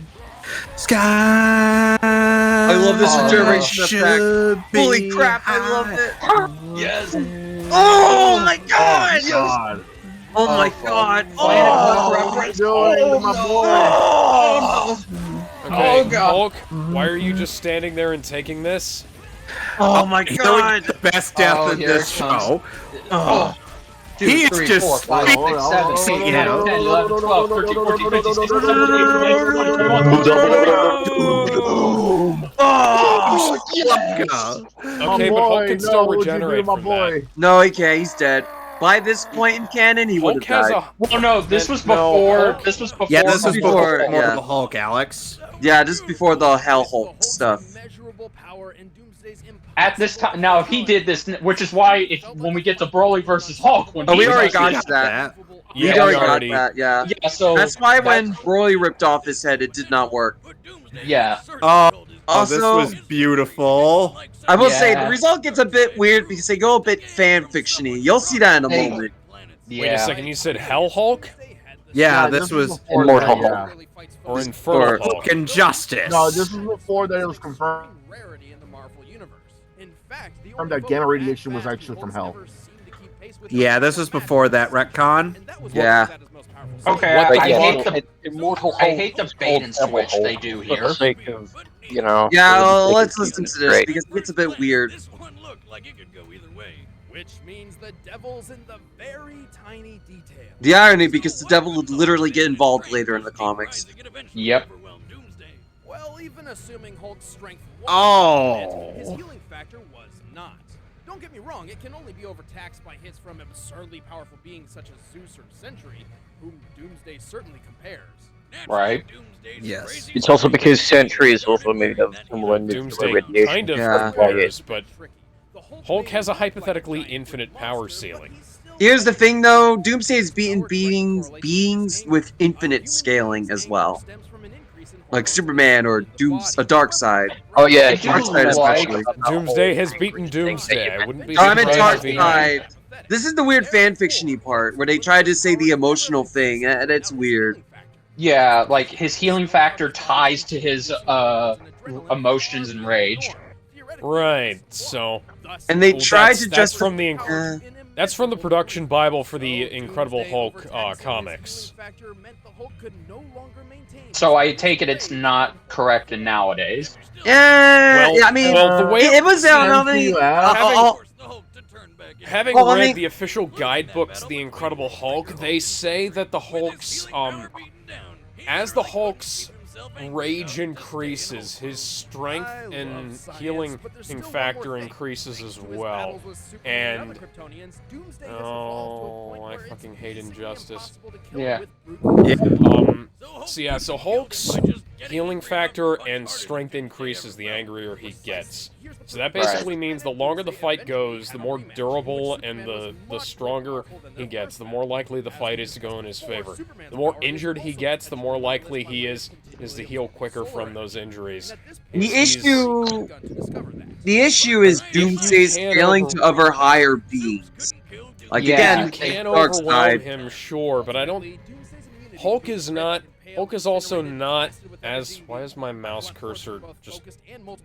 Sky. I love this regeneration should effect. Holy be crap, I high. love it. Yes. Oh my god. God. Oh my god. Oh, what are you doing, my boy? Okay, Oh, God. Hulk, why are you just standing there and taking this? Oh my You know, god. the best death Oh, in here this it comes. show. Oh. He is 2, 3, just 4, 5, 6, 7, 8, 9, 10, 11, 12, 13, 14, 15, 16, 17, 18, 19, 20, 21, 22, Oh, Okay, but Hulk can still regenerate my from boy. that. no, he can't. He's dead. By this point in canon, he would Hulk have has died. a. Well, no, this was No, before. Hulk- This was before. Yeah, this was Before, before yeah. the Hulk, Alex. Yeah, just before the Hell Hulk stuff. At this time. Now, if he did this, which is why when we get to Broly versus Hulk, when Oh, he we was already actually- got that. Yeah, we already we already- got that. Yeah. Yeah, so That's why when Broly ripped off his head, it did not work. Yeah. Oh, this Also- was beautiful. I will say Yeah. the result gets a bit weird because they go a bit fan fictiony. You'll see that in a Hey. moment. Yeah. Wait a second, you said Hell Hulk Yeah, this was before Immortal that, Hulk. or Infernal Or- Hulk? fucking justice. No, this was before that it was confirmed. Rarity in the Marvel universe. In fact, the Confirmed that gamma radiation was actually from hell. Yeah, this was before that retcon. Yeah. Okay, What I, the I hate the Immortal I Hulk hate the is bait called and Devil switch Hulk they do for here. the sake of, you know. Yeah, for the well, sake let's of listen to keeping it this straight. because it gets a bit weird. This one looked like it could go either way. Which means the devil's in the very tiny details. The irony, because the devil would literally get involved later in the comics. Yep. Well, even assuming Hulk's strength was Oh. his healing factor was not. Don't get me wrong, it can only be overtaxed by hits from absurdly powerful beings such as Zeus or Sentry, whom Doomsday certainly compares. Right. Yes. It's also because Sentry is also made of similar nuclear Doomsday radiation. kind of Yeah. compares, but Hulk has a hypothetically infinite power ceiling. Here's the thing, though. Doomsday is beaten beings with infinite scaling as well. Like Superman or a Darkseid. Oh yeah, I do Darkseid especially. Doomsday has beaten Doomsday. I wouldn't be I meant surprised if he... Darkseid. This is the weird fanfiction-y part, where they try to say the emotional thing, and it's weird. Yeah, like his healing factor ties to his emotions and rage. Right, so... And they Well, tried to that's just... from the that's from the production Bible for the Incredible Hulk comics. So I take it it's not correct in nowadays. Yeah, I mean, well, the way it was having read the official guidebooks to the Incredible Hulk, they say that the Hulk's as the Hulk's rage increases, his strength and healing factor increases as well. And oh, I fucking hate injustice. Yeah. So Hulk's healing factor and strength increases the angrier he gets. So that basically means the longer the fight goes, the more durable and the stronger he gets, the more likely the fight is to go in his favor. The more injured he gets, the more likely he is to heal quicker from those injuries. The issue is Doomsday's scaling to other higher beings. Like again, you can overwhelm him, sure, but I don't. Hulk is also not as. Why is my mouse cursor just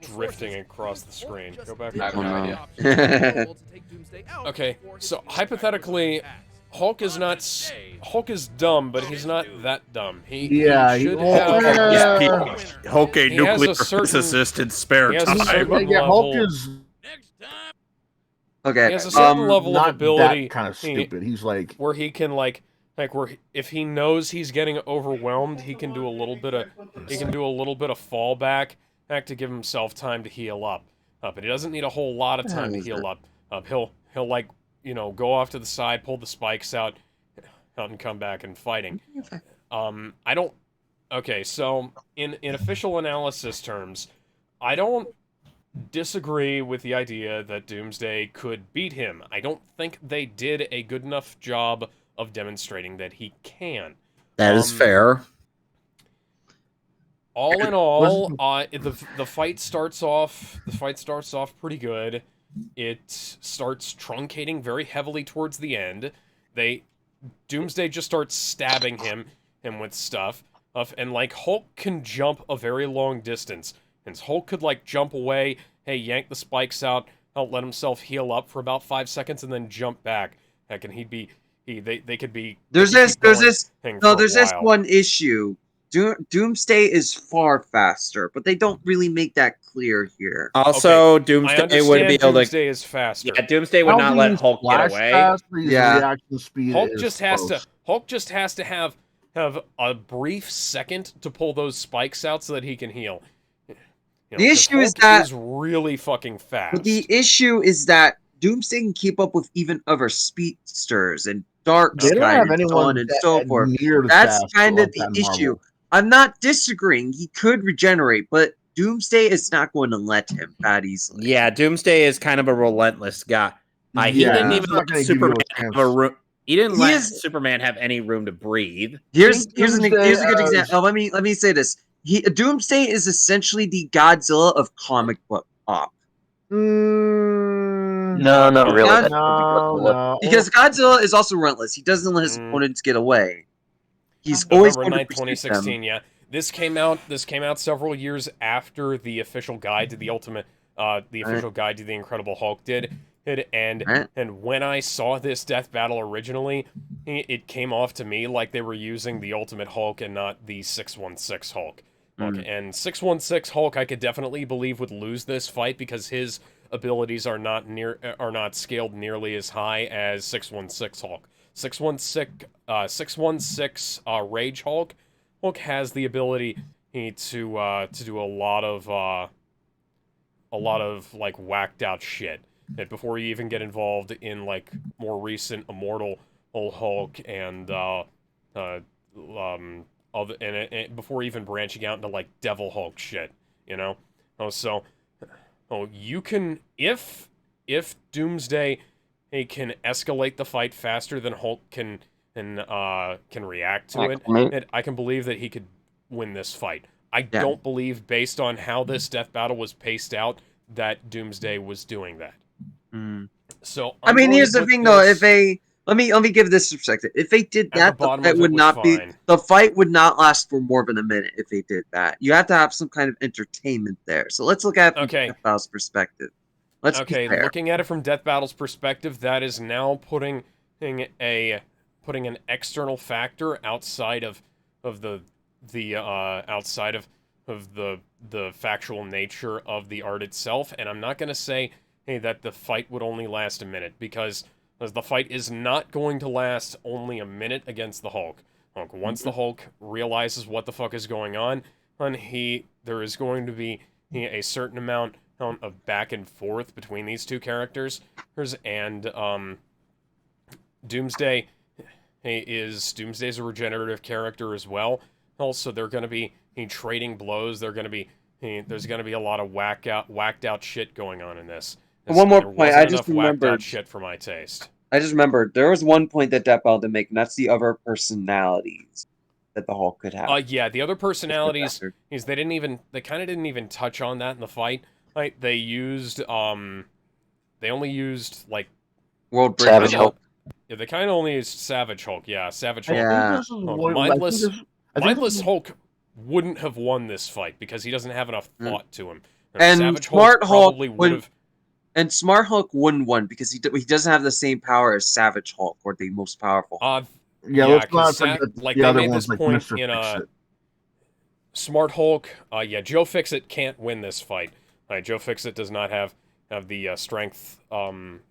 drifting across the screen? Go back. I have no idea. Okay, so hypothetically, Hulk is not. Hulk is dumb, but he's not that dumb. He should have. Hulk a nuclear physicist in spare time. Hulk is. Okay. He has a certain level of ability. That kind of stupid. He's like where he can where if he knows he's getting overwhelmed, he can do a little bit of fallback to give himself time to heal up. But he doesn't need a whole lot of time to heal up. He'll like go off to the side, pull the spikes out and come back and fighting. I don't. Okay, so in official analysis terms, I don't disagree with the idea that Doomsday could beat him. I don't think they did a good enough job of demonstrating that he can. That is fair. All in all, the fight starts off pretty good. It starts truncating very heavily towards the end. Doomsday just starts stabbing him with stuff, and like Hulk can jump a very long distance. And Hulk could like jump away, yank the spikes out, let himself heal up for about 5 seconds, and then jump back. Heck, and they could be. There's this one issue. Doomsday is far faster, but they don't really make that clear here. Also, Doomsday would be able to. Doomsday is faster. Yeah, Doomsday would not let Hulk get away. Reaction speed Hulk just has to have a brief second to pull those spikes out so that he can heal. The issue is that is really fucking fast. But the issue is that Doomsday can keep up with even other speedsters and Darkseid and so on and so forth. That's kind of the issue. I'm not disagreeing. He could regenerate, but Doomsday is not going to let him that easily. Yeah, Doomsday is kind of a relentless guy. He didn't even let Superman have a room. He didn't let Superman have any room to breathe. Here's a good example. Let me say this. Doomsday is essentially the Godzilla of comic book pop. No, not really. No. Because Godzilla is also relentless. He doesn't let his opponents get away. He's always going to 2016. Yeah, this came out several years after the official guide to the official guide to the Incredible Hulk did. And when I saw this death battle originally, it came off to me like they were using the Ultimate Hulk and not the 616 Hulk. And 616 Hulk, I could definitely believe would lose this fight because his abilities are not scaled nearly as high as 616 Hulk. 616 Rage Hulk has the ability to do a lot of like whacked out shit. And before you even get involved in like more recent Immortal Hulk and before even branching out into like Devil Hulk shit, you can if Doomsday can escalate the fight faster than Hulk can react to it, Acclimate. and I can believe that he could win this fight. I don't believe, based on how this death battle was paced out, that Doomsday was doing that. So I mean, here's the thing, though. If they let me give this perspective. If they did that, the fight would not be the fight would not last for more than a minute. If they did that, you have to have some kind of entertainment there. So let's look at it from Death Battle's perspective. Let's be fair. Looking at it from Death Battle's perspective, that is now putting an external factor outside of the factual nature of the art itself, and I'm not going to say that the fight would only last a minute, because the fight is not going to last only a minute against the Hulk. Once the Hulk realizes what the fuck is going on, there is going to be a certain amount of back and forth between these two characters, and Doomsday's a regenerative character as well. Also, they're going to be trading blows. There's going to be a lot of whacked out shit going on in this. One more point, I just remembered shit for my taste. I just remembered there was one point that Death Battle didn't make, and that's the other personalities that the Hulk could have. Yeah, the other personalities is they kind of didn't even touch on that in the fight. Like they only used like World Savage Hulk. Yeah, they kind of only used Savage Hulk. Yeah, Savage Hulk. Yeah. Mindless Hulk wouldn't have won this fight because he doesn't have enough thought to him. And Savage Smart Hulk probably would have. And Smart Hulk wouldn't win because he doesn't have the same power as Savage Hulk, or the most powerful. Let's not forget like the they other made ones, this like point Mr. in Fix-It. Smart Hulk. Joe Fixit can't win this fight. Joe Fixit does not have the strength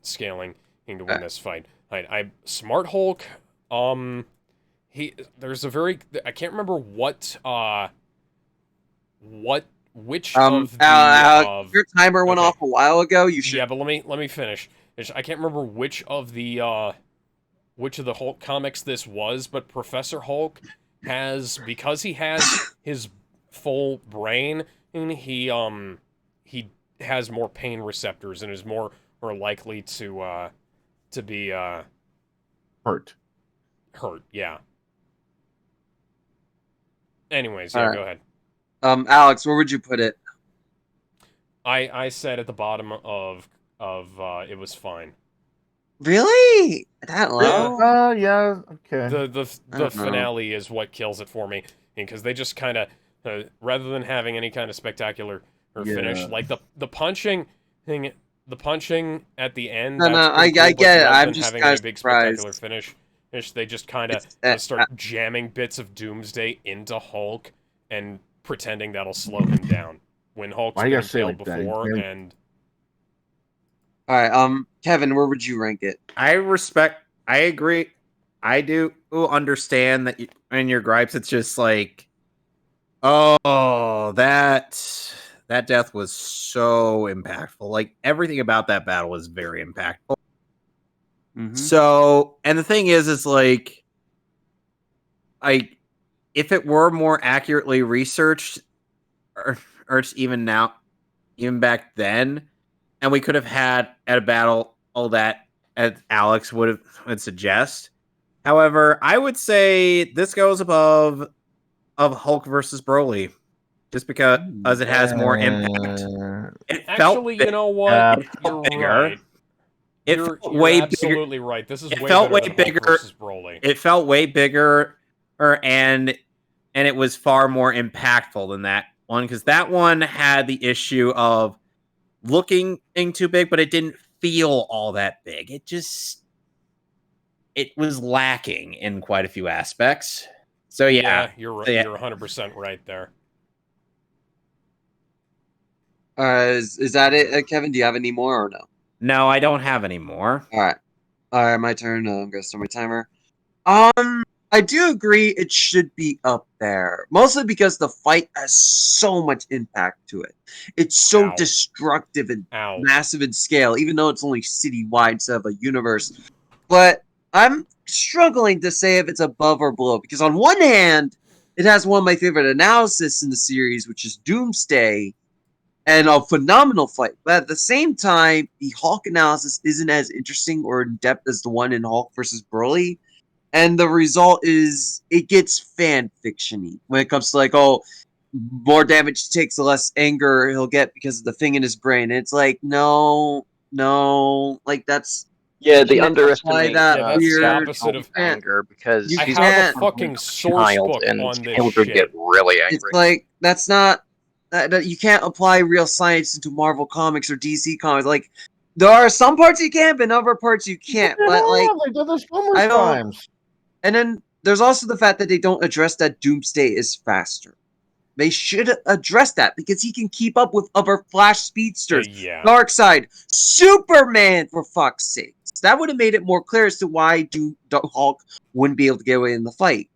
scaling to win this fight. Smart Hulk. There's a very I can't remember which of the your timer went off a while ago. You should. Yeah, but let me finish. I can't remember which of the Hulk comics this was, but Professor Hulk because he has his full brain, and he has more pain receptors and is more likely to be hurt. Yeah. Anyways, yeah, go ahead. Alex, where would you put it? I said at the bottom of it was fine. Really? That low? Yeah, okay. The finale is what kills it for me, because they just kind of rather than having any kind of spectacular finish, like the punching thing, the punching at the end. I get it. I'm just having kind a big surprised. spectacular finish. They just kind of start jamming bits of Doomsday into Hulk and pretending that'll slow him down when Hulk's been killed before. And all right, Kevin, where would you rank it? I agree. I do understand that in your gripes, it's just like, oh, that death was so impactful. Like everything about that battle was very impactful. Mm-hmm. So, and the thing is like, if it were more accurately researched, or even now, even back then, and we could have had at a battle all that as Alex would suggest. However, I would say this goes above of Hulk versus Broly, just because it has more impact. You know what? You're bigger. Right. You're absolutely right. This is way bigger versus Broly. It felt way bigger, and it was far more impactful than that one, because that one had the issue of looking too big, but it didn't feel all that big. It was lacking in quite a few aspects. So yeah, you're 100% right there. Is that it, Kevin? Do you have any more or no? No, I don't have any more. All right, my turn. I'm gonna start my timer. I do agree it should be up there, mostly because the fight has so much impact to it. It's so destructive and massive in scale, even though it's only citywide instead of a universe. But I'm struggling to say if it's above or below, because on one hand, it has one of my favorite analysis in the series, which is Doomsday, and a phenomenal fight. But at the same time, the Hulk analysis isn't as interesting or in depth as the one in Hulk versus Broly. And the result is it gets fan fiction-y when it comes to like, oh, more damage he takes, the less anger he'll get because of the thing in his brain. And it's like, no, like that's they underestimate that's weird the opposite of anger because you I he's have a not fucking a source child, book and on this children shit. get really angry. It's like that's not that you can't apply real science into Marvel comics or DC comics. Like there are some parts you can, but other parts you can't. But like they did this numerous I don't. times. And then there's also the fact that they don't address that Doomsday is faster. They should address that because he can keep up with other Flash speedsters. Yeah. Darkseid, Superman, for fuck's sake. That would have made it more clear as to why Hulk wouldn't be able to get away in the fight.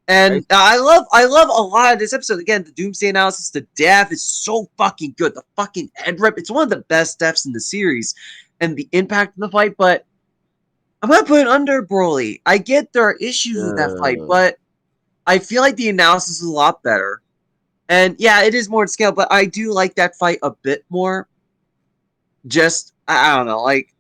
And I love a lot of this episode. Again, the Doomsday analysis, the death is so fucking good. The fucking head rip, it's one of the best deaths in the series. And the impact of the fight, but I'm gonna put it under Broly. I get there are issues with that fight, but I feel like the analysis is a lot better. And yeah, it is more in scale, but I do like that fight a bit more. Just I don't know, like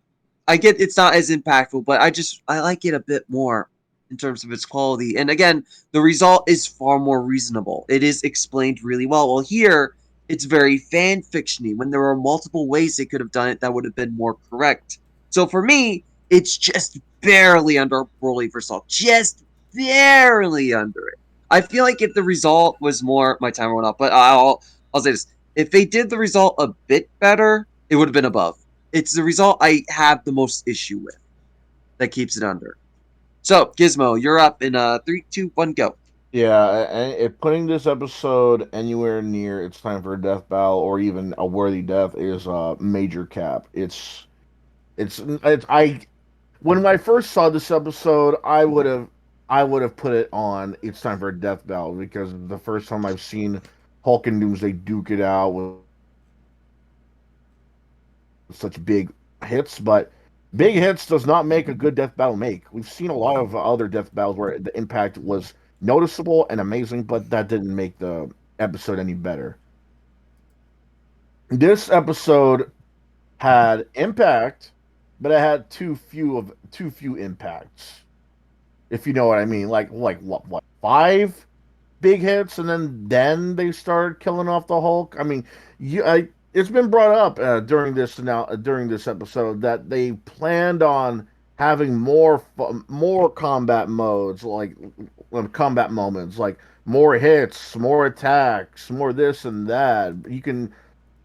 I get it's not as impactful, but I like it a bit more in terms of its quality. And again, the result is far more reasonable. It is explained really well. Well, here it's very fan fictiony when there are multiple ways they could have done it that would have been more correct. So for me, it's just barely under Broly vs. Hulk. Just barely under it. I feel like if the result was more, my timer went up, but I'll say this: if they did the result a bit better, it would have been above. It's the result I have the most issue with that keeps it under. So Gizmo, you're up in 3, 2, 1, go. Yeah, and putting this episode anywhere near "It's Time for a Death Battle" or even a worthy death is a major cap. It's I when I first saw this episode, I would have put it on "It's Time for a Death Battle" because the first time I've seen Hulk and Doomsday duke it out with such big hits, but big hits does not make a good death battle make. We've seen a lot of other death battles where the impact was noticeable and amazing, but that didn't make the episode any better. This episode had impact, but it had too few impacts. If you know what I mean, like what 5 big hits, and then they started killing off the Hulk. I mean, it's been brought up during this episode that they planned on having more combat modes, like combat moments, like more hits, more attacks, more this and that. You can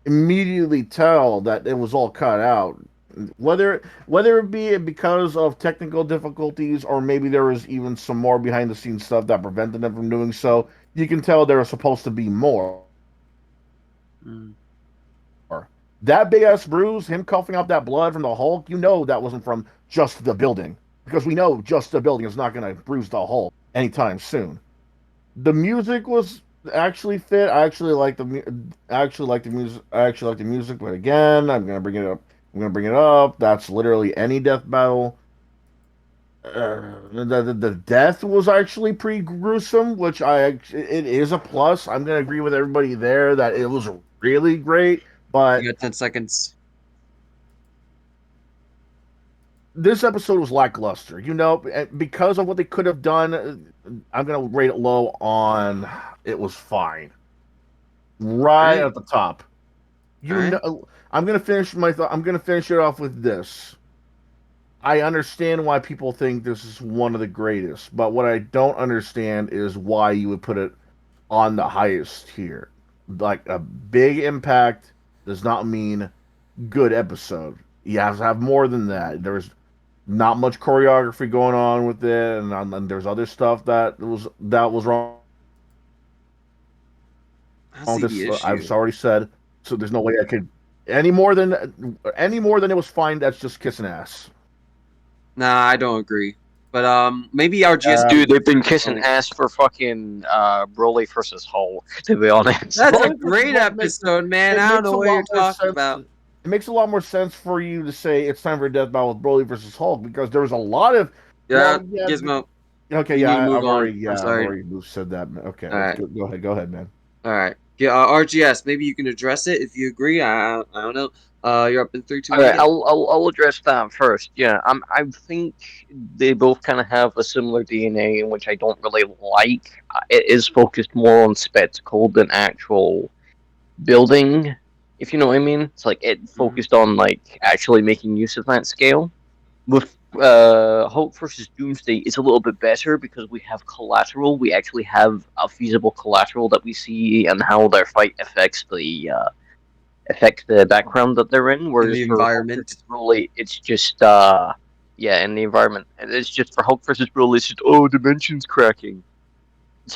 immediately tell that it was all cut out. Whether it be because of technical difficulties or maybe there was even some more behind the scenes stuff that prevented them from doing so, you can tell there was supposed to be more. That big ass bruise, him coughing up that blood from the Hulk, you know that wasn't from just the building, because we know just the building is not going to bruise the Hulk anytime soon. The music was actually fit. I actually like the music, but again, I'm gonna bring it up. That's literally any death battle. The death was actually pretty gruesome, which it is a plus. I'm gonna agree with everybody there that it was really great. But you got 10 seconds. This episode was lackluster, because of what they could have done. I'm gonna rate it low on. It was fine, right at the top. I'm gonna finish my thought. I'm gonna finish it off with this. I understand why people think this is one of the greatest, but what I don't understand is why you would put it on the highest tier. Like, a big impact does not mean good episode. You have to have more than that. There's not much choreography going on with it, and there's other stuff that was wrong. I've already said, so there's no way I could any more than it was fine. That's just kissing ass. Nah, I don't agree. But maybe our GS dude, they've been kissing ass for fucking Broly versus Hulk, to be honest. That's a great episode, man. I don't know what you're talking about. It makes a lot more sense for you to say it's time for a death battle with Broly versus Hulk, because there was a lot of Gizmo. Okay, yeah, I've I'm sorry. already said that. Okay, All right. go ahead, man. All right. Yeah, RGS, maybe you can address it if you agree. I don't know. You're up in 3, 2, All 1. right, I'll address that first. Yeah, I think they both kind of have a similar DNA, in which I don't really like. It is focused more on spectacle than actual building, if you know what I mean. It's like it focused on like actually making use of that scale. With Hulk versus Doomsday, it's a little bit better because we have collateral. We actually have a feasible collateral that we see and how their fight affects the background that they're in. Whereas the for environment. Hulk versus Broly, it's just yeah, in the environment. And it's just for Hulk versus Broly, it's just dimensions cracking.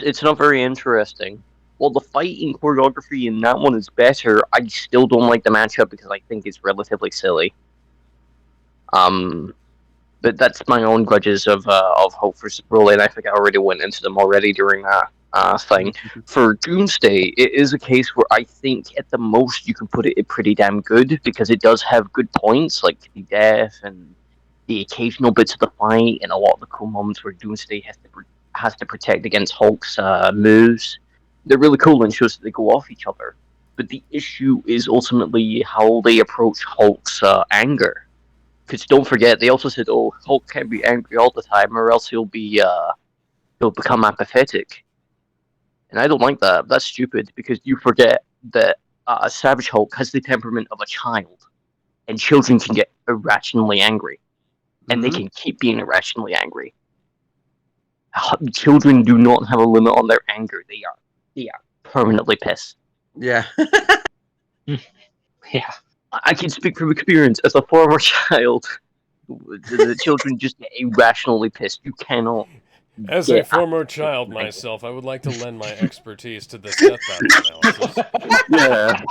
It's not very interesting. While the fighting choreography in that one is better, I still don't like the matchup because I think it's relatively silly. But that's my own grudges of Hulk versus Broly, and I think I already went into them already during that thing. For Doomsday, it is a case where I think at the most you can put it pretty damn good because it does have good points like the death and the occasional bits of the fight and a lot of the cool moments where Doomsday has to protect against Hulk's moves. They're really cool and shows that they go off each other. But the issue is ultimately how they approach Hulk's anger. Because don't forget, they also said, "Oh, Hulk can't be angry all the time, or else he'll become apathetic." And I don't like that. That's stupid because you forget that Savage Hulk has the temperament of a child, and children can get irrationally angry, and they can keep being irrationally angry. Children do not have a limit on their anger. They are permanently pissed. Yeah. Yeah. I can speak from experience as a former child. The children just get irrationally pissed. You cannot. As a former child myself, I would like to lend my expertise to this death battle analysis. Yeah.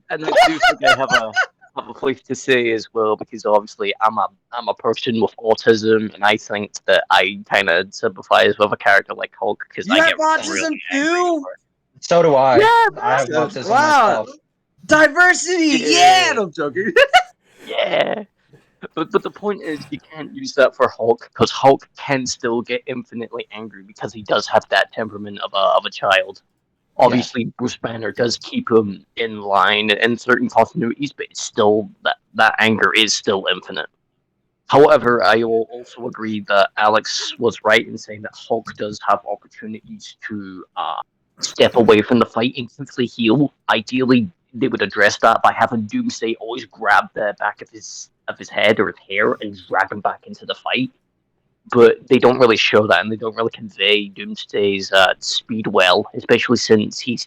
and I do think I have a place to say as well, because obviously I'm a person with autism, and I think that I kind of sympathize with a character like Hulk because I have get autism really too? So do I. Yeah, I have autism wow. myself. Diversity, yeah! No, I'm joking. Yeah. But the point is, you can't use that for Hulk because Hulk can still get infinitely angry because he does have that temperament of a child. Obviously, Bruce Banner does keep him in line in certain continuities, but it's still that anger is still infinite. However, I will also agree that Alex was right in saying that Hulk does have opportunities to step away from the fight and quickly heal. Ideally, they would address that by having Doomsday always grab the back of his head or his hair and drag him back into the fight. But they don't really show that, and they don't really convey Doomsday's speed well, especially since he's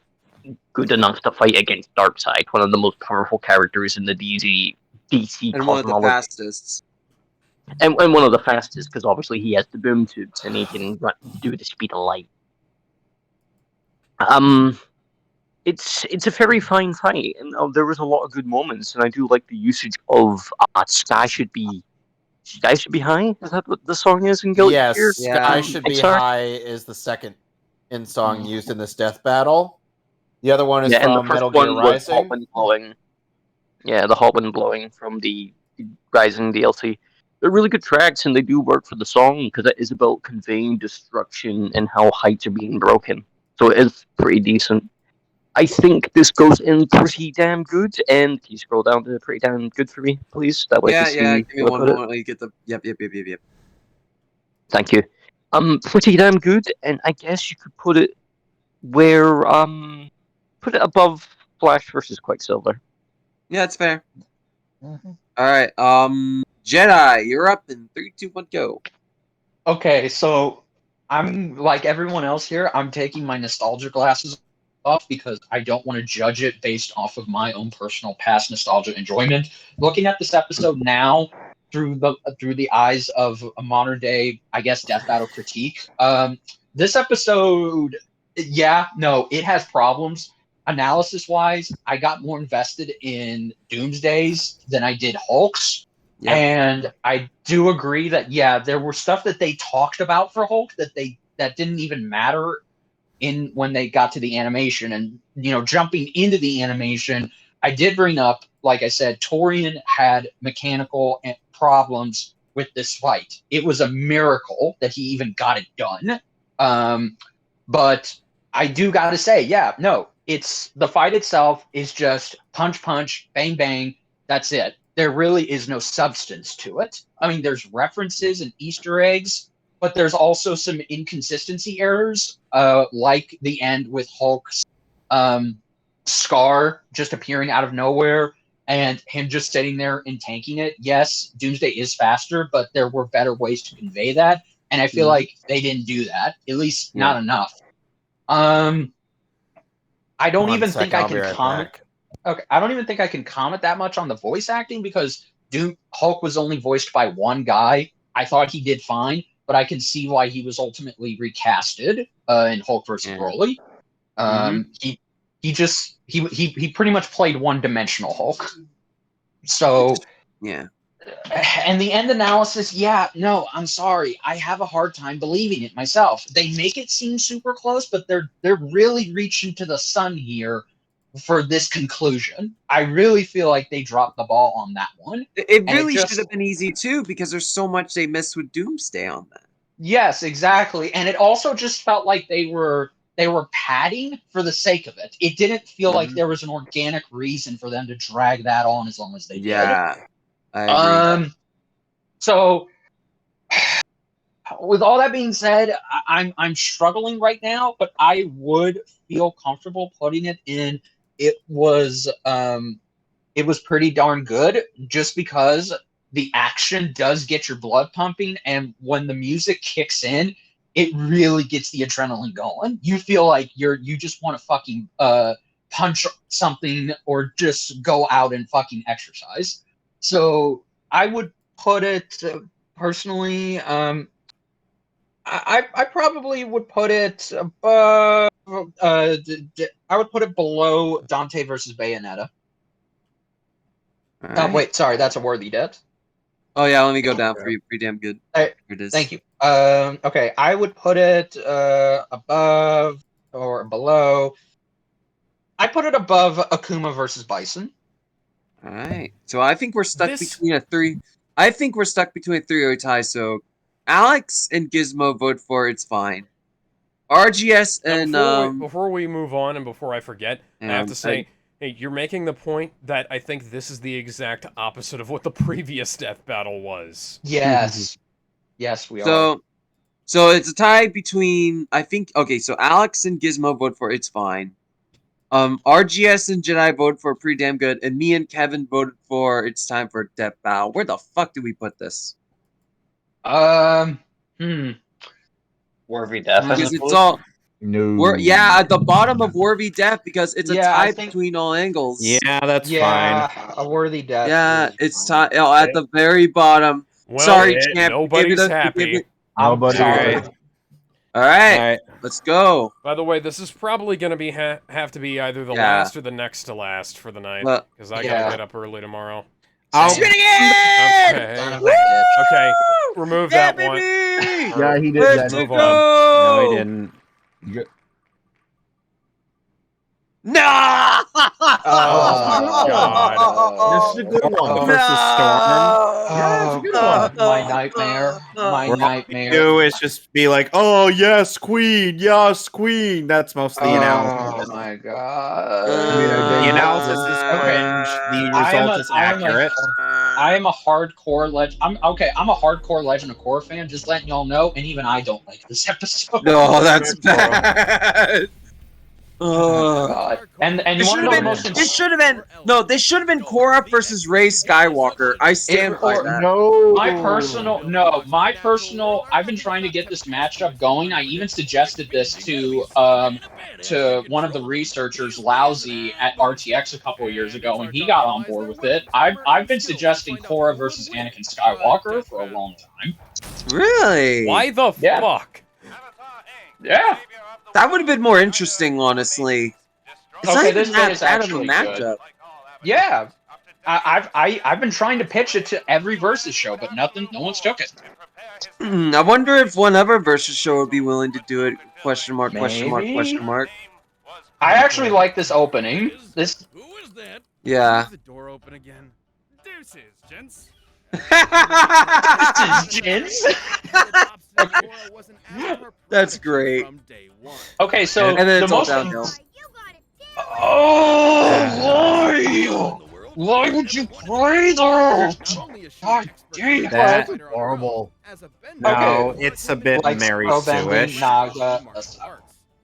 good enough to fight against Darkseid, one of the most powerful characters in the DC and cosmology. one of the fastest. And one of the fastest, because obviously he has the boom tubes and he can do the speed of light. It's a very fine fight, and there was a lot of good moments, and I do like the usage of Sky Should Be High. Is that what the song is in Guilty Yes, Gear? Sky Should Be High is the second song used in this death battle. The other one is from Metal Gear Rising. Hot Wind Blowing. Yeah, the Hot Wind Blowing from the Rising DLC. They're really good tracks, and they do work for the song because it is about conveying destruction and how heights are being broken. So it is pretty decent. I think this goes in pretty damn good, and can you scroll down to pretty damn good for me, please? That way I can see. Yeah. Give me one moment. You get the yep. Thank you. Pretty damn good, and I guess you could put it where put it above Flash versus Quicksilver. Yeah, it's fair. All right, Jedi, you're up in 3, 2, 1, go. Okay, so I'm like everyone else here. I'm taking my nostalgia glasses off because I don't want to judge it based off of my own personal past nostalgia enjoyment. Looking at this episode now through the eyes of a modern day, I guess, death battle critique. This episode, it has problems. Analysis wise, I got more invested in Doomsday's than I did Hulk's. Yep. And I do agree that there were stuff that they talked about for Hulk that didn't even matter in when they got to the animation. And jumping into the animation, I did bring up, like I said, Torian had mechanical problems with this fight. It was a miracle that he even got it done. But I do gotta say, yeah, no, it's the fight itself is just punch, punch, bang, bang. That's it. There really is no substance to it. I mean, there's references and Easter eggs, but there's also some inconsistency errors, like the end with Hulk's Scar just appearing out of nowhere and him just sitting there and tanking it. Yes, Doomsday is faster, but there were better ways to convey that, and I feel like they didn't do that. At least not enough. I don't even think I can comment. Okay, I don't even think I can comment that much on the voice acting because Hulk was only voiced by one guy. I thought he did fine, but I can see why he was ultimately recasted in Hulk versus Broly. He pretty much played one-dimensional Hulk. So yeah. And the end analysis, no, I'm sorry. I have a hard time believing it myself. They make it seem super close, but they're really reaching to the sun here for this conclusion. I really feel like they dropped the ball on that one. It really should have been easy too, because there's so much they missed with Doomsday on that. Yes, exactly. And it also just felt like they were padding for the sake of it. It didn't feel like there was an organic reason for them to drag that on as long as they did. Yeah. I agree. So with all that being said, I'm struggling right now, but I would feel comfortable putting it in. It was pretty darn good just because the action does get your blood pumping, and when the music kicks in, it really gets the adrenaline going. You feel like you just want to fucking punch something or just go out and fucking exercise. So I would put it personally. I probably would put it above. I would put it below Dante versus Bayonetta. Right. Wait, sorry, that's a worthy debt. Oh yeah, let me go down for you. Pretty damn good. Here it is. Thank you. Okay, I would put it above or below. I put it above Akuma versus Bison. All right. So I think we're stuck between a three. I think we're stuck between a 3-0 tie. So Alex and Gizmo vote for It's Fine. RGS and before we move on and before I forget, I have to say, hey, you're making the point that I think this is the exact opposite of what the previous death battle was. Yes. Yes, we are. So it's a tie between, I think, okay, so Alex and Gizmo vote for It's Fine. RGS and Jedi vote for Pretty Damn Good, and me and Kevin voted for It's Time for Death Battle. Where the fuck did we put this? Worthy Death. Because it's all... No. at the bottom of Worthy Death, because it's a tie between all angles. Yeah, that's fine. A Worthy Death. Yeah, it's tie at the very bottom. Well, sorry, champ. Nobody's happy. Nobody. All right, let's go. By the way, this is probably going to have to be either the last or the next to last for the night, because I got to get up early tomorrow. Spinning it! Okay, remove that one. Yeah, he did that. Move on. No, he didn't. No! Oh, God. This is a good one. Yeah, it's a good one. My nightmare. My nightmare. Do is just be like, oh, yes, queen. Yes, queen. That's most of the analysis. Oh, my God. The analysis is cringe. The result is accurate. I am a hardcore legend. I'm a hardcore Legend of Korra fan. Just letting y'all know, and even I don't like this episode. No, that's bad. Oh God! And you want to know the most? This should have been This should have been Korra versus Rey Skywalker. I stand by that. My personal. I've been trying to get this matchup going. I even suggested this to one of the researchers, Lousy, at RTX a couple of years ago, and he got on board with it. I've been suggesting Korra versus Anakin Skywalker for a long time. Really? Why the fuck? Yeah. That would have been more interesting, honestly. It's not even that bad of a matchup. Good. Yeah, I've been trying to pitch it to every Versus show, but no one's took it. I wonder if one other Versus show would be willing to do it. Question mark? Question mark? Question mark? I actually like this opening. Who is that? Yeah. The door open again. Deuces, gents. Gents. That's great. Okay, so And then the it's all most. downhill. Oh, why would you play that? God damn it. That- That's horrible. No, it's a bit Like Mary Scrobending, Sue-ish. Naga.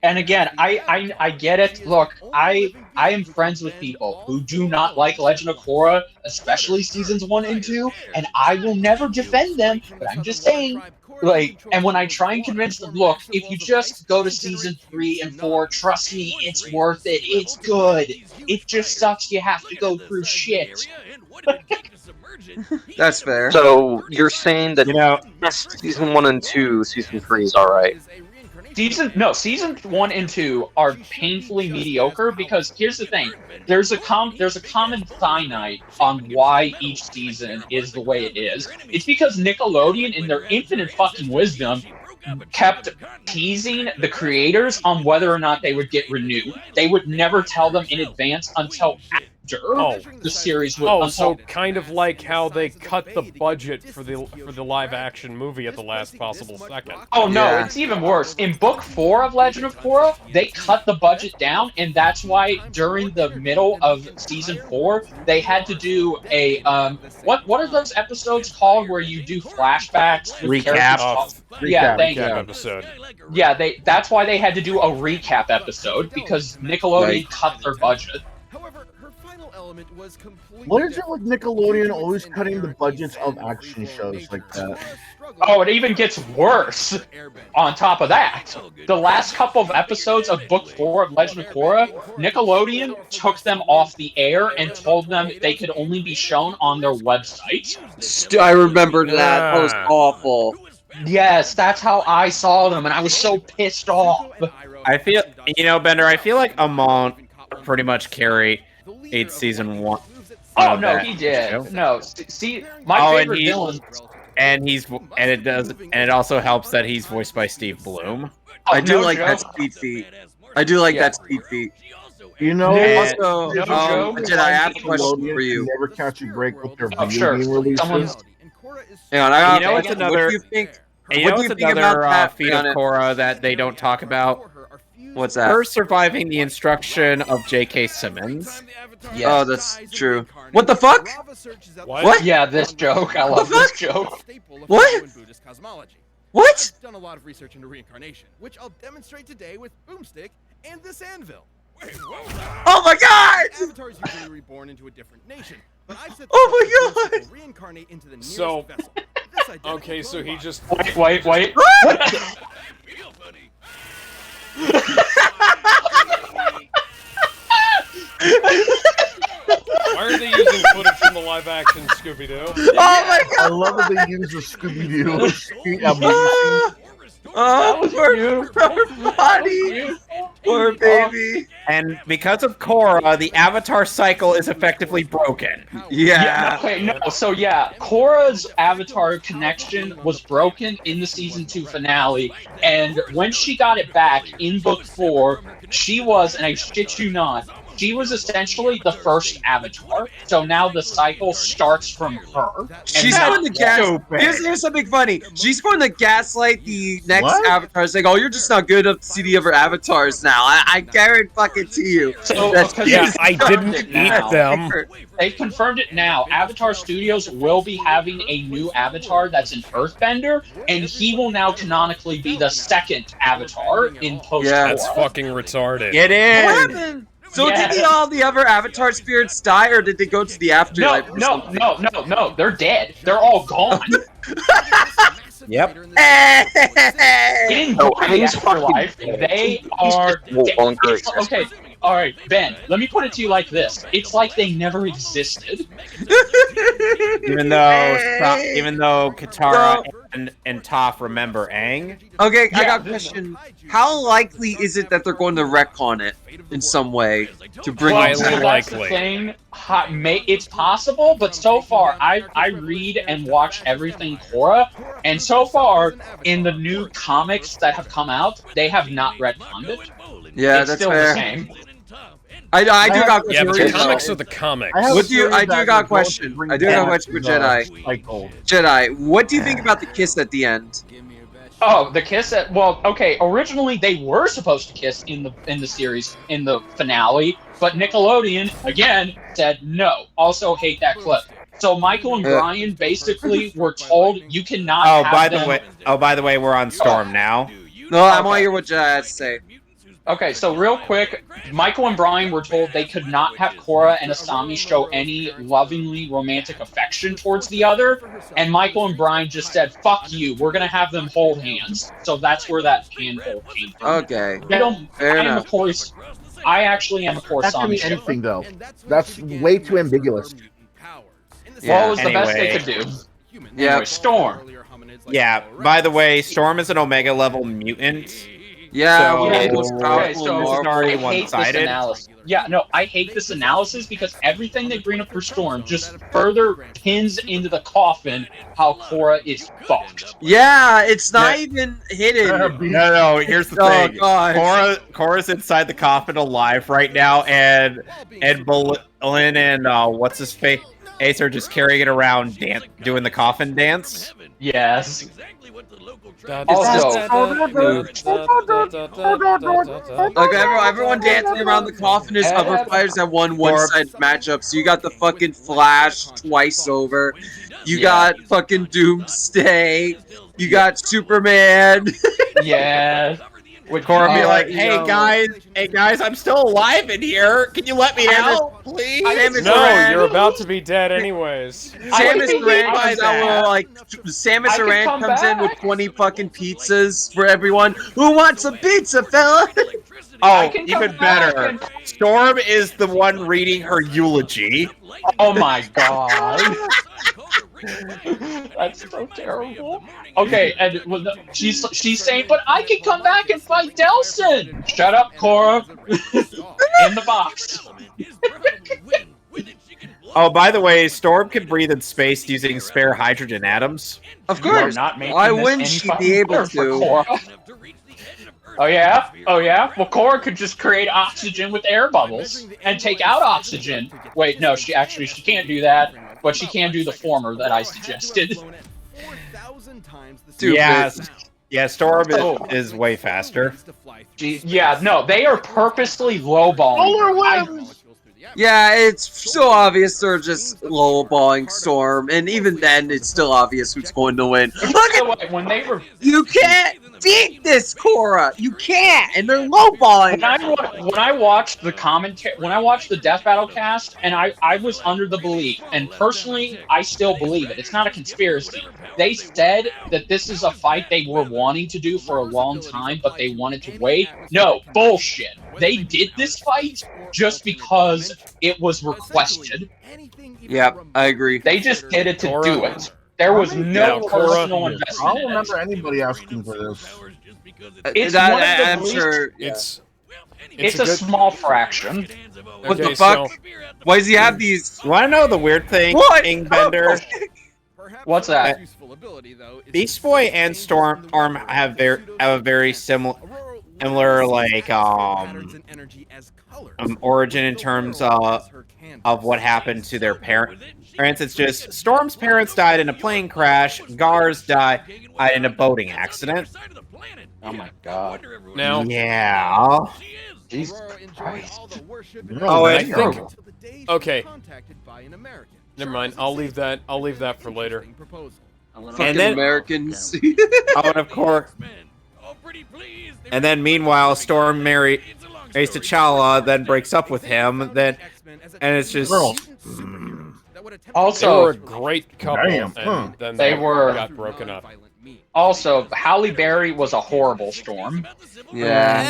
And again, I get it. Look, I am friends with people who do not like Legend of Korra, especially seasons 1 and 2, and I will never defend them, but I'm just saying, like, and when I try and convince them, look, if you just go to season 3 and 4, trust me, it's worth it, it's good. It just sucks you have to go through shit. That's fair. So you're saying that You know, season 1 and 2, season 3 is alright. Season 1 and 2 are painfully mediocre because here's the thing: there's a common finite on why each season is the way it is. It's because Nickelodeon, in their infinite fucking wisdom, kept teasing the creators on whether or not they would get renewed. They would never tell them in advance until after the series would. Oh, so kind of like how they cut the budget for the live-action movie at the last possible second. Oh no, Yeah. it's even worse. In book 4 of Legend of Korra, they cut the budget down, and that's why during the middle of season 4, they had to do a what are those episodes called where you do flashbacks? With Recap. characters? Yeah, thank you. Recap episode. Yeah, that's why they had to do a recap episode because Nickelodeon Right. cut their budget. However, her final element was completely What is it with Nickelodeon always cutting the budgets of action shows like that? Oh, it even gets worse. On top of that, the last couple of episodes of Book 4 of Legend of Korra, Nickelodeon took them off the air and told them they could only be shown on their website. I remember that. That was awful. Yes, that's how I saw them, and I was so pissed off. I feel, Bender, I feel like Amon pretty much carried season 1. Oh no, he did. No, see, my favorite villain. And it also helps that he's voiced by Steve Bloom. I do like that speed feat. I do like that speed feat. You know, Also, Jedi, I have a question for you. Never catch a break with their Oh, video sure. game releases. Someone's- Hang on, I got You know what's another- What do you think? And you What know do what's you think about another that, feat of Brianna? Korra that they don't talk about? What's that? Her surviving the instruction of J.K. Simmons. Yes. Oh, that's true. What the fuck? What? Yeah, this joke. I love this joke. What? What? I've done a lot of research into reincarnation, which I'll demonstrate today with Boomstick and this anvil. Oh my god! Avatars usually reborn into a different nation, but I said Oh my god! reincarnate into the nearest So- vessel. This identical Okay, so he clone just... Wait. Why are they using footage from the live-action Scooby-Doo? Oh my I god! love that they use the Scooby-Doo. Oh, poor body! Poor baby! And because of Korra, the Avatar cycle is effectively broken. Yeah. So Korra's Avatar connection was broken in the season 2 finale, and when she got it back in book 4, she was, and I shit you not, she was essentially the first Avatar. So now the cycle starts from her. She's going to here's something funny. She's going to gaslight the next What? Avatar, saying, "Oh, you're just not good enough to see the other Avatars now." I guarantee fucking to you. So, That's- because Yeah, they I confirmed didn't it now. eat them. They confirmed it now. Avatar Studios will be having a new Avatar that's an Earthbender, and he will now canonically be the second Avatar in post. Yeah. That's fucking retarded. It What is! happened? So Yeah. did all the other Avatar spirits die, or did they go to the afterlife? or something? No. They're dead. They're all gone. Yep. Hey! They didn't go to the he's afterlife. fucking- They he's are. just no longer Okay. All right, Ben. Let me put it to you like this: it's like they never existed. Even though Katara and Toph remember Aang. Okay, I Yeah. got a question. How likely is it that they're going to retcon it in some way to bring Highly it So back? that's the likely. thing. It's possible, but so far I read and watch everything Korra, and so far in the new comics that have come out, they have not retconned it. Yeah, It's that's still the fair. same. I do got a Yeah, question. but for the you, comics though. are the comics. I have What do you- theory I do that got a they're going question. to bring I do got a back question for the Jedi. cycle. Jedi, what do you think about the kiss at the end? Oh, the kiss at okay. Originally, they were supposed to kiss in the series in the finale, but Nickelodeon again said no. Also, hate that clip. So Michael and Brian basically were told you cannot. By the way, we're on Storm now. No, I want to hear what Jai has to say. Okay, so real quick, Michael and Brian were told they could not have Korra and Asami show any lovingly romantic affection towards the other, and Michael and Brian just said, "Fuck you, we're gonna have them hold hands." So that's where that handhold came from. Okay. I actually am a Korra. That could be anything, though. That's way too ambiguous. Well, it was the best they could do. Yeah. Anyway, Storm. Yeah. By the way, Storm is an Omega level mutant. Yeah, so it's already one-sided. Yeah, no, I hate this analysis because everything they bring up for Storm just further pins into the coffin how Korra is fucked. Yeah, it's not even hidden. No, here's the thing. God. Korra's inside the coffin alive right now, and Bolin and what's his face? Ace are just carrying it around, doing the coffin dance. Yes. Also, everyone dancing around the coffin is other fighters that won one-sided matchup. So you got the fucking Flash twice over. You got fucking Doomsday. You got Superman. Yeah. Would Korra be like, hey guys, I'm still alive in here. Can you let me out, please? No, you're about to be dead anyways. Samus Aran comes out with Samus Aran comes in with 20 fucking pizzas for everyone. Who wants a pizza, fella? Oh, even better. Storm is the one reading her eulogy. Oh my god. That's so terrible. Okay, and she's saying, but I can come back and fight Delson. Shut up, Korra. In the box. Oh, by the way, Storm can breathe in space using spare hydrogen atoms. Of course. Why wouldn't she be able to? Oh yeah? Oh yeah? Well, Korra could just create oxygen with air bubbles and take out oxygen. Wait, no, she can't do that, but she can do the former that I suggested. Yeah, Storm is way faster. Yeah, no, they are purposely lowballing. Yeah, it's so obvious they're just lowballing Storm, and even then, it's still obvious who's going to win. Look at when they were. You can't beat this, Korra. You can't, and they're lowballing. When I watched the commentary, when I watched the Death Battle cast, and I was under the belief, and personally, I still believe it. It's not a conspiracy. They said that this is a fight they were wanting to do for a long time, but they wanted to wait. No, bullshit. They did this fight just because it was requested. Yep, I agree. They just did it to do it. There was no personal investment. I don't remember anybody asking for this. I'm sure. It's a small fraction. What the fuck? Why does he have these? You want to know the weird thing? Bender. What's that? Beast Boy and Storm have a very similar like origin in terms of what happened to their parents. It's just Storm's parents died in a plane crash. Gar's died in a boating accident. Oh my god. Now, yeah. Jesus Christ. Oh, I think. Okay. Never mind. I'll leave that for later. And then Americans. Oh, and of course. And then, meanwhile, Storm marries T'Challa, then breaks up with him. And it's just. Also, they were a great couple, and then they got broken up. Also, Halle Berry was a horrible Storm. Yeah.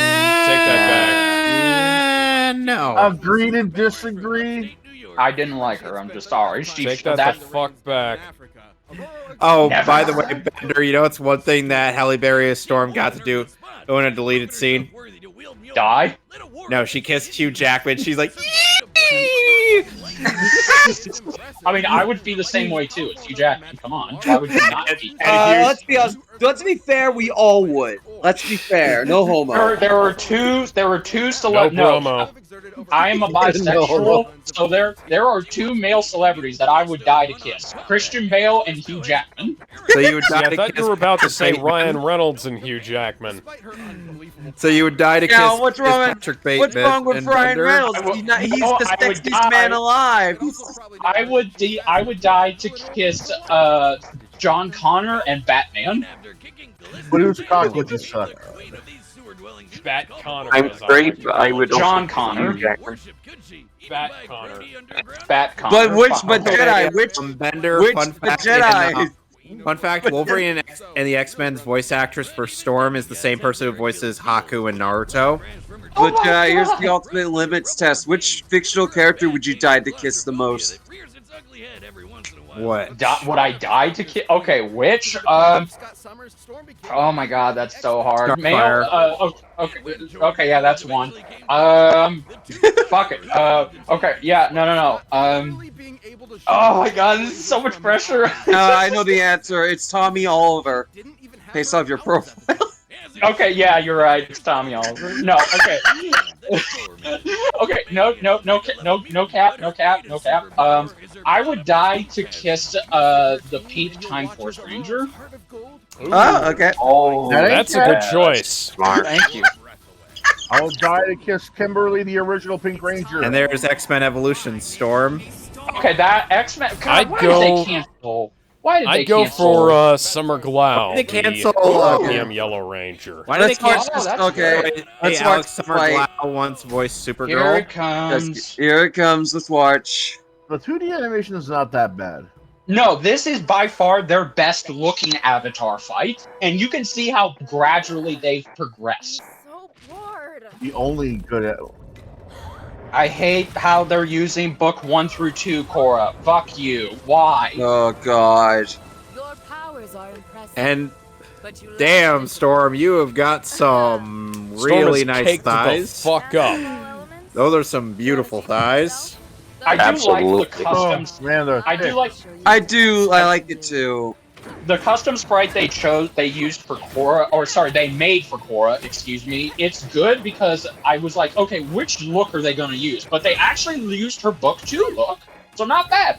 Take that back. No. Agree to disagree. I didn't like her. I'm just sorry. Take that the fuck back. Oh, by the way, Bender, you know it's one thing that Halle Berry as Storm got to do in a deleted scene? Die? No, she kissed Hugh Jackman. She's like, I mean, I would be the same way too. It's Hugh Jackman. Come on. Why would you not be? Let's be honest. let's be fair, we all would. Let's be fair, no homo. There were two celeb. No No, promo. I am a bisexual, so there are two male celebrities that I would die to kiss: Christian Bale and Hugh Jackman. So you would See, die I to thought kiss you were about to say Bateman? Ryan Reynolds and Hugh Jackman. So you would die to Yeah, kiss what's wrong with- Patrick Bateman? What's wrong with and Ryan Bender? Reynolds? I would- He's no, the I would sexiest die. man alive. I would die to kiss John Connor and Batman. But whose cock would you suck? Bat Connor. I'm as afraid like I would John also Connor. Hugh Jackman. Bat Connor. Bat Connor. But which, Fuck, but okay. Jedi, which, Bender, which, fun but fact, Jedi. Fun fact: Wolverine and the X-Men's voice actress for Storm is the same person who voices Haku in Naruto. But here's the ultimate limits test. Which fictional character would you die to kiss the most? What? Would I die to kiss? Okay, which? Oh my god, that's so hard. Starfire. Okay, yeah, that's one. Fuck it. Okay, yeah, no. Oh my god, this is so much pressure. I know the answer. It's Tommy Oliver. Based off your profile. Okay, yeah, you're right. It's Tommy Oliver. No, okay. Okay, no cap. I would die to kiss the pink Time Force Ranger. Oh, okay. Oh, That's a good choice. Thank you. I would die to kiss Kimberly, the original Pink Ranger. And there's X-Men Evolution Storm. Okay, that X-Men. I'd Why go- did they cancel? Why did they I'd go cancel? for Summer Glau, Why did they cancel, the Opium Yellow Ranger. Why did Let's they watch cancel? this. that's Okay. Hey, Let's Alex watch Summer fight. Glau once voiced Here Supergirl. it comes. Here it comes. Let's watch. The 2D animation is not that bad. No, this is by far their best looking Avatar fight, and you can see how gradually they've progressed. So bored. The only good at I hate how they're using book 1 through 2, Korra. Fuck you. Why? Oh God. Your powers are impressive. And but you damn, Storm, you have got some Storm really is nice caked the thighs. fuck up. Those are some beautiful thighs. I do Absolutely. like the customs. Oh, man, they're I do like I do. I like it too. the custom sprite they used for Korra, or sorry, they made for Korra, excuse me. It's good because I was like, okay, which look are they going to use? But they actually used her book 2 look, so not bad.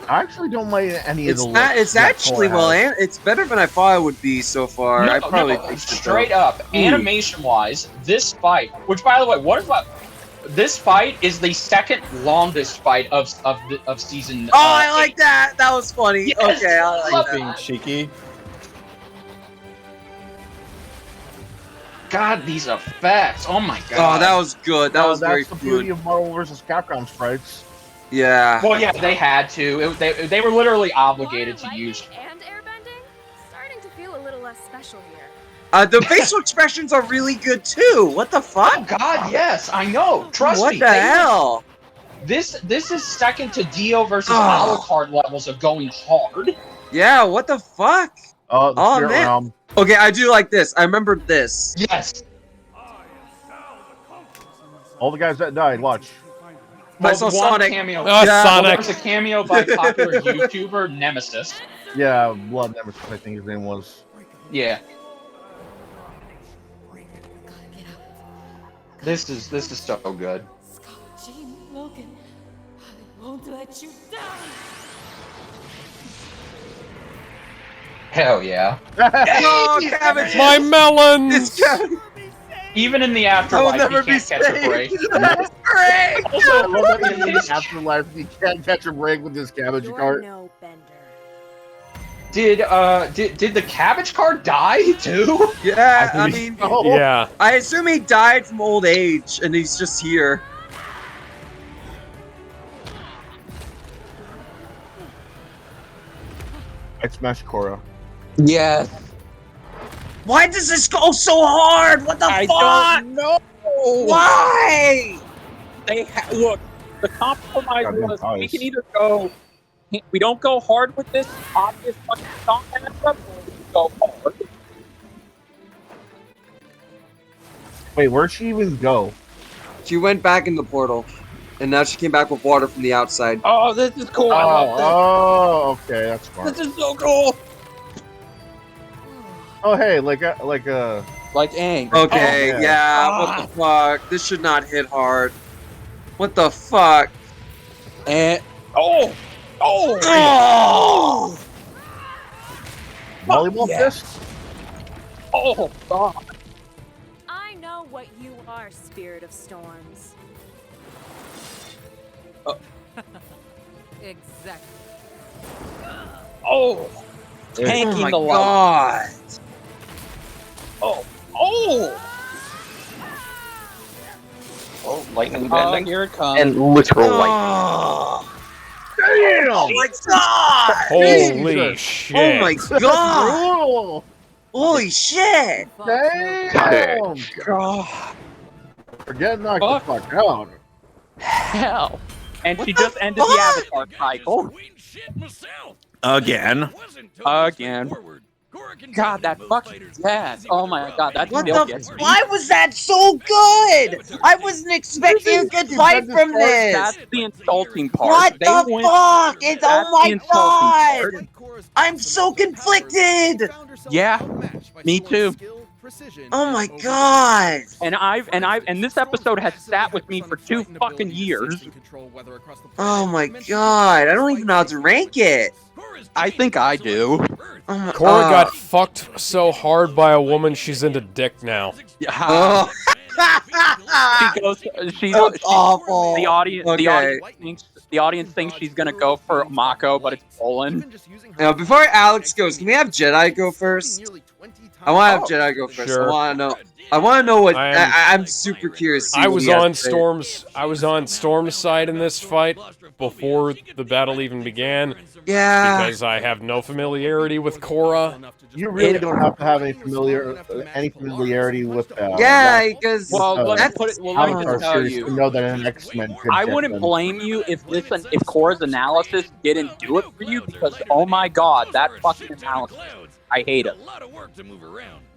I actually don't like any of It's the not. looks It's that actually Korra has. it's better than I thought it would be so far. I probably think so. Straight up, animation-wise, this fight, which by the way, what about this fight is the second longest fight of season. Oh, I like that. That was funny. Yes, Okay, I like love that. Being cheeky. God, these effects! Oh my Oh, god! that was good. That was that's very the beauty good. of Marvel vs. Capcom sprites. Yeah. Well, yeah, they had to. They were literally obligated to use. And airbending? Starting to feel a little less special here. The facial expressions are really good too. What the Oh fuck? God, yes, I know. Trust What me. the hell? This is second to Dio versus Oh. Alucard levels of going hard. Yeah. What the fuck? The Oh, Spirit man. Realm. Okay, I do like this. I remember this. Yes. All the guys that died, watch. I saw one Sonic. cameo. Ah, Yeah. Sonic. There's a cameo by popular YouTuber Nemesis. Yeah, Blood Nemesis, I think his name was. Yeah. This is so good. Jean Logan, I won't let you down. Hell yeah. Oh, cabbage. My melons! It's cabbage. Even in the I will afterlife, never you be can't catch a saved. break. That's great. I Also, love that in the afterlife, you can't catch a break with this cabbage You're cart. no bender. did the cabbage cart die too? Yeah, I mean, Yeah. I assume he died from old age, and he's just here. I smashed Korra. Yeah. Why does this go so hard? What the I fuck? don't know. Why? Look. The compromise Goddamn was we ties. can either go. We don't go hard with this obvious fucking song matchup, or we can go hard. Wait, where'd she even go? She went back in the portal, And now she came back with water from the outside. Oh, this is cool. I love this. Oh, okay, that's smart. This is so cool. Oh, hey, like Aang. Okay, Oh, yeah. What the fuck? This should not hit hard. What the fuck? And oh, volleyball fist. Oh God. I know what you are, Spirit of Storms. Exactly. Oh. Tanking my the light. god. Oh. Oh, lightning bending. Here it comes. And literal lightning. Damn! Oh my god! Holy shit! Oh my god! Holy shit! Damn! God. Forget knock the fuck out. Hell. And What she the just ended the fuck? Avatar cycle. Again. God, that fucking yes. Oh my god, that What still the? gets me. Why was that so good? I wasn't expecting a good fight from this. That's the insulting part. What They the went- fuck? It's That's oh my the insulting god! part. I'm so conflicted. Yeah, me too. Oh my god! And this episode has sat with me for 2 fucking years. Oh my god! I don't even know how to rank it. I think I do. Korra got fucked so hard by a woman she's into dick now. Oh. That's awful. The audience, Okay. the audience thinks she's gonna go for Mako, but it's Poland. Now, before Alex goes, can we have Jedi go first? I want to have Jedi go first. Sure. I want to know what. I am- I'm super curious. to see I what was he has on to say. Storm's side in this fight before the battle even began. Yeah. Because I have no familiarity with Korra. You really don't have to have any familiarity with. Yeah, because Well, let me that's put it. Well, let me Avatar just tell series you. to know that an X-Men. could I get wouldn't them. blame you if Korra's analysis didn't do it for you, because oh my god, that fucking analysis, I hate it.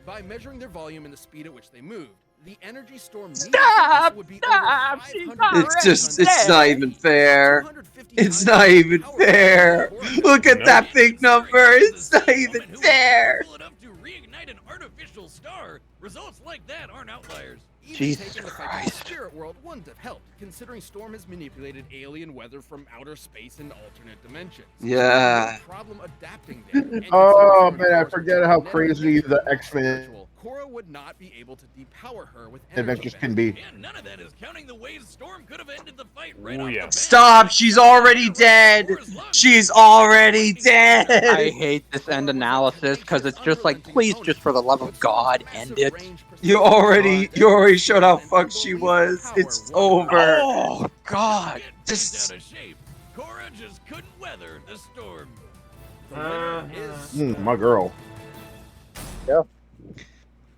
By measuring their volume and the speed at which they moved, the energy storm Stop! would be Stop! over She's 500 not it's not even fair. It's not even fair. Look at that big number. It's not even fair. Results like that aren't outliers. Jesus Christ. The spirit world wouldn't have helped, considering Storm has manipulated alien weather from outer space and alternate dimensions. Yeah. Problem adapting there. Oh man, I forget how crazy the X-Men Korra would not be able to depower her with adventures can be. And none of that is counting the ways Storm could have ended the fight right Ooh, off yeah. the bat. Stop. She's already dead. She's already dead. I hate this end analysis because it's just like, please, just for the love of God, end it. You already showed how fucked she was. It's over. Oh God. Just Out of shape. Korra just couldn't weather the storm. My girl.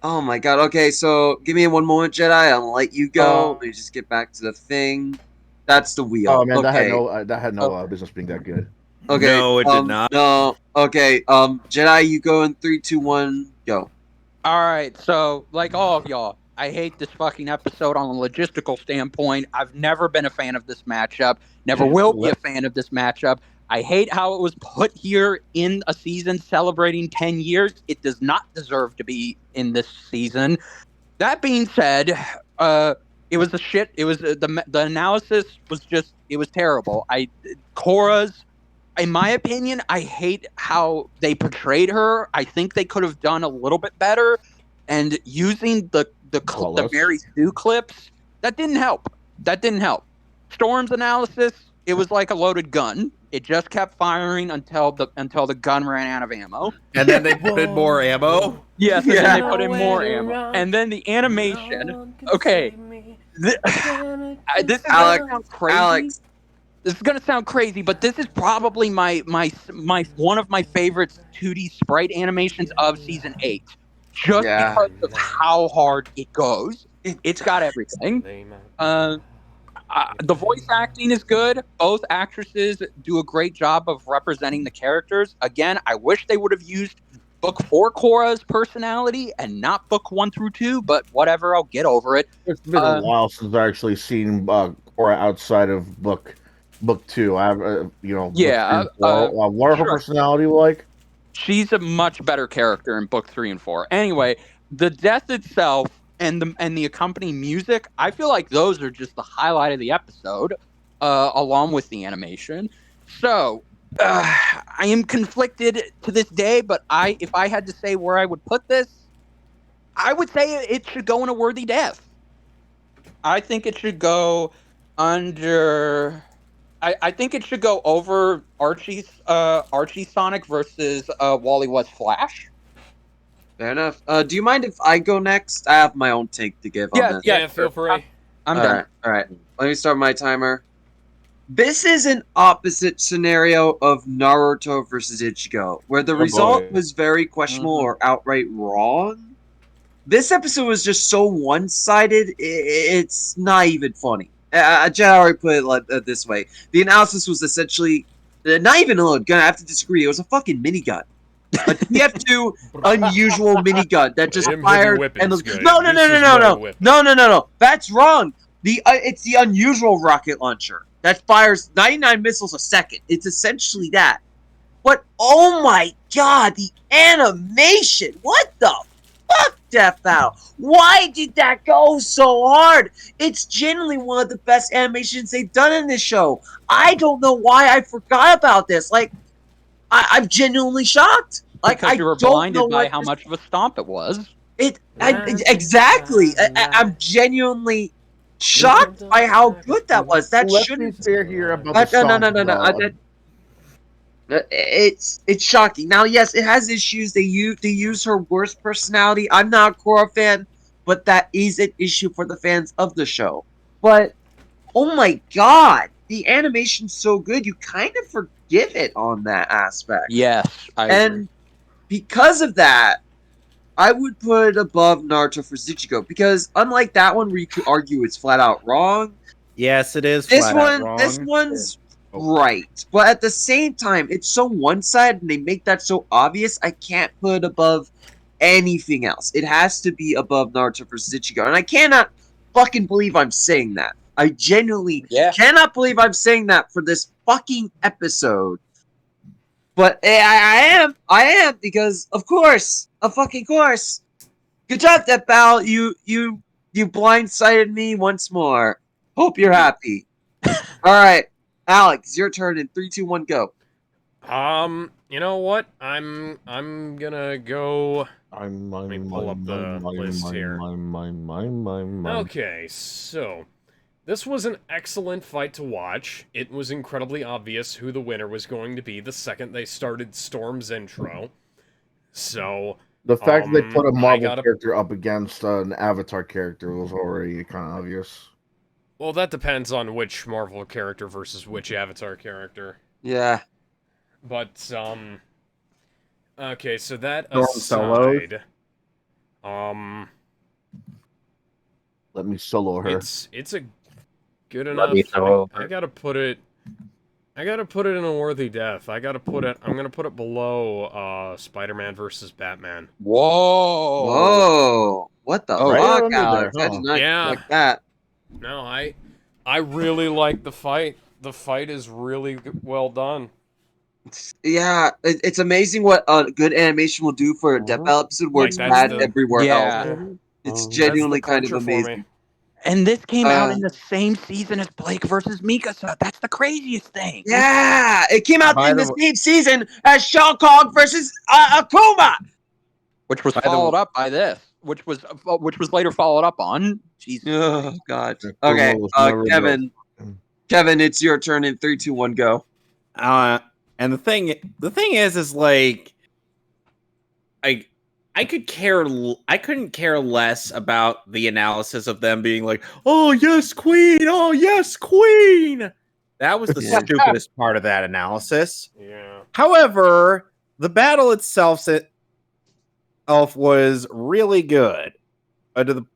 oh my god. Okay, so give me one moment, Jedi. I'll let you go. Let me just get back to the thing. That's the wheel. Oh man, okay. that had no business being that good. Okay. No, it did not. No. Okay. Jedi, you go in 3, 2, 1, go. All right, so like all of y'all, I hate this fucking episode on a logistical standpoint. I've never been a fan of this matchup. Never will be a fan of this matchup. I hate how it was put here in a season celebrating 10 years. It does not deserve to be in this season. That being said, it was the shit. It was the analysis was just, it was terrible. Korra's, in my opinion, I hate how they portrayed her. I think they could have done a little bit better, and using the Mary Sue clips, that didn't help. Storm's analysis, it was like a loaded gun. It just kept firing until the gun ran out of ammo. And then they put in more ammo. Yes, and then they put in more ammo. And then the animation. Okay, this is gonna sound crazy. Alex. This is gonna sound crazy, but this is probably my one of my favorite 2D sprite animations of season 8, just because of how hard it goes. It's got everything. The voice acting is good. Both actresses do a great job of representing the characters. Again, I wish they would have used Book 4 Korra's personality and not Book 1 through 2, but whatever, I'll get over it. It's been a while since I actually seen Korra outside of book 2. I have Yeah, book 3 and 4. What are her sure. personality like? She's a much better character in book 3 and 4. Anyway, the death itself and the accompanying music, I feel like those are just the highlight of the episode, along with the animation. So I am conflicted to this day, but if I had to say where I would put this, I would say it should go in a worthy death. I think it should go under. I think it should go over Archie Sonic versus Wally West Flash. Fair enough. Do you mind if I go next? I have my own take to give on this. Yeah, feel free. I'm done. All right. Let me start my timer. This is an opposite scenario of Naruto versus Ichigo, where the result was very questionable or outright wrong. This episode was just so one-sided, it's not even funny. Jen already put it this way. The analysis was essentially, not even gonna have to disagree, it was a fucking minigun. A TF2 unusual minigun that just fired and No. That's wrong. It's the unusual rocket launcher that fires 99 missiles a second. It's essentially that. But oh my god, the animation! What the fuck, Death Battle? Why did that go so hard? It's genuinely one of the best animations they've done in this show. I don't know why I forgot about this. Like, I'm genuinely shocked. Like, Because you were blinded by how much of a stomp it was. Exactly. I'm genuinely shocked by how good that was. That shouldn't. Here about the It's shocking. Now, yes, it has issues. They use her worst personality. I'm not a Korra fan, but that is an issue for the fans of the show. But oh my god, the animation's so good, you kind of forgive it on that aspect. Yes, I agree. Because of that, I would put it above Naruto for Ichigo, because unlike that one where you could argue it's flat out wrong. Yes, it is. This one's right, but at the same time, it's so one-sided and they make that so obvious. I can't put it above anything else. It has to be above Naruto versus Ichigo, and I cannot fucking believe I'm saying that. I genuinely cannot believe I'm saying that for this fucking episode. But I am because of course, of fucking course. Good job, Death Battle. You blindsided me once more. Hope you're happy. All right, Alex, your turn in 3, 2, 1, go. You know what? I'm gonna go. Let me pull up the list here. Okay, so this was an excellent fight to watch. It was incredibly obvious who the winner was going to be the second they started Storm's intro. So the fact that they put a Marvel character up against an Avatar character was already kind of obvious. Well, that depends on which Marvel character versus which Avatar character. Yeah. But okay, so that aside, let me solo her. It's a good enough. I gotta put it in a worthy death. I'm gonna put it below Spider-Man versus Batman. Whoa! What the fuck, Alex? I did not like that. No, I really like the fight. The fight is really well done. Yeah, it's amazing what good animation will do for a Death Battle episode where it's bad everywhere else. It's genuinely kind of amazing. And this came out in the same season as Blake versus Mikasa. That's the craziest thing. Yeah, it came out in the same season as Shao Kahn versus Akuma, which was followed up by this, which was later followed up on. Jesus. Oh God. Okay, Kevin, it's your turn in 3, 2, 1, go. And the thing is like, I couldn't care less about the analysis of them being like, oh yes, queen, oh yes, queen. That was the stupidest part of that analysis. Yeah. However, the battle itself was really good. The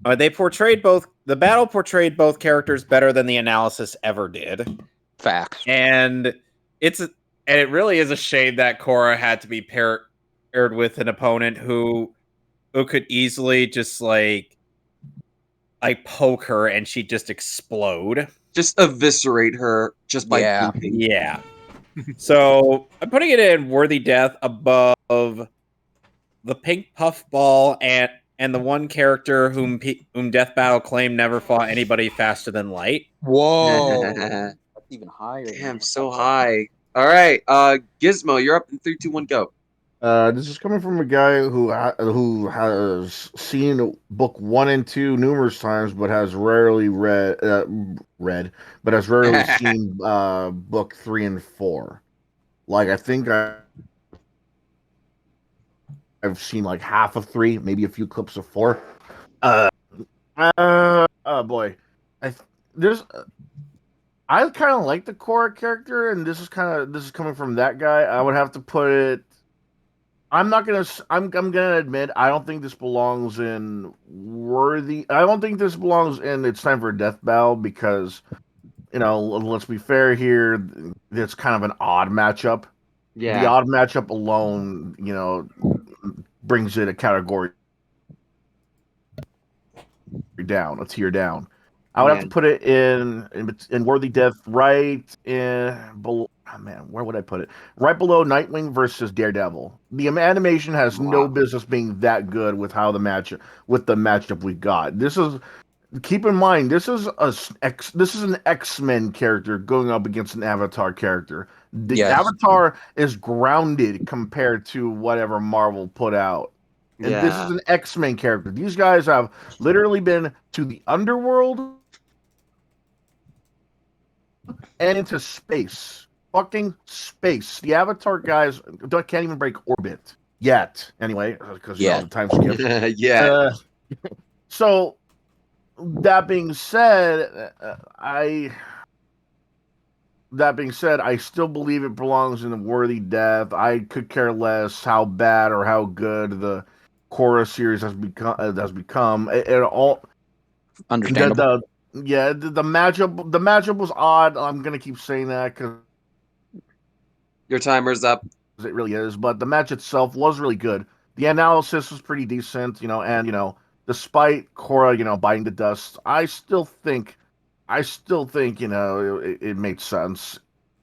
battle portrayed both characters better than the analysis ever did. Facts. And it really is a shame that Korra had to be paired with an opponent who could easily just like like poke her and she'd just explode. Just eviscerate her just by pooping. Yeah. So I'm putting it in worthy death above the pink puffball and the one character whom Death Battle claimed never fought anybody faster than light. Whoa. That's even higher. Damn, so high. All right, Gizmo, you're up in 3, 2, 1, go. This is coming from a guy who has seen book 1 and 2 numerous times, but has rarely seen book 3 and 4. Like I think I've seen like half of 3, maybe a few clips of 4. Oh boy, I kind of like the Korra character, and this is coming from that guy. I would have to put it. I'm gonna admit I don't think this belongs in worthy. I don't think this belongs in It's Time for a Death Battle because, let's be fair here. It's kind of an odd matchup. Yeah. The odd matchup alone, brings it a category down, a tier down. I would have to put it in worthy death, right in below. Oh man, where would I put it? Right below Nightwing versus Daredevil. The animation has no business being that good with the matchup we got. Keep in mind, this is an X-Men character going up against an Avatar character. The Avatar is grounded compared to whatever Marvel put out. And this is an X-Men character. These guys have literally been to the underworld and into space. Fucking space. The Avatar guys can't even break orbit yet. Anyway, because the time skip. So that being said, I still believe it belongs in the worthy death. I could care less how bad or how good the Korra series has become. It all understandable. The matchup was odd. I'm gonna keep saying that because your timer's up. It really is, but the match itself was really good. The analysis was pretty decent, and despite Korra, biting the dust, I still think, it made sense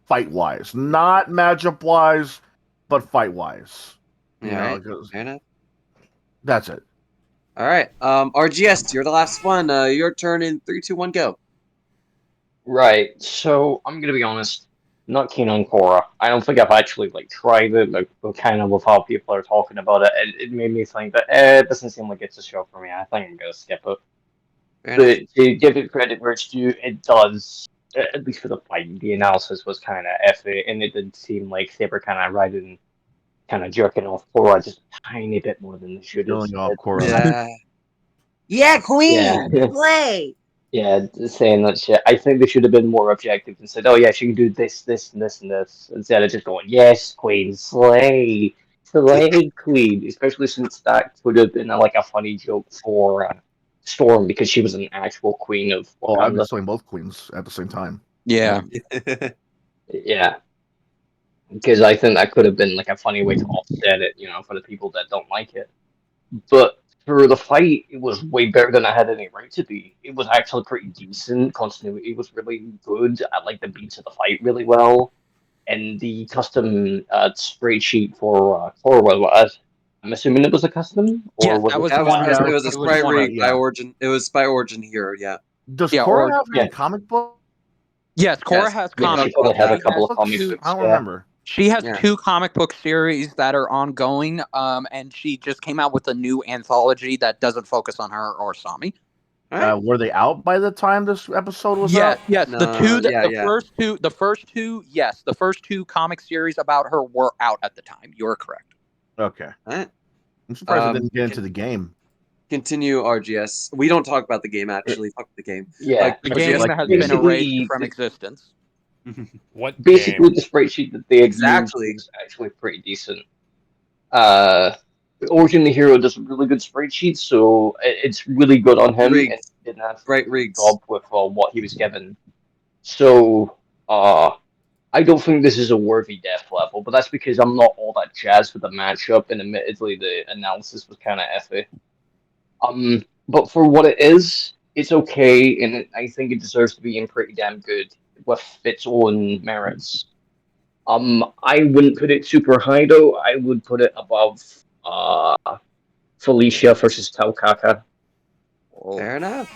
fight wise, not matchup wise, but fight wise. Fair enough. That's it. All right, RGS, you're the last one. Your turn in 3, 2, 1, go. Right. So I'm gonna be honest, not keen on Korra. I don't think I've actually tried it, kind of with how people are talking about it. It made me think that it doesn't seem like it's a show for me. I think I'm gonna skip it. But to give it credit where it's due, it does. At least for the fight, the analysis was kind of effy, and it did seem like they were kind of jerking off Korra just a tiny bit more than they should have. Yeah, Queen, play. Yeah, saying that shit. I think they should have been more objective and said, "Oh yeah, she can do this, this, and this, and this," instead of just going, "Yes, Queen, slay, Queen." Especially since that could have been a funny joke for Storm because she was an actual queen of. Oh, I'm just slaying both queens at the same time. Yeah. Yeah. Because I think that could have been a funny way to offset it, for the people that don't like it. But for the fight, it was way better than I had any right to be. It was actually pretty decent. Continuity was really good. I liked the beats of the fight really well. And the custom spreadsheet for Korra, I'm assuming it was a custom? Or was it was a sprite rig by Origin. It was by Origin Hero, yeah. Does Korra have any comic book? Yes, Korra has comic books. She had a couple of comic books. I don't remember. She has 2 comic book series that are ongoing, and she just came out with a new anthology that doesn't focus on her or Sami. Were they out by the time this episode was out? Yes. The first two comic series about her were out at the time. You're correct. Okay. I'm surprised they didn't get into the game. Continue, RGS. We don't talk about the game, actually. Fuck the game. Yeah. The game has been erased from existence. What basically game? The spreadsheet that they used is actually pretty decent. Origin the Hero does a really good spreadsheet, so it's really good on him. And didn't have job with what he was given. So I don't think this is a worthy death level, but that's because I'm not all that jazzed with the matchup, and admittedly the analysis was kind of effy. But for what it is, it's okay, and I think it deserves to be in pretty damn good with its own merits. I wouldn't put it super high though. I would put it above Felicia versus Taukaka. Fair enough.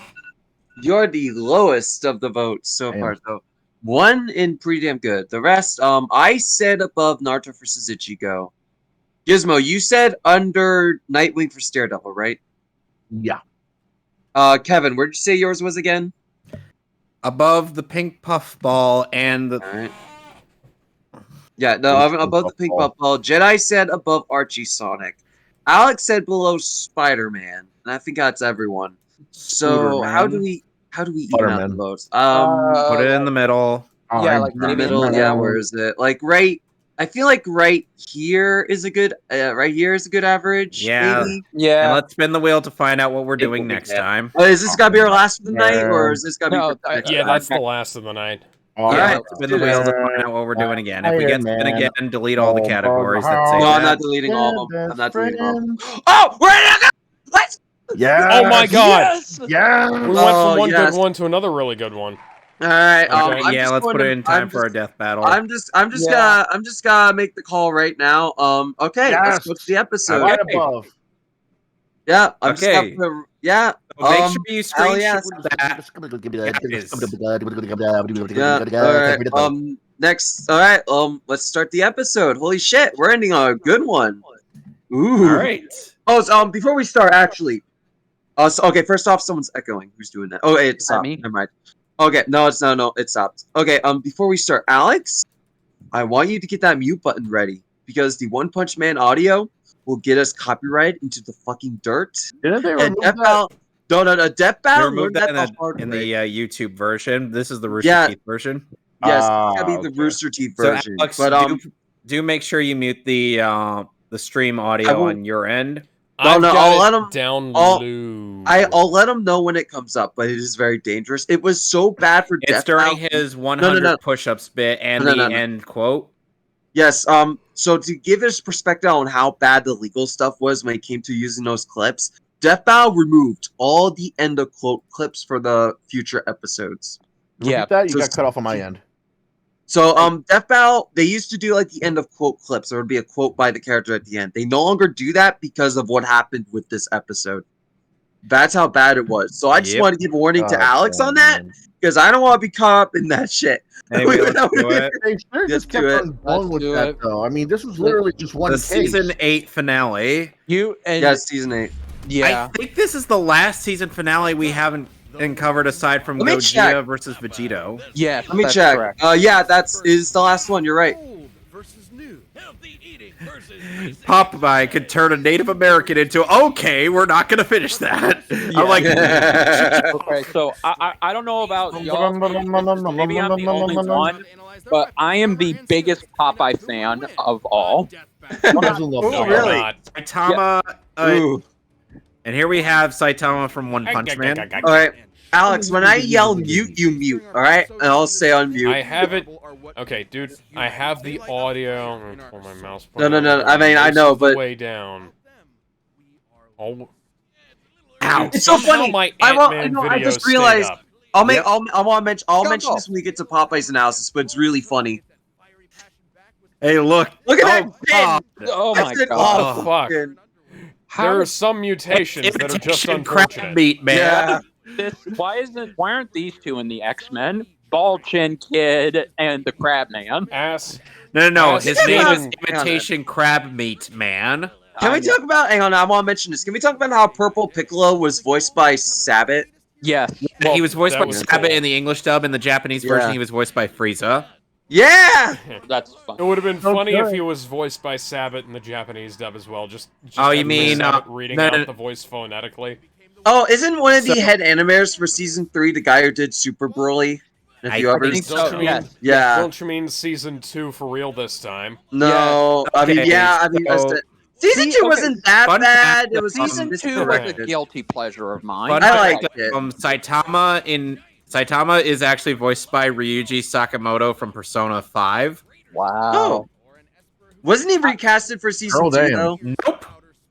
You're the lowest of the votes so far, though. One in pretty damn good. The rest, I said above Naruto versus Ichigo. Gizmo, you said under Nightwing for Daredevil, right? Yeah. Kevin, where'd you say yours was again? Above the pink puffball and the. All right. Yeah, no, above the pink puffball. Jedi said above Archie Sonic. Alex said below Spider-Man, and I think that's everyone. So how do we even out the votes? Put it in the middle. Yeah, like in the middle. Yeah, where is it? Like right. I feel like right here is a good. Right here is a good average. Yeah. Maybe. Yeah. And let's spin the wheel to find out what we're doing next time. Is this gotta be our last of the night, or is this gotta be? Yeah, that's the last of the night. All right, let's spin the wheel to find out what we're doing again. If we get spin again, delete all the categories that say No, that. I'm not deleting all of them. I'm not deleting all of them. Oh, we're in a let's. Yeah. Oh my god. Yes! Yeah. We went from one good one to another really good one. All right. Okay. Yeah, let's put it in time for a death battle. I'm just gonna make the call right now. Okay, let's go to the episode. Right above. Yeah. I'm Okay. just gonna, yeah. So make sure you screenshot yes. that. Yeah. All right. Next. All right. Let's start the episode. Holy shit, we're ending on a good one. Ooh. All right. Oh, so, before we start, actually. Okay. First off, someone's echoing. Who's doing that? Oh, it stopped. me? Never mind. Okay. No, it stopped. Okay. Before we start, Alex, I want you to get that mute button ready because the One Punch Man audio will get us copyright into the fucking dirt. Didn't they And remove Death that? Battle. No. Death They Battle. removed learned that the in hard the way. YouTube version. This is the Rooster Yeah. Teeth version. Yes, it's gotta be the okay. Rooster Teeth So version. Alex, but do make sure you mute the stream audio on your end. I'll let him down I'll- low. I'll let him know when it comes up, but it is very dangerous. It was so bad for It's Death during Battle. his 100 push-ups bit and No, the no. end quote. Yes. So to give us perspective on how bad the legal stuff was when it came to using those clips, Death Battle removed all the end of quote clips for the future episodes. Yeah. Repeat that? You So- got cut off on my end. So Death Battle, they used to do like the end of quote clips. There would be a quote by the character at the end. They no longer do that because of what happened with this episode. That's how bad it was. So I just Yep. want to give a warning to God Alex on that damn. because I don't want to be caught up in that shit. Anyway, let's do it. They sure Let's just kept do it. on going Let's with do that, it. though. I mean, this was literally just one The case. season 8 finale. You and Yeah, season 8. yeah. I think this is the last season finale we haven't covered aside from Let me Gogeta check. versus Vegito. Yes, Let me that's check. correct. Yeah, is the last one. You're right. Old versus new. Healthy eating versus Popeye could turn a Native American into, okay, we're not going to finish that. I'm like, Okay, so I don't know about y'all. Maybe I'm the only one, but I am the biggest Popeye fan of all. Who doesn't love No, that? you're really? not. Saitama. Ooh. And here we have Saitama from One Punch Man. All right, Alex. When I yell mute, you mute. All right, and I'll say unmute. I have it. Okay, dude. I have the audio. I'm gonna pull my mouse. No. I mean, I know, but way down. Oh. Ow. it's so Somehow funny. my I Ant-Man know, I video just stayed realized. up. I'll make. Yep. I want to mention. I'll Go, mention go. this when we get to Popeye's analysis, but it's really funny. Hey, look. Look at Oh, that pin. Oh my That's an god! Oh, fuck. pin. There are some mutations that are just Imitation crab unfortunate. meat, man. Yeah. Why aren't these two in the X-Men? Bald Chin Kid and the Crab Man. Ass. No. Yes, His it's name not- is Imitation Crab Meat, man. Can we talk about? Hang on, I want to mention this. Can we talk about how Purple Piccolo was voiced by Sabbath? Yes. He was voiced that by was Sabbath cool. in the English dub. In the Japanese version, Yeah. he was voiced by Frieza. Yeah. That's It fun. would have been funny if Okay. he was voiced by Sabbath in the Japanese dub as well. Just Oh, you have mean, Sabbath reading no, out no. the voice phonetically? Oh, isn't one of the So- head animators for season 3 the guy who did Super Broly? If I you ever think Don't so. you mean? Yes. Yeah. Don't you mean season 2 for real this time? No. I mean, Okay, yeah. I mean, so- that's it. Season 2 okay, wasn't that fun bad. fact, It was Season it's 2 was a corrected. guilty pleasure of mine. Fun I fact, liked it. Saitama is actually voiced by Ryuji Sakamoto from Persona 5. Wow. Oh. Wasn't he recasted for season Girl, 2 damn. though? Nope.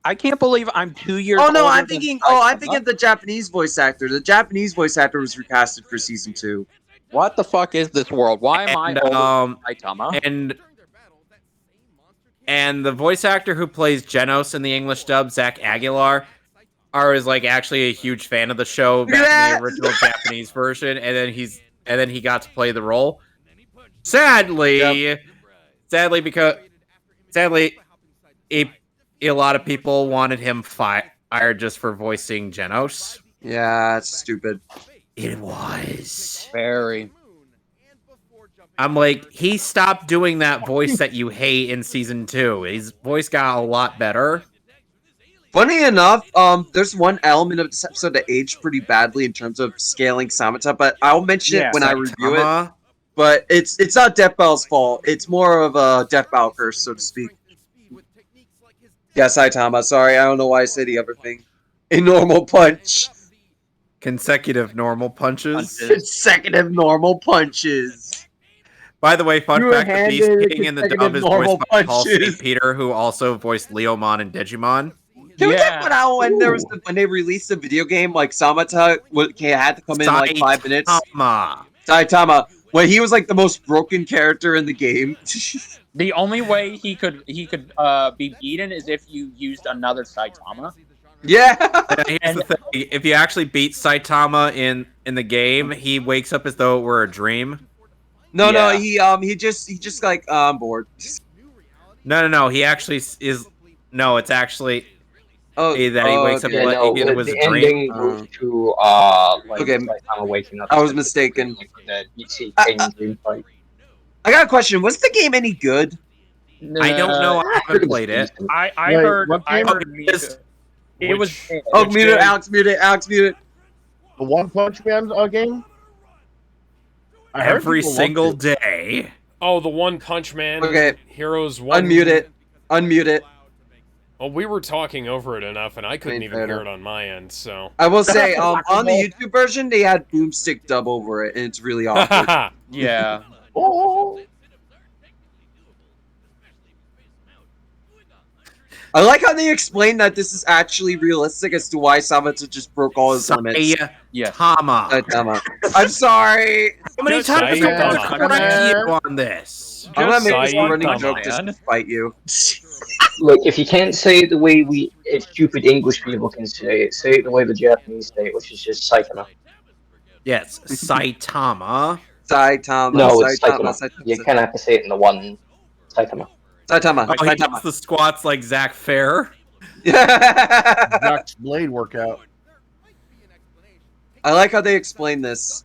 I can't believe I'm 2 years. Oh no, older I'm than thinking. Saitama. Oh, I'm thinking of the Japanese voice actor. The Japanese voice actor was recasted for season 2. What the fuck is this world? Why am I older than Saitama? And the voice actor who plays Genos in the English dub, Zach Aguilar, is like actually a huge fan of the show back in the original Japanese version, and then he got to play the role. Sadly, because a lot of people wanted him fired just for voicing Genos. Yeah, it's stupid. It was very. I'm like, he stopped doing that voice that you hate in season 2. His voice got a lot better. Funny enough, there's one element of this episode that aged pretty badly in terms of scaling Samata, but I'll mention it when I review it. But it's not Death Bell's fault. It's more of a Death Bell curse, so to speak. Yeah, Saitama. Sorry, I don't know why I say the other thing. A normal punch. Consecutive normal punches. Consecutive normal punches. By the way, fun fact, the Beast King in the dub is voiced by Paul St. Peter, who also voiced Leomon and Digimon. Can we talk about how when they released the video game, like Samata had to come in like 5 minutes? Saitama. When he was like the most broken character in the game. The only way he could be beaten is if you used another Saitama. Yeah. Here's the thing: if you actually beat Saitama in the game, he wakes up as though it were a dream. No, he just like I'm bored. No. He actually is. No, it's actually. He wakes up like it was a dream. Goes to Saitama waking up. I was mistaken. I got a question. Was the game any good? I don't know. I haven't played it. I heard. It was. Oh, mute it, Alex. Mute it. Alex, mute it. The One Punch Man game. Every single day. Oh, the One Punch Man. Okay. Heroes One. Unmute it. Unmute it. Well, we were talking over it enough, and I couldn't even hear it on my end. So I will say, on the YouTube version, they had Boomstick dub over it, and it's really awkward. Yeah. Oh. I like how they explain that this is actually realistic as to why Samata just broke all his limits. Saitama. I'm sorry. How many times do I have to correct you on this? I'm gonna make this running joke just to fight you. Look, if you can't say it the way stupid English people can say it the way the Japanese say it, which is just Saitama. Yes, Saitama. Saitama. No, it's Saitama. You kind of have to say it in the one. Saitama. Saitama. Oh, he does the squats like Zach Fair. Zach's blade workout. I like how they explain this.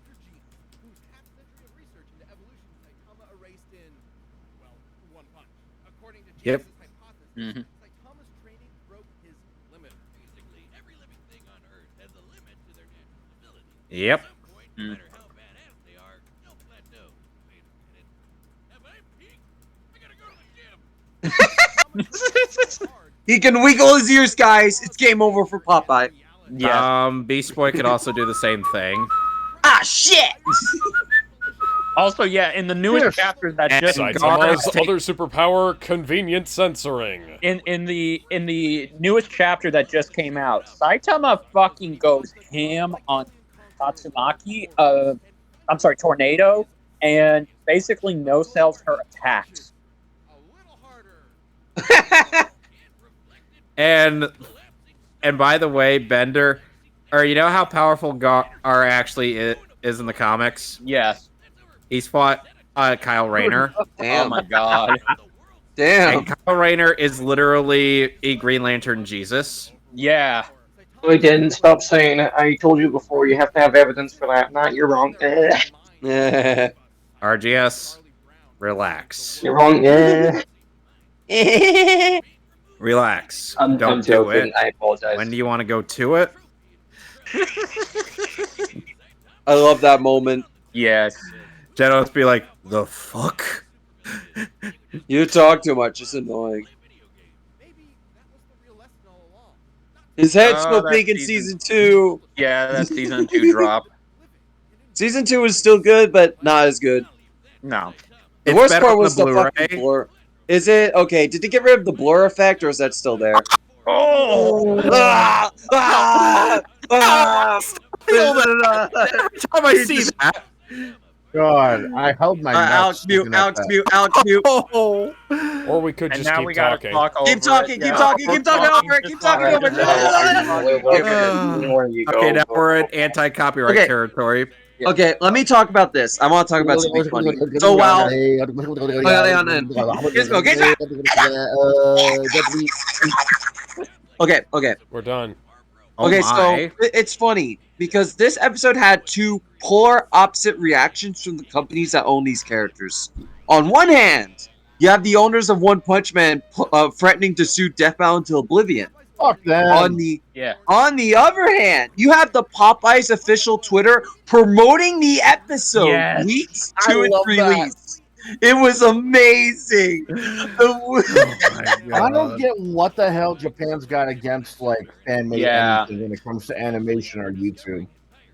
Yep. Mm-hmm. Yep. Mm. He can wiggle his ears, guys. It's game over for Popeye. Yeah. Beast Boy could also do the same thing. Ah, shit! Also, yeah, in the newest chapter that just Saitama's other superpower, convenient censoring. In the newest chapter that just came out, Saitama fucking goes ham on Tatsumaki. I'm sorry, Tornado, and basically no sells her attacks. And by the way, Bender, or you know how powerful Gar actually is in the comics? Yes. He's fought Kyle Rayner. Damn. Oh my god. Damn. And Kyle Rayner is literally a Green Lantern Jesus. Yeah. I didn't stop saying it. I told you before. You have to have evidence for that. Not you're wrong. RGS, relax. You're wrong. Relax. I'm Don't do joking. it. I apologize. When do you want to go to it? I love that moment. Yes. Genos be like, the fuck? You talk too much. It's annoying. His head's still big in season 2. Yeah, that's season 2 drop. Season 2 is still good, but not as good. No. The worst part was the fucking blur. Is it? Okay, did they get rid of the blur effect, or is that still there? Oh! Feel that every time I see that. God, I held my nuts. Alex, mute. Oh. Or we could just keep talking. Keep talking over it. Okay, now we're in anti-copyright territory. Okay, let me talk about this. I want to talk about something funny. So while Gizmo. Okay. We're done. Okay, so it's funny because this episode had two polar opposite reactions from the companies that own these characters. On one hand, you have the owners of One Punch Man threatening to sue Deathbound to oblivion. Fuck them. On the other hand, you have the Popeye's official Twitter promoting the episode weeks 2 and 3 leads. It was amazing. I don't get what the hell Japan's got against like fan-made anything when it comes to animation or YouTube.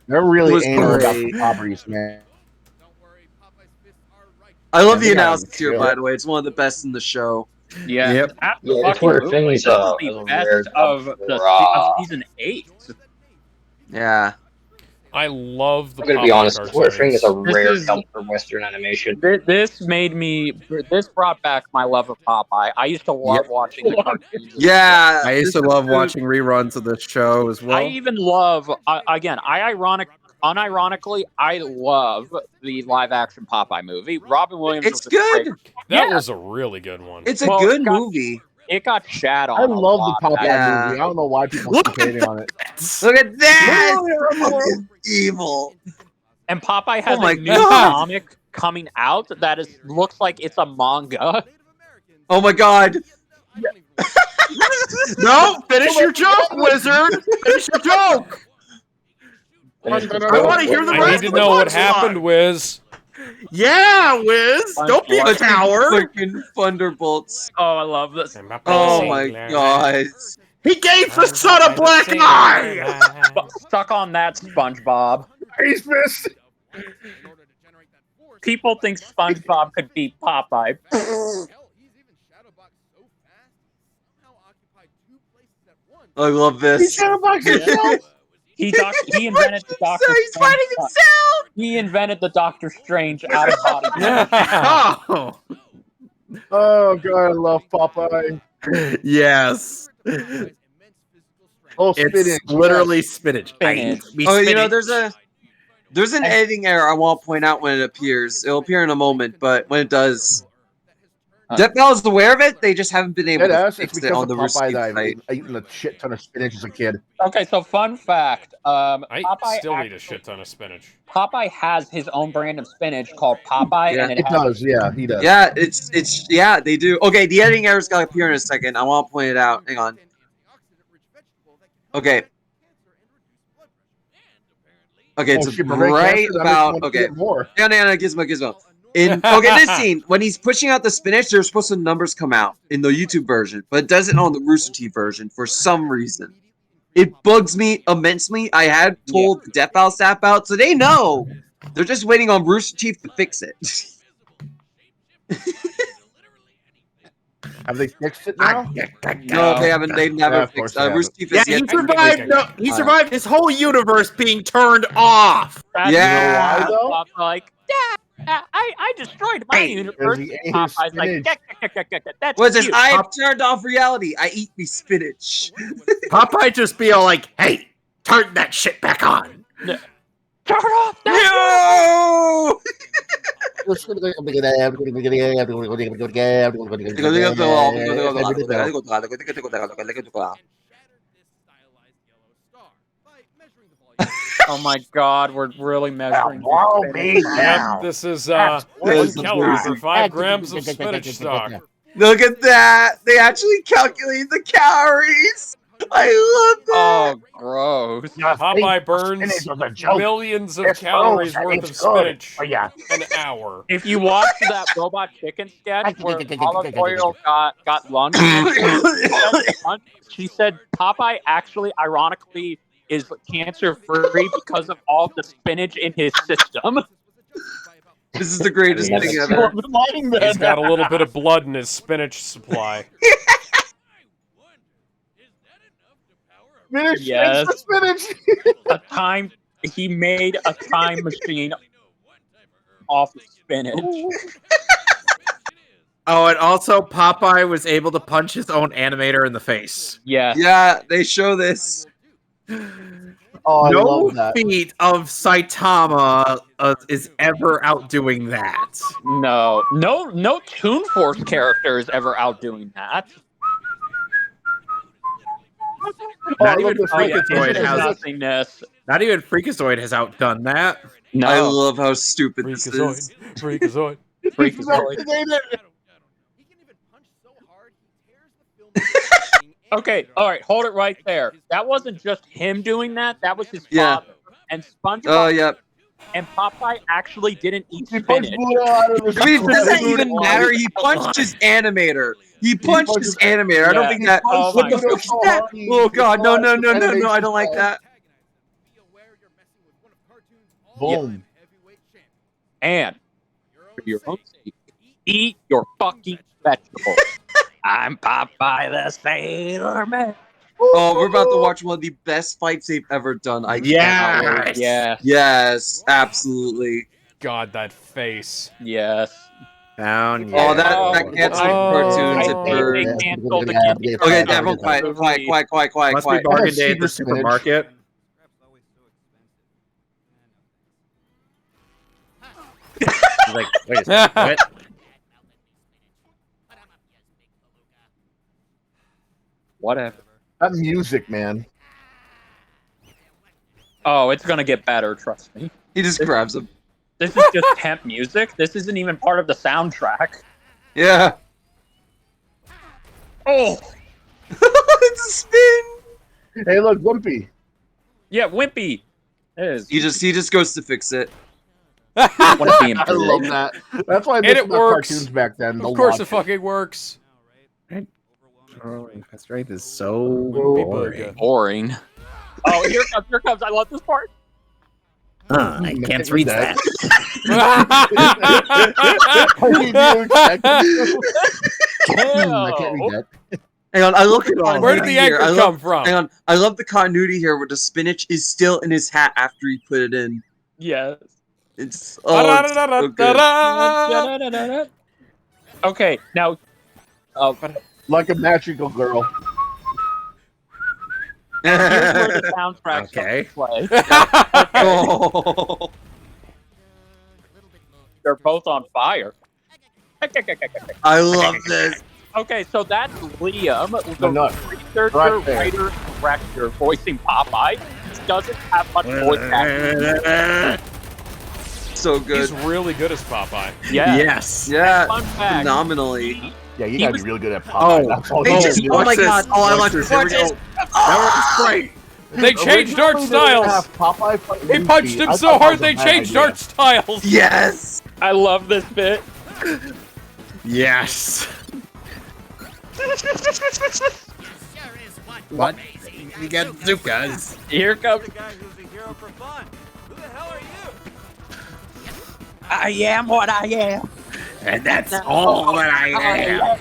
They're really anal about the properties, man. I love the analysis here, by the way. It's one of the best in the show. Yeah. Yep. The Twitter Finley's the best of season 8. Yeah. I love the. I'm gonna be honest. Twitter Finley is a rare jump for Western animation. This brought back my love of Popeye. I used to love watching the cartoons. Yeah. I used to love watching reruns of this show as well. I even love unironically, I love the live-action Popeye movie. Robin Williams. It's good. That was a really good one. It's a good movie. It got shat on. I love the Popeye movie. I don't know why people keep hating on it. Look at that! Evil. And Popeye has a new comic coming out that looks like it's a manga. Oh my god! No, finish your joke, wizard. Finish your joke. I want to hear the rest. I need to know what happened, Wiz. Yeah, Wiz. Don't be a coward. Fucking Thunderbolts. Oh, I love this. Oh my god. He gave the son a black eye. Stuck on that, SpongeBob. He's missed. People think SpongeBob could beat Popeye. I love this. He invented the Doctor Strange. He's fighting himself! He invented the Doctor Strange out of body. Oh god, I love Popeye. Yes. Oh, it's spinach. Literally spinach. You know, there's an editing error I want to point out when it appears. It'll appear in a moment, but when it does, Deathbell is aware of it. They just haven't been able to fix it on the Rooster site. I eaten a shit ton of spinach as a kid. Okay, so fun fact. I still eat a shit ton of spinach. Popeye has his own brand of spinach called Popeye, Yeah, and it does. Yeah, he does. Yeah, yeah, they do. Okay, the editing error's got to appear in a second. I want to point it out. Hang on. Okay. Okay, it's right about. Okay. Yeah, Gizmo. This scene, when he's pushing out the spinach, there's supposed to numbers come out in the YouTube version, but it doesn't on the Rooster Teeth version for some reason. It bugs me immensely. I had told the Death Owl staff out, so they know. They're just waiting on Rooster Teeth to fix it. Have they fixed it now? No, they haven't. They've never fixed it. Rooster Teeth is he survived. No, he survived his whole universe being turned off. Yeah. You know why, though? Like, I destroyed my universe. Popeye's like, that's what's this? cute. I have turned off reality. I eat me spinach. Popeye just be all like, "Hey, turn that shit back on." Turn off that. No. Oh my god, we're really measuring. Yep, this is 1 calorie for 5 grams of spinach stock. Look at that! They actually calculate the calories. I love that. Oh, gross. Popeye burns millions of calories worth of spinach an hour. If you watch that Robot Chicken sketch where Olive Oil got lunch, she said Popeye actually, ironically, is cancer-free because of all the spinach in his system. This is the greatest thing ever. He's got a little bit of blood in his spinach supply. Spinach. Yes. Thanks for spinach. He made a time machine off of spinach. Oh, and also Popeye was able to punch his own animator in the face. Yeah. Yeah, they show this. Oh, I No love that. feat of Saitama is ever outdoing that. No Toon Force character is ever outdoing that. Not even Freakazoid has outdone that. No. I love how stupid this is. Freakazoid. Okay, all right, hold it right there. That wasn't just him doing that. That was his Yeah. father. And SpongeBob Oh, yeah. and Popeye actually didn't eat spinach. I mean, does that even matter? He punched his animator. He punched his animator. I don't think that. Oh What my the fuck is that? Oh god, no! I don't like that. Boom. And for your own sake, eat your fucking vegetables. I'm Popeye the Sailor Man. Oh, we're about to watch one of the best fights they've ever done. I cannot wait. Yes, absolutely. God, that face. Yes. Down. Oh, that canceled cartoons. They canceled the Okay, everyone quiet. Must be bargain day at the supermarket. Like, wait a second, what? Whatever. That music, man. Oh, it's gonna get better, trust me. He just grabs him. This is just temp music. This isn't even part of the soundtrack. Yeah. Oh! It's a spin! Hey, look, Wimpy. Yeah, Wimpy. It is. He just goes to fix it. I love that. That's why I missed the cartoons back then. Of course it fucking works. That strength is so boring. Oh, here comes. I love this part. I can't read that. I can't read that. Hang on, I look at Where did the anchor come from? Hang on, I love the continuity here where the spinach is still in his hat after he put it in. Yes. It's so good. Okay, now like a magical girl. here's where the soundtrack Okay. play. Oh. They're both on fire. I love this. Okay, so that's Liam, No, the no. researcher, Right there. writer, and director voicing Popeye. He doesn't have much voice acting. So good. He's really good as Popeye. Yeah. Yes. Yeah, Fun fact. phenomenally. Yeah, you gotta be really good at Popeye. That's all They you just, do. oh my god, oh I like this. this. Watch this. That was great. They changed art styles. He punched him so hard they changed art styles. Yes. I love this bit. Yes. What? You got Zukas. Here comes. I am what I am. And that's all that I am.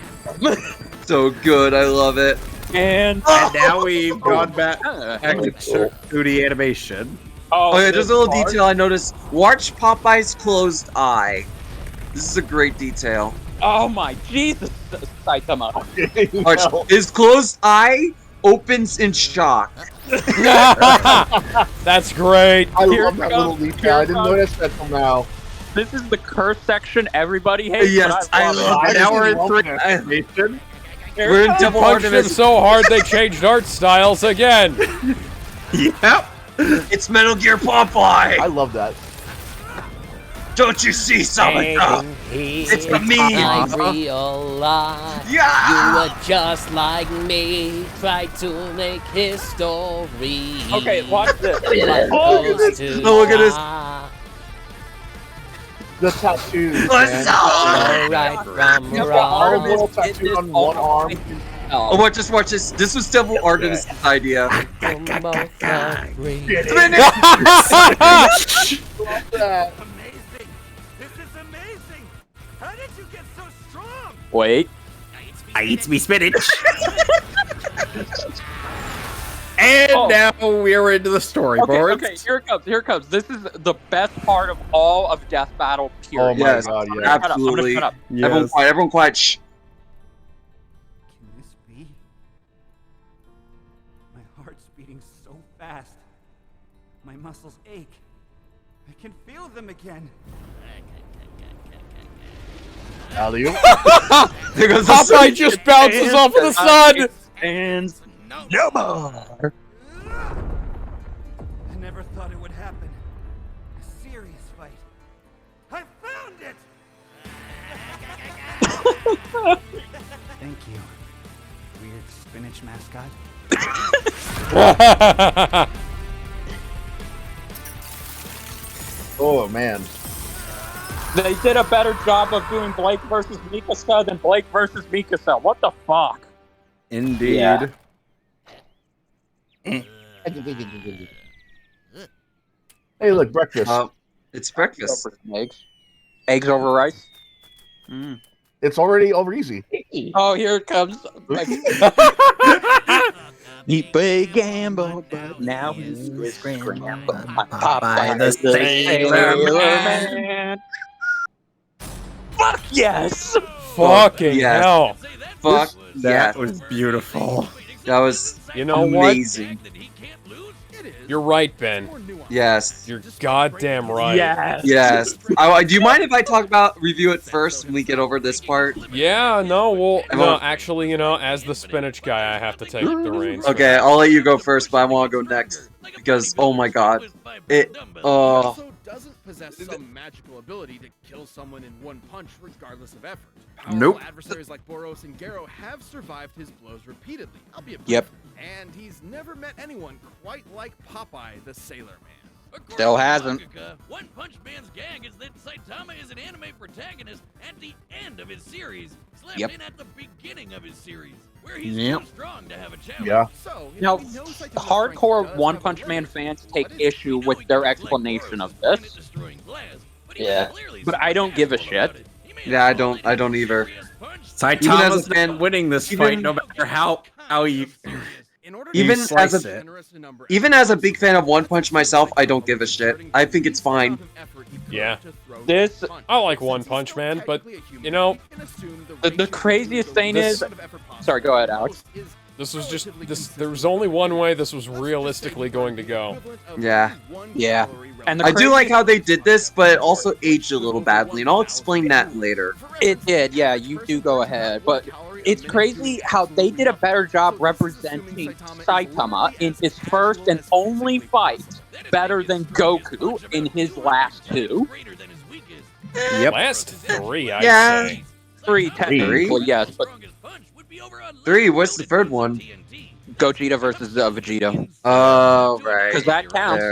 So good, I love it. And now we've gone back to 2D animation. Oh yeah, just a little detail I noticed. Watch Popeye's closed eye. This is a great detail. Oh my Jesus, Saitama. Watch, his closed eye opens in shock. That's great. I love that little detail. I didn't notice that till now. This is the curse section everybody hates. Yes, but I love it. Now we're in 3D animation. We're in double Punched him Artemis. so hard they changed art styles again. Yep. It's Metal Gear Popeye. I love that. Don't you see something? It's the meme. I realize Yeah. you were just like me, try to make history. Okay, watch this. Oh, look at this. Oh, look at this. The tattoos, Let's man. All right from All wrong. little tattoo on one arm. Oh, watch this. This was Devil Artemis' idea. Both agree. Wait. I eat me spinach. And now we're into the storyboard. Okay, here it comes. Here it comes. This is the best part of all of Death Battle. Period. Oh my Yes, god, yeah. absolutely. Shut up. Yes. Everyone quiet. Everyone quiet. Shh. Can this be? My heart's beating so fast. My muscles ache. I can feel them again. Alley-oop. There goes the Popeye sun. just bounces off of the sun! And No more. I never thought it would happen. A serious fight. I found it! Thank you, weird spinach mascot. Oh man. They did a better job of doing Blake versus Mikasa than Blake versus Mikasa. What the fuck? Indeed. Yeah. Hey, look, breakfast. It's breakfast. Eggs. Eggs over rice. It's already over easy. Oh, here it comes. He played Gamble, but now he's with Grandpa. Popeye the Sailor Man. Fuck yes! Fucking Yes. hell. Fuck That yeah. was beautiful. That was You know amazing. what? You're right, Ben. Yes. You're goddamn right. Yes. Yes. Do you mind if I review it first when we get over this part? Yeah, no, well, I no, won't- actually, as the spinach guy, I have to take the reins. Okay, I'll let you go first, but I want to go next because oh my god, it. Also doesn't possess some magical ability to kill someone in one punch regardless of effort. Powerful Nope. adversaries like Boros and Garo have survived his blows repeatedly, albeit Yep. and he's never met anyone quite like Popeye the Sailor Man. Still hasn't. One Punch Man's gag is that Saitama is an anime protagonist at the end of his series, slapped Yep. in at the beginning of his series, where he's Yep. too strong to have a challenge. Yeah. So, Now, we know Saitama's hardcore strength does One have Punch Man limits, fans but take is issue Now with we their know, like explanation of Boros, this. destroying glass, but he Yeah. clearly But I don't give a shit. Yeah, I don't either. Saitama's a fan- not winning this even- fight, no matter how you. In order Even to slice as it. Even as a big fan of One Punch myself, I don't give a shit. I think it's fine. Yeah. This- I like One Punch Man, but, The craziest thing is... Sorry, go ahead, Alex. this was just, there was only one way this was realistically going to go. Yeah. Yeah. And the I do like craziest- how they did this, but it also aged a little badly, and I'll explain that later. It did, yeah, you do go ahead. But it's crazy how they did a better job representing Saitama in his first and only fight better than Goku in his last two. Yep. Last three, I'd Yeah. say. Three, technically, yes, but 3, what's the third one? Gogeta versus Vegeta. Oh, right. Because that counts.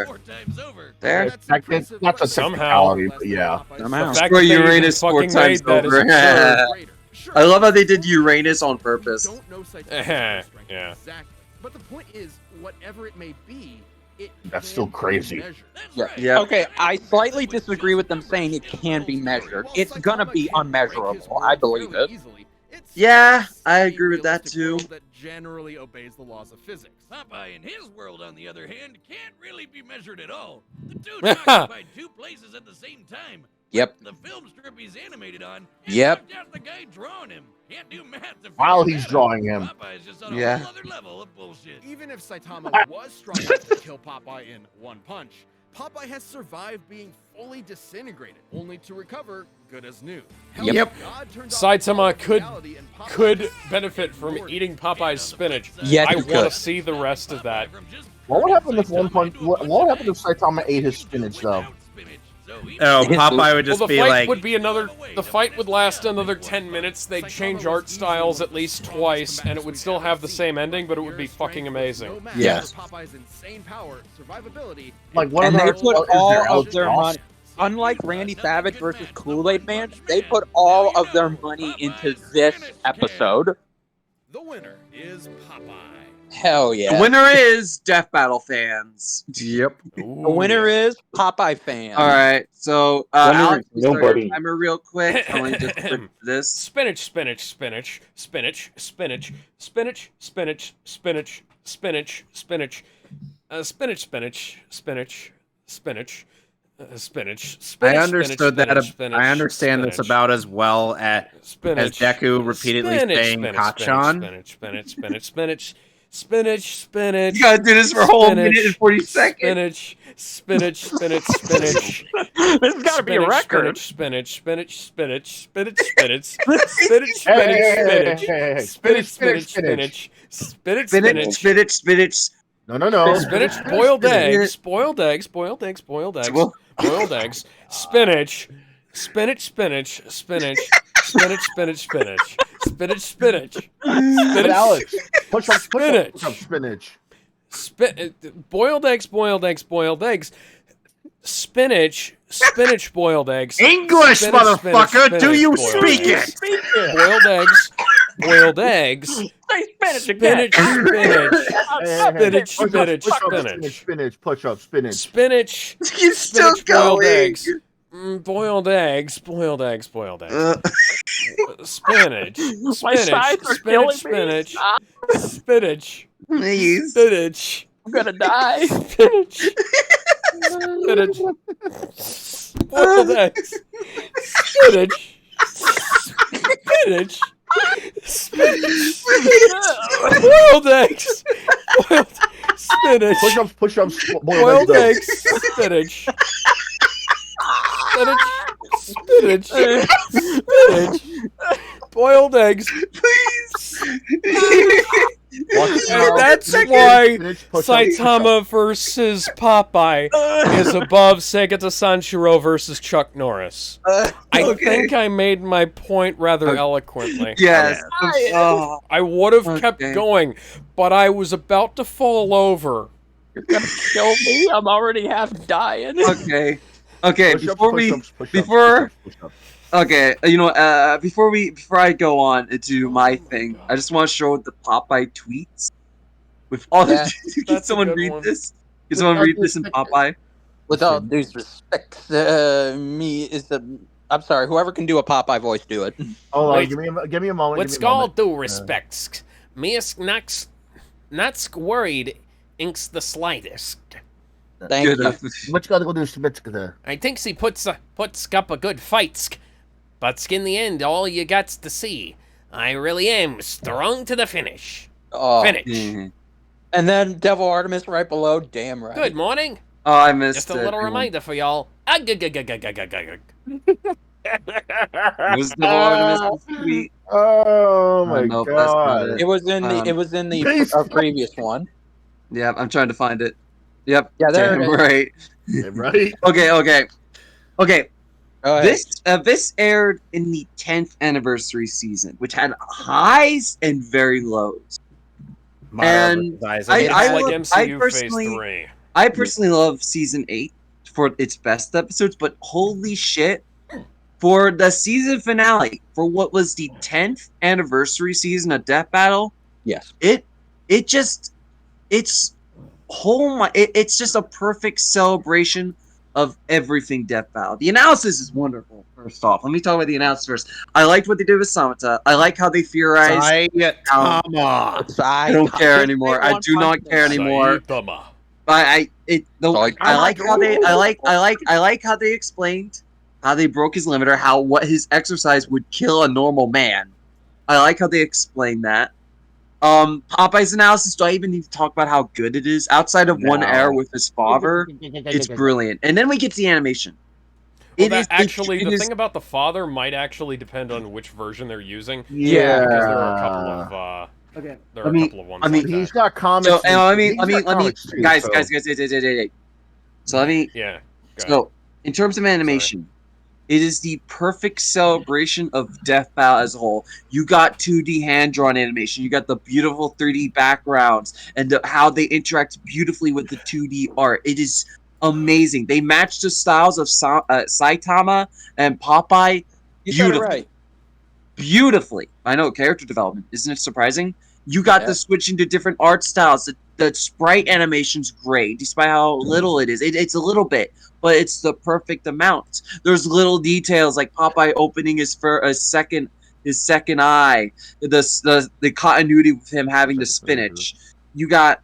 There. That's a Somehow. technicality, but yeah. Somehow. The fact Screw that they even Uranus 4 fucking times made that is over. absurd. I love how they did Uranus on purpose. Don't know Saitama's strength Yeah. exactly. But the point is, whatever it may be, it That's can still be crazy. measured. Yeah. Okay, I slightly disagree with them saying it can be measured. It's gonna be unmeasurable. I believe it. Yeah, I agree with that too. That generally obeys the laws of physics. Popeye in his world, on the other hand, can't really be measured at all. The dude occupied two places at the same time. Yep. The film strip he's animated on. Yep. Just the guy drawing him. Can't do math to While figure he's that drawing out. him. Popeye's just on Yeah. a whole other level of bullshit. Even if Saitama was strong enough to kill Popeye in one punch, Popeye has survived being fully disintegrated, only to recover good as new. Yep. God turned off Saitama all could reality and Popeye could was benefit from eating Popeye's spinach. Yes, I he want could. to see the rest of that. What would happen if One Punch? What would happen if Saitama ate his spinach though? Oh, Popeye would just Well, the be fight like, would be another. The fight would last another 10 minutes. They'd change art styles at least twice, and it would still have the same ending, but it would be fucking amazing. Yes. Popeye's insane power, survivability, Like one And of they the put is there all of Alex their Ross? money. Unlike Randy Savage versus Kool-Aid Man, they put all of their money into this episode. the winner is Popeye. Hell yeah. The winner is Death Battle fans. Yep. The winner is Popeye fan. All right, so Alex, nobody. start your timer real quick. I want to just quick this. Spinach, spinach, spinach, spinach, spinach, spinach, spinach, spinach, spinach, spinach, spinach, spinach, spinach, spinach. Spinach. I understood that. Spinach, I understand spinach, this about as well as Deku repeatedly saying Kachan. Spinach, spinach, spinach, spinach, spinach. You gotta do this for a whole minute and 40 seconds. Spinach, spinach, spinach. This has got to be a record. Spinach, spinach, spinach, spinach, spinach, spinach, spinach, spinach, spinach, spinach, spinach, spinach, spinach, spinach. No. Spinach, boiled eggs, boiled eggs, boiled eggs, boiled eggs, boiled eggs, spinach, spinach, spinach, spinach, spinach, spinach, spinach, spinach, spinach, spinach. Alex, push up spinach, spinach. Boiled eggs, boiled eggs, boiled eggs. Spinach, spinach, boiled eggs. English, spinach, motherfucker! spinach, Do you boiled speak eggs. it? Boiled eggs, boiled eggs. Say spinach Spinach, again. spinach, spinach, spinach, Spinach, push up, spinach. spinach. You're still Spinach, boiled going. eggs. Boiled eggs, boiled eggs, boiled eggs. Spinach, My sides are killing spinach, me. spinach, Please. spinach, I'm gonna die. spinach, spinach, boiled eggs, spinach, spinach, spinach, boiled eggs, boiled spinach, Push up, boiled eggs, spinach. Spinach, spinach, boiled eggs. Please. And that's why Saitama versus Popeye is above Sega to Sanshiro versus Chuck Norris. I think I made my point rather eloquently. Yes. I would have kept going, but I was about to fall over. You're gonna kill me. I'm already half dying. Okay. Before I go on to my thing, I just want to show the Popeye tweets with all the. Can someone read this? Can someone read this in Popeye? With all due respect, I'm sorry. Whoever can do a Popeye voice, do it. Hold on, give me a moment. Let's all due respect. Me is not worried. Inks the slightest. Thank you. What you gotta go do, Spinach? I think she puts up a good fight, but in the end, all you got to see, I really am strong to the finish. Finish. Mm-hmm. And then Devil Artemis right below. Damn right. Good morning. Oh, I missed Just a little reminder for y'all. Was Devil Artemis tweet? Oh my god! It was in the previous one. Yeah, I'm trying to find it. Yep. Yeah, there it is. Right. Okay. This aired in the 10th anniversary season, which had highs and very lows. And I personally love season 8 for its best episodes, but holy shit, for the season finale, for what was the 10th anniversary season of Death Battle, yes, it's just a perfect celebration of everything Death Battle. The analysis is wonderful. First off, let me talk about the analysis first. I liked what they did with Samata. I like how they theorized. I don't care anymore. I do not care anymore. I like how they explained how they broke his limiter, what his exercise would kill a normal man. I like how they explained that. Popeye's analysis, do I even need to talk about how good it is? Outside of one error with his father, it's brilliant. And then we get to the animation. Well, the thing about the father might actually depend on which version they're using. Yeah. Because there are a couple of there are a couple of ones. I mean, like he's that. got comics. So, guys. So let me. Yeah. So, in terms of animation, it is the perfect celebration of Death Battle as a whole. You got 2D hand-drawn animation. You got the beautiful 3D backgrounds and how they interact beautifully with the 2D art. It is amazing. They match the styles of Saitama and Popeye beautifully. Right. Beautifully. I know, character development. Isn't it surprising? You got the switching to different art styles. The sprite animation's great, despite how little it is. It's a little bit, but it's the perfect amount. There's little details like Popeye opening his second eye, the continuity with him having the spinach. You got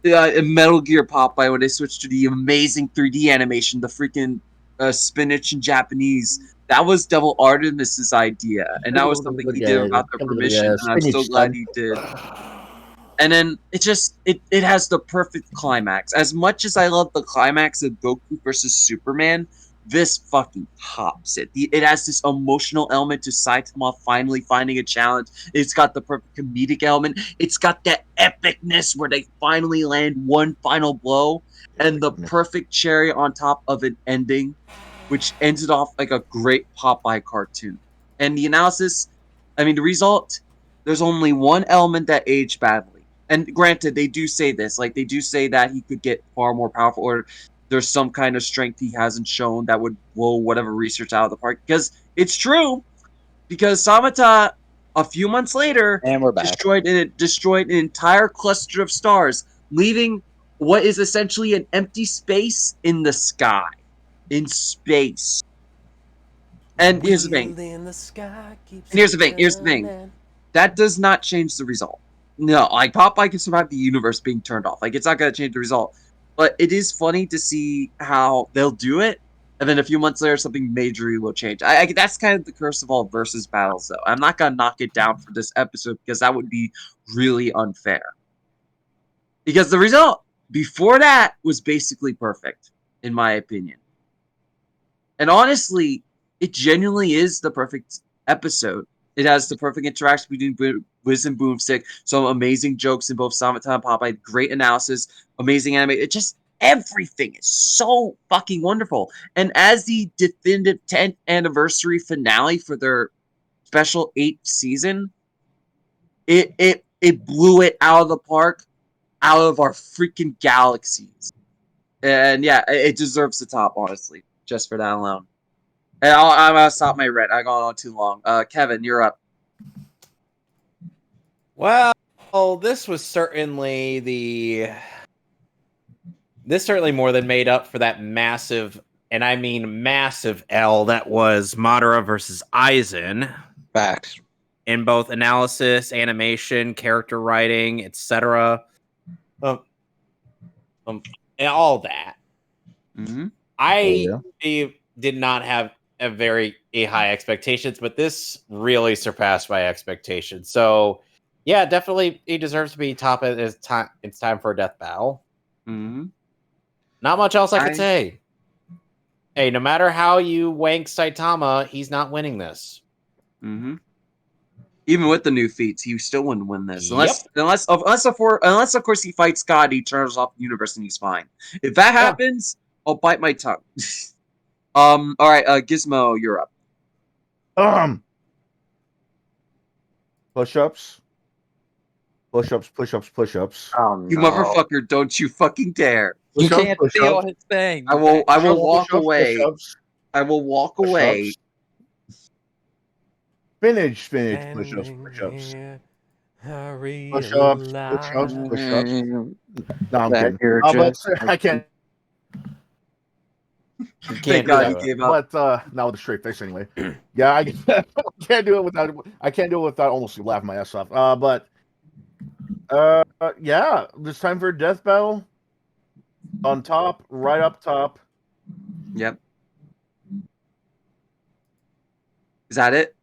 Metal Gear Popeye when they switched to the amazing 3D animation, the freaking spinach in Japanese. That was Devil Artemis's idea, and that was something he did without their permission, and I'm so glad he did. And then it has the perfect climax. As much as I love the climax of Goku versus Superman, this fucking tops it. It has this emotional element to Saitama finally finding a challenge. It's got the perfect comedic element. It's got that epicness where they finally land one final blow, and the perfect cherry on top of an ending, which ends it off like a great Popeye cartoon. And the analysis, the result, there's only one element that aged badly. And granted, they do say this, like they do say that he could get far more powerful, or there's some kind of strength he hasn't shown that would blow whatever research out of the park. Because it's true. Because Samata, a few months later, and we're back. destroyed an entire cluster of stars, leaving what is essentially an empty space in the sky. In space. And here's the thing. Here's the thing. That does not change the result. No, like Popeye can survive the universe being turned off. Like, it's not going to change the result. But it is funny to see how they'll do it, and then a few months later, something majorly will change. That's kind of the curse of all versus battles, though. I'm not going to knock it down for this episode, because that would be really unfair. Because the result before that was basically perfect, in my opinion. And honestly, it genuinely is the perfect episode. It has the perfect interaction between Wiz and Boomstick, some amazing jokes in both Samata and Popeye, great analysis, amazing anime. It just, everything is so fucking wonderful. And as the definitive 10th anniversary finale for their special 8th season, it blew it out of the park, out of our freaking galaxies. And yeah, it deserves the top, honestly, just for that alone. And I'm gonna stop my rant. I gone on too long. Kevin, you're up. Well, this was certainly more than made up for that massive, and I mean massive L that was Madara versus Aizen. Facts. In both analysis, animation, character writing, etc. And all that. Mm-hmm. I did not have a high expectations, but this really surpassed my expectations. So, yeah, definitely he deserves to be top at his time. It's time for a death battle. Mm-hmm. Not much else I could say. Hey, no matter how you wank Saitama, he's not winning this. Mm-hmm. Even with the new feats, he still wouldn't win this. Unless of course he fights God, he turns off the universe and he's fine. If that happens, I'll bite my tongue. All right, Gizmo, you're up. Push-ups. Push-ups. Oh, no. You motherfucker, don't you fucking dare. You can't steal his thing. I will walk away. I will walk away. Spinach, push-ups. Push-ups. No, I'm kidding. I can't. Thank God he gave up. But now with a straight face anyway. Yeah, I can't do it without almost laughing my ass off. Yeah, it's time for a death battle. On top, right up top. Yep. Is that it?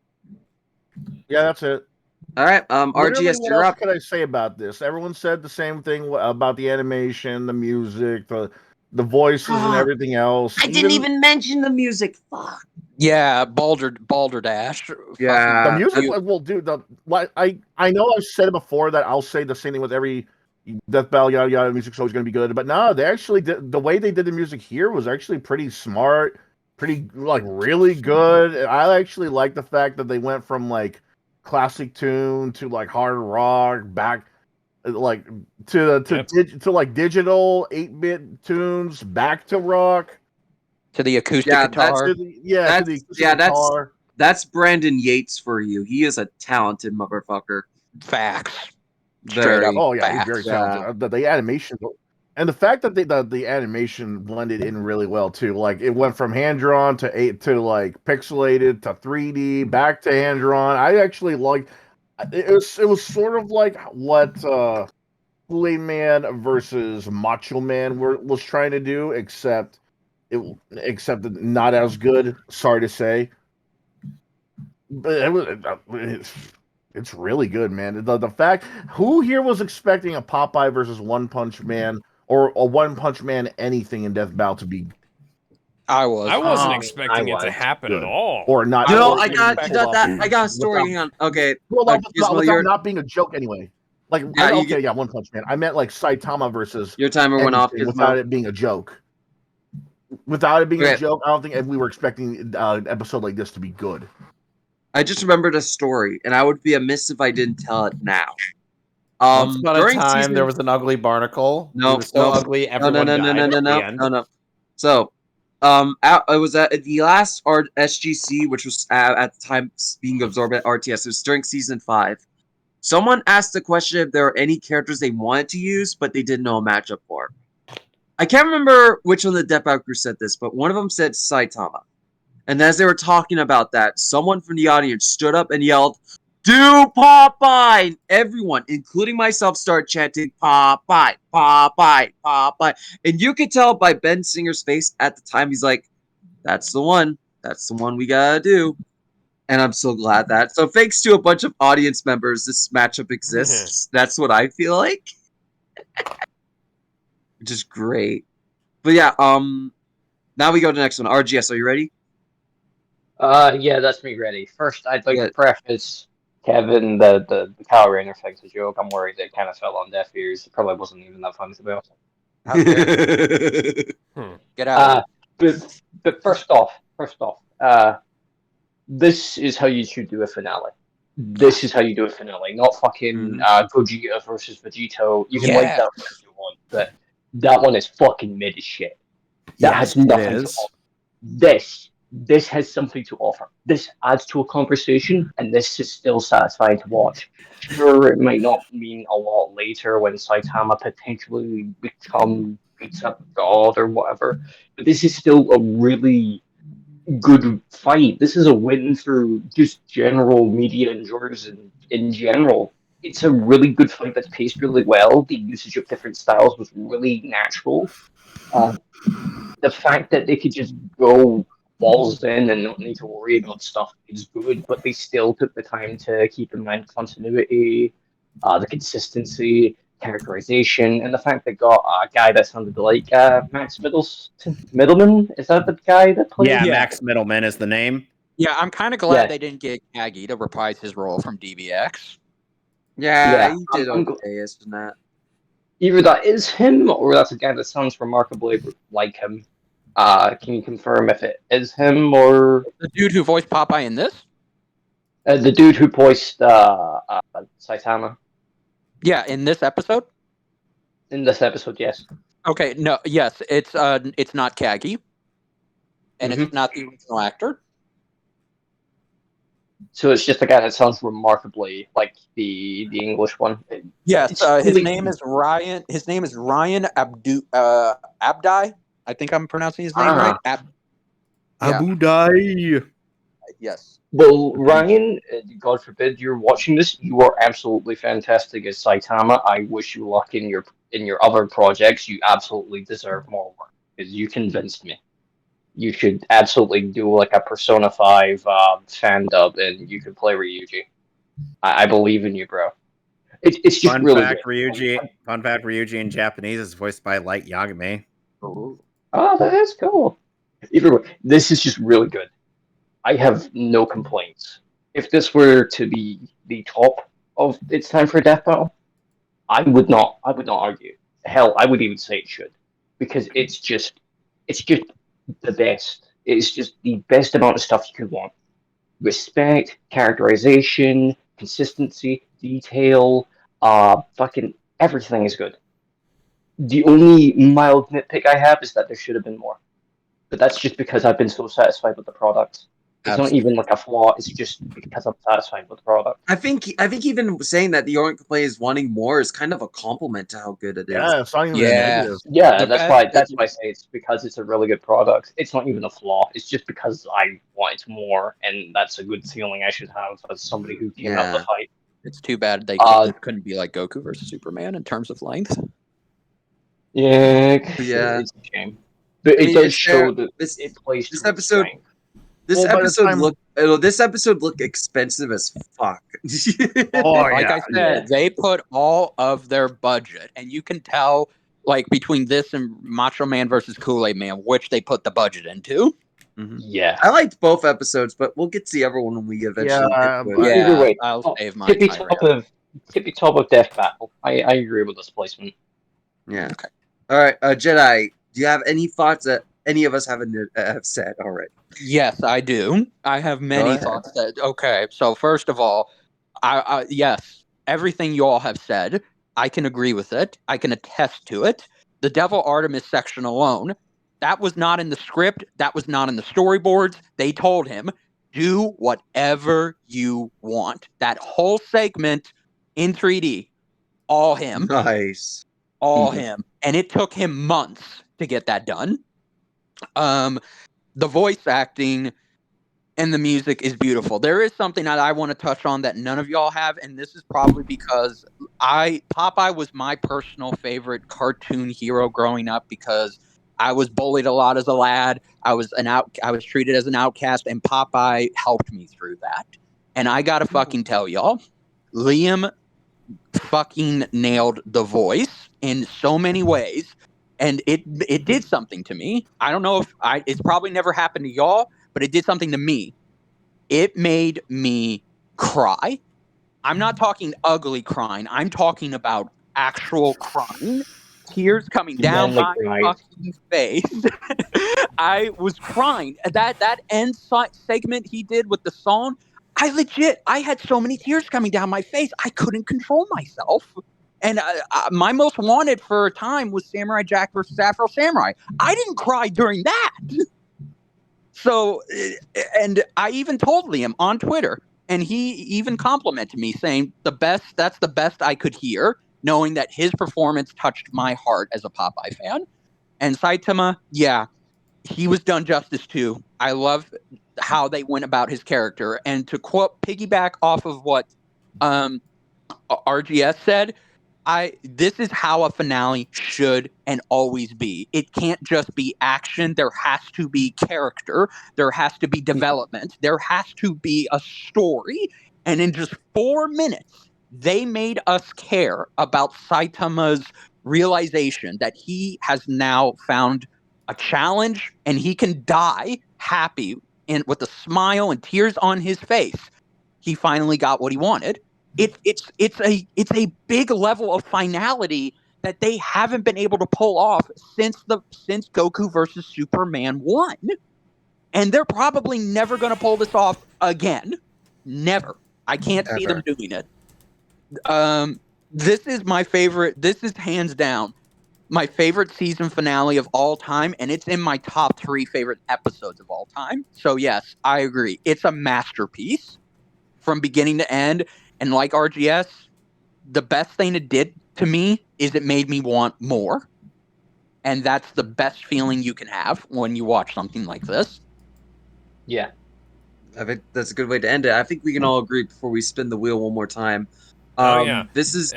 Yeah, that's it. All right, RGS, you're up. What can I say about this? Everyone said the same thing about the animation, the music, the voices, and everything else. I didn't even mention the music. Fuck. Yeah, Balderdash. Yeah, the music. Well, dude, I know I've said it before that I'll say the same thing with every death battle. Yada yada. Music's always going to be good, but no, they actually did. The way they did the music here was actually pretty smart, pretty really good. I actually like the fact that they went from classic tune to hard rock back. To digital 8-bit tunes, back to rock, to the acoustic guitar. That's Brandon Yates for you. He is a talented motherfucker. Facts. Straight up. Oh yeah, he's very fast. talented. The animation and the fact that the animation blended in really well too. Like it went from hand drawn to like pixelated to 3D back to hand drawn. I actually like it was sort of like what Kool-Aid Man versus Macho Man was trying to do, except not as good. Sorry to say, but it's really good, man. The fact who here was expecting a Popeye versus One Punch Man or a One Punch Man anything in Death Battle to be? I wasn't expecting it to happen at all. Or not. I got a story. Hang on. Okay. Without not being a joke anyway. Like One Punch Man. I meant like Saitama versus your timer went off without it being a joke. Without it being a joke, I don't think we were expecting an episode like this to be good. I just remembered a story, and I would be amiss if I didn't tell it now. Once upon a time, there was an ugly barnacle. No, ugly. Everyone died. No. So, it was at the last SGC, which was at the time being absorbed at RTS. It was during season 5. Someone asked the question if there were any characters they wanted to use, but they didn't know a matchup for. I can't remember which one of the Death Battle crew said this, but one of them said Saitama. And as they were talking about that, someone from the audience stood up and yelled, "Do Popeye!" And everyone, including myself, started chanting, "Popeye, Popeye, Popeye." And you could tell by Ben Singer's face at the time, he's like, that's the one. That's the one we gotta do. And I'm so glad that. So thanks to a bunch of audience members, this matchup exists. That's what I feel like. Which is great. But yeah, now we go to the next one. RGS, are you ready? Yeah, that's me ready. First, I'd like to preface Kevin, the Kyle Rayner thing's a joke. I'm worried it kind of fell on deaf ears. It probably wasn't even that funny to be honest. Get out. But first off, this is how you should do a finale. This is how you do a finale, not fucking Gogeta versus Vegito. You can like that if you want, but that one is fucking mid as shit. That has nothing to offer. This has something to offer. This adds to a conversation, and this is still satisfying to watch. Sure, it might not mean a lot later when Saitama potentially beats up God or whatever, but this is still a really good fight. This is a win for just general media enjoyers in general. It's a really good fight that's paced really well. The usage of different styles was really natural. The fact that they could just go balls in and not need to worry about stuff is good, but they still took the time to keep in mind continuity, the consistency, characterization, and the fact they got a guy that sounded like Max Middleman. Is that the guy that played? Yeah, Max Middleman is the name. Yeah, I'm kind of glad they didn't get Kagi to reprise his role from DBX. Yeah, he did okay, isn't that? Either that is him, or that's a guy that sounds remarkably like him. Can you confirm if it is him, or the dude who voiced Popeye in this? The dude who voiced Saitama. Yeah, in this episode. In this episode, yes. Okay, no, yes, it's not Kagi, and it's not the original actor. So it's just a guy that sounds remarkably like the English one. Yes, his name is Ryan. His name is Ryan Abdi. I think I'm pronouncing his name right. Abudai. Yes. Well, Ryan, God forbid you're watching this, you are absolutely fantastic as Saitama. I wish you luck in your other projects. You absolutely deserve more work because you convinced me. You should absolutely do like a Persona 5 fan dub, and you could play Ryuji. I believe in you, bro. It's just really good. Fun fact: Ryuji in Japanese is voiced by Light Yagami. Oh, that is cool. Either way, this is just really good. I have no complaints. If this were to be the top of its time for Death Battle, I would not argue. Hell, I would even say it should, because it's just the best. It's just the best amount of stuff you could want. Respect, characterization, consistency, detail, fucking everything is good. The only mild nitpick I have is that there should have been more. But that's just because I've been so satisfied with the product. It's not even like a flaw. It's just because I'm satisfied with the product. I think even saying that the only complaint is wanting more is kind of a compliment to how good it is. Yeah, it's not even negative. Yeah, that's why I say it's because it's a really good product. It's not even a flaw. It's just because I want more, and that's a good feeling I should have as somebody who came out the fight. It's too bad they couldn't be like Goku versus Superman in terms of length. Yeah, it's a shame. But it does show that it plays this to episode. strength. This episode looked expensive as fuck. I said, they put all of their budget, and you can tell, like between this and Macho Man versus Kool-Aid Man, which they put the budget into. Mm-hmm. Yeah, I liked both episodes, but we'll get to the other one when we eventually get to it. Either way, I'll save my tippy top of Death Battle. I agree with this placement. Yeah. Okay. All right, Jedi. Do you have any thoughts that any of us have said already? Yes, I do. I have many thoughts. Okay, so first of all, yes, everything you all have said, I can agree with it. I can attest to it. The Devil Artemis section alone, that was not in the script. That was not in the storyboards. They told him, do whatever you want. That whole segment in 3D, all him. Nice. All him. And it took him months to get that done. The voice acting and the music is beautiful. There is something that I want to touch on that none of y'all have, and this is probably because Popeye was my personal favorite cartoon hero growing up because I was bullied a lot as a lad. I was treated as an outcast, and Popeye helped me through that. And I gotta fucking tell y'all, Liam fucking nailed the voice in so many ways. And it did something to me. I don't know if it's probably never happened to y'all, but it did something to me. It made me cry. I'm not talking ugly crying. I'm talking about actual crying. Tears coming down my fucking face. I was crying. That end segment he did with the song, I had so many tears coming down my face. I couldn't control myself. And my most wanted for a time was Samurai Jack versus Afro Samurai. I didn't cry during that. So, and I even told Liam on Twitter, and he even complimented me saying that's the best I could hear, knowing that his performance touched my heart as a Popeye fan. And Saitama, yeah, he was done justice too. I love how they went about his character. And to piggyback off of what RGS said, this is how a finale should and always be. It can't just be action. There has to be character. There has to be development. There has to be a story. And in just 4 minutes, they made us care about Saitama's realization that he has now found a challenge and he can die happy and with a smile and tears on his face. He finally got what he wanted. It's a big level of finality that they haven't been able to pull off since Goku versus Superman 1. And they're probably never going to pull this off again. Never. I can't see them doing it. This is my favorite. This is hands down my favorite season finale of all time, and it's in my top 3 favorite episodes of all time. So yes, I agree. It's a masterpiece from beginning to end. And like RGS, the best thing it did to me is it made me want more. And that's the best feeling you can have when you watch something like this. Yeah. I think that's a good way to end it. I think we can all agree before we spin the wheel one more time. This is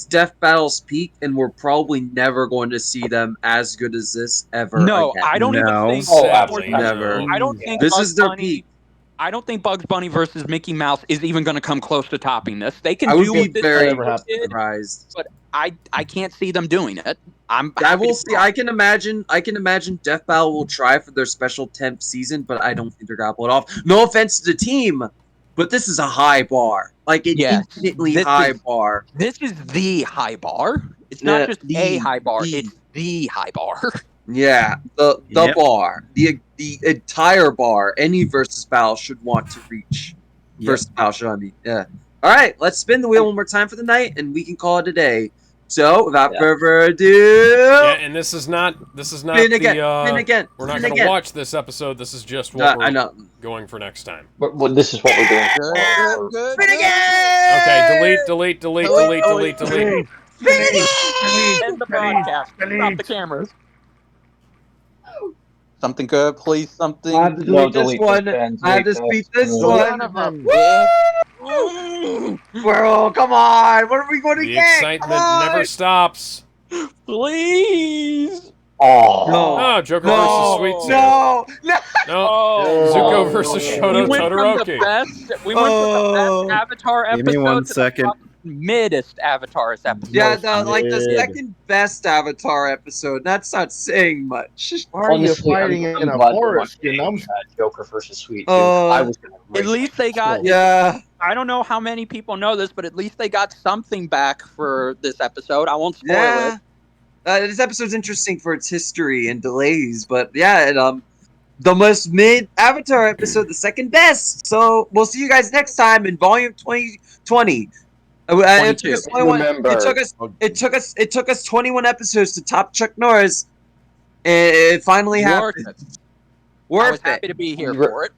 Death Battle's peak, and we're probably never going to see them as good as this ever. No, again. I don't even think never. I don't think this Bugs is their Bunny, peak. I don't think Bugs Bunny versus Mickey Mouse is even going to come close to topping this. They can I would do be what this very did, surprised, but I can't see them doing it. I will see. I can imagine Death Battle will try for their special 10th season, but I don't think they're gonna pull it off. No offense to the team, but this is a high bar, like an infinitely high bar. This is the high bar. It's not just a high bar. It's the high bar. Yeah, the bar, the entire bar. Any versus battle should want to reach. Versus battle should be. Yeah. All right, let's spin the wheel one more time for the night, and we can call it a day. So, without further ado, Yeah, and this is not Spin again. We're not going to watch this episode. This is just what we're going for next time. But this is what we're doing. Spin again. Okay, delete. End the broadcast. Stop the cameras. Something good, please. Something. I have to delete this one. I have to speed this one. Bro, come on. What are we going to The get? excitement never stops. Please. Oh, Joker versus Sweet Sue. No. Zuko versus Shoto Todoroki. We went from the best Avatar episode Give me 1 to second. the middest Avatar's episode. Yeah, the second best Avatar episode. That's not saying much. Why are you fighting in a forest? Joker versus Sweet Tooth. At least they got. Yeah. I don't know how many people know this, but at least they got something back for this episode. I won't spoil it. This episode's interesting for its history and delays, but yeah, the most mid Avatar episode, the second best. So we'll see you guys next time in volume 2020. It took us 21 episodes to top Chuck Norris. It finally happened. I was happy to be here for it.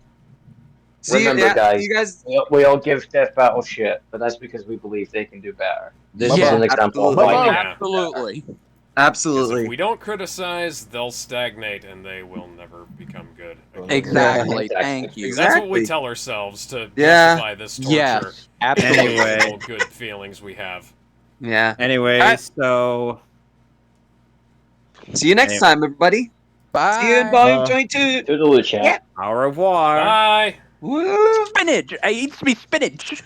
Remember, guys, we all give Death Battle shit, but that's because we believe they can do better. This is an example of why. Absolutely. If we don't criticize, they'll stagnate and they will never become good again. Exactly. Thank you. That's what we tell ourselves to justify this torture. Yes, absolutely. Anyway. Good feelings we have. Yeah. Anyway, so see you next time, everybody. Bye. See you in volume 22. Toodaloo, chat. Au revoir. Bye. Woo. Spinach. I eat me spinach.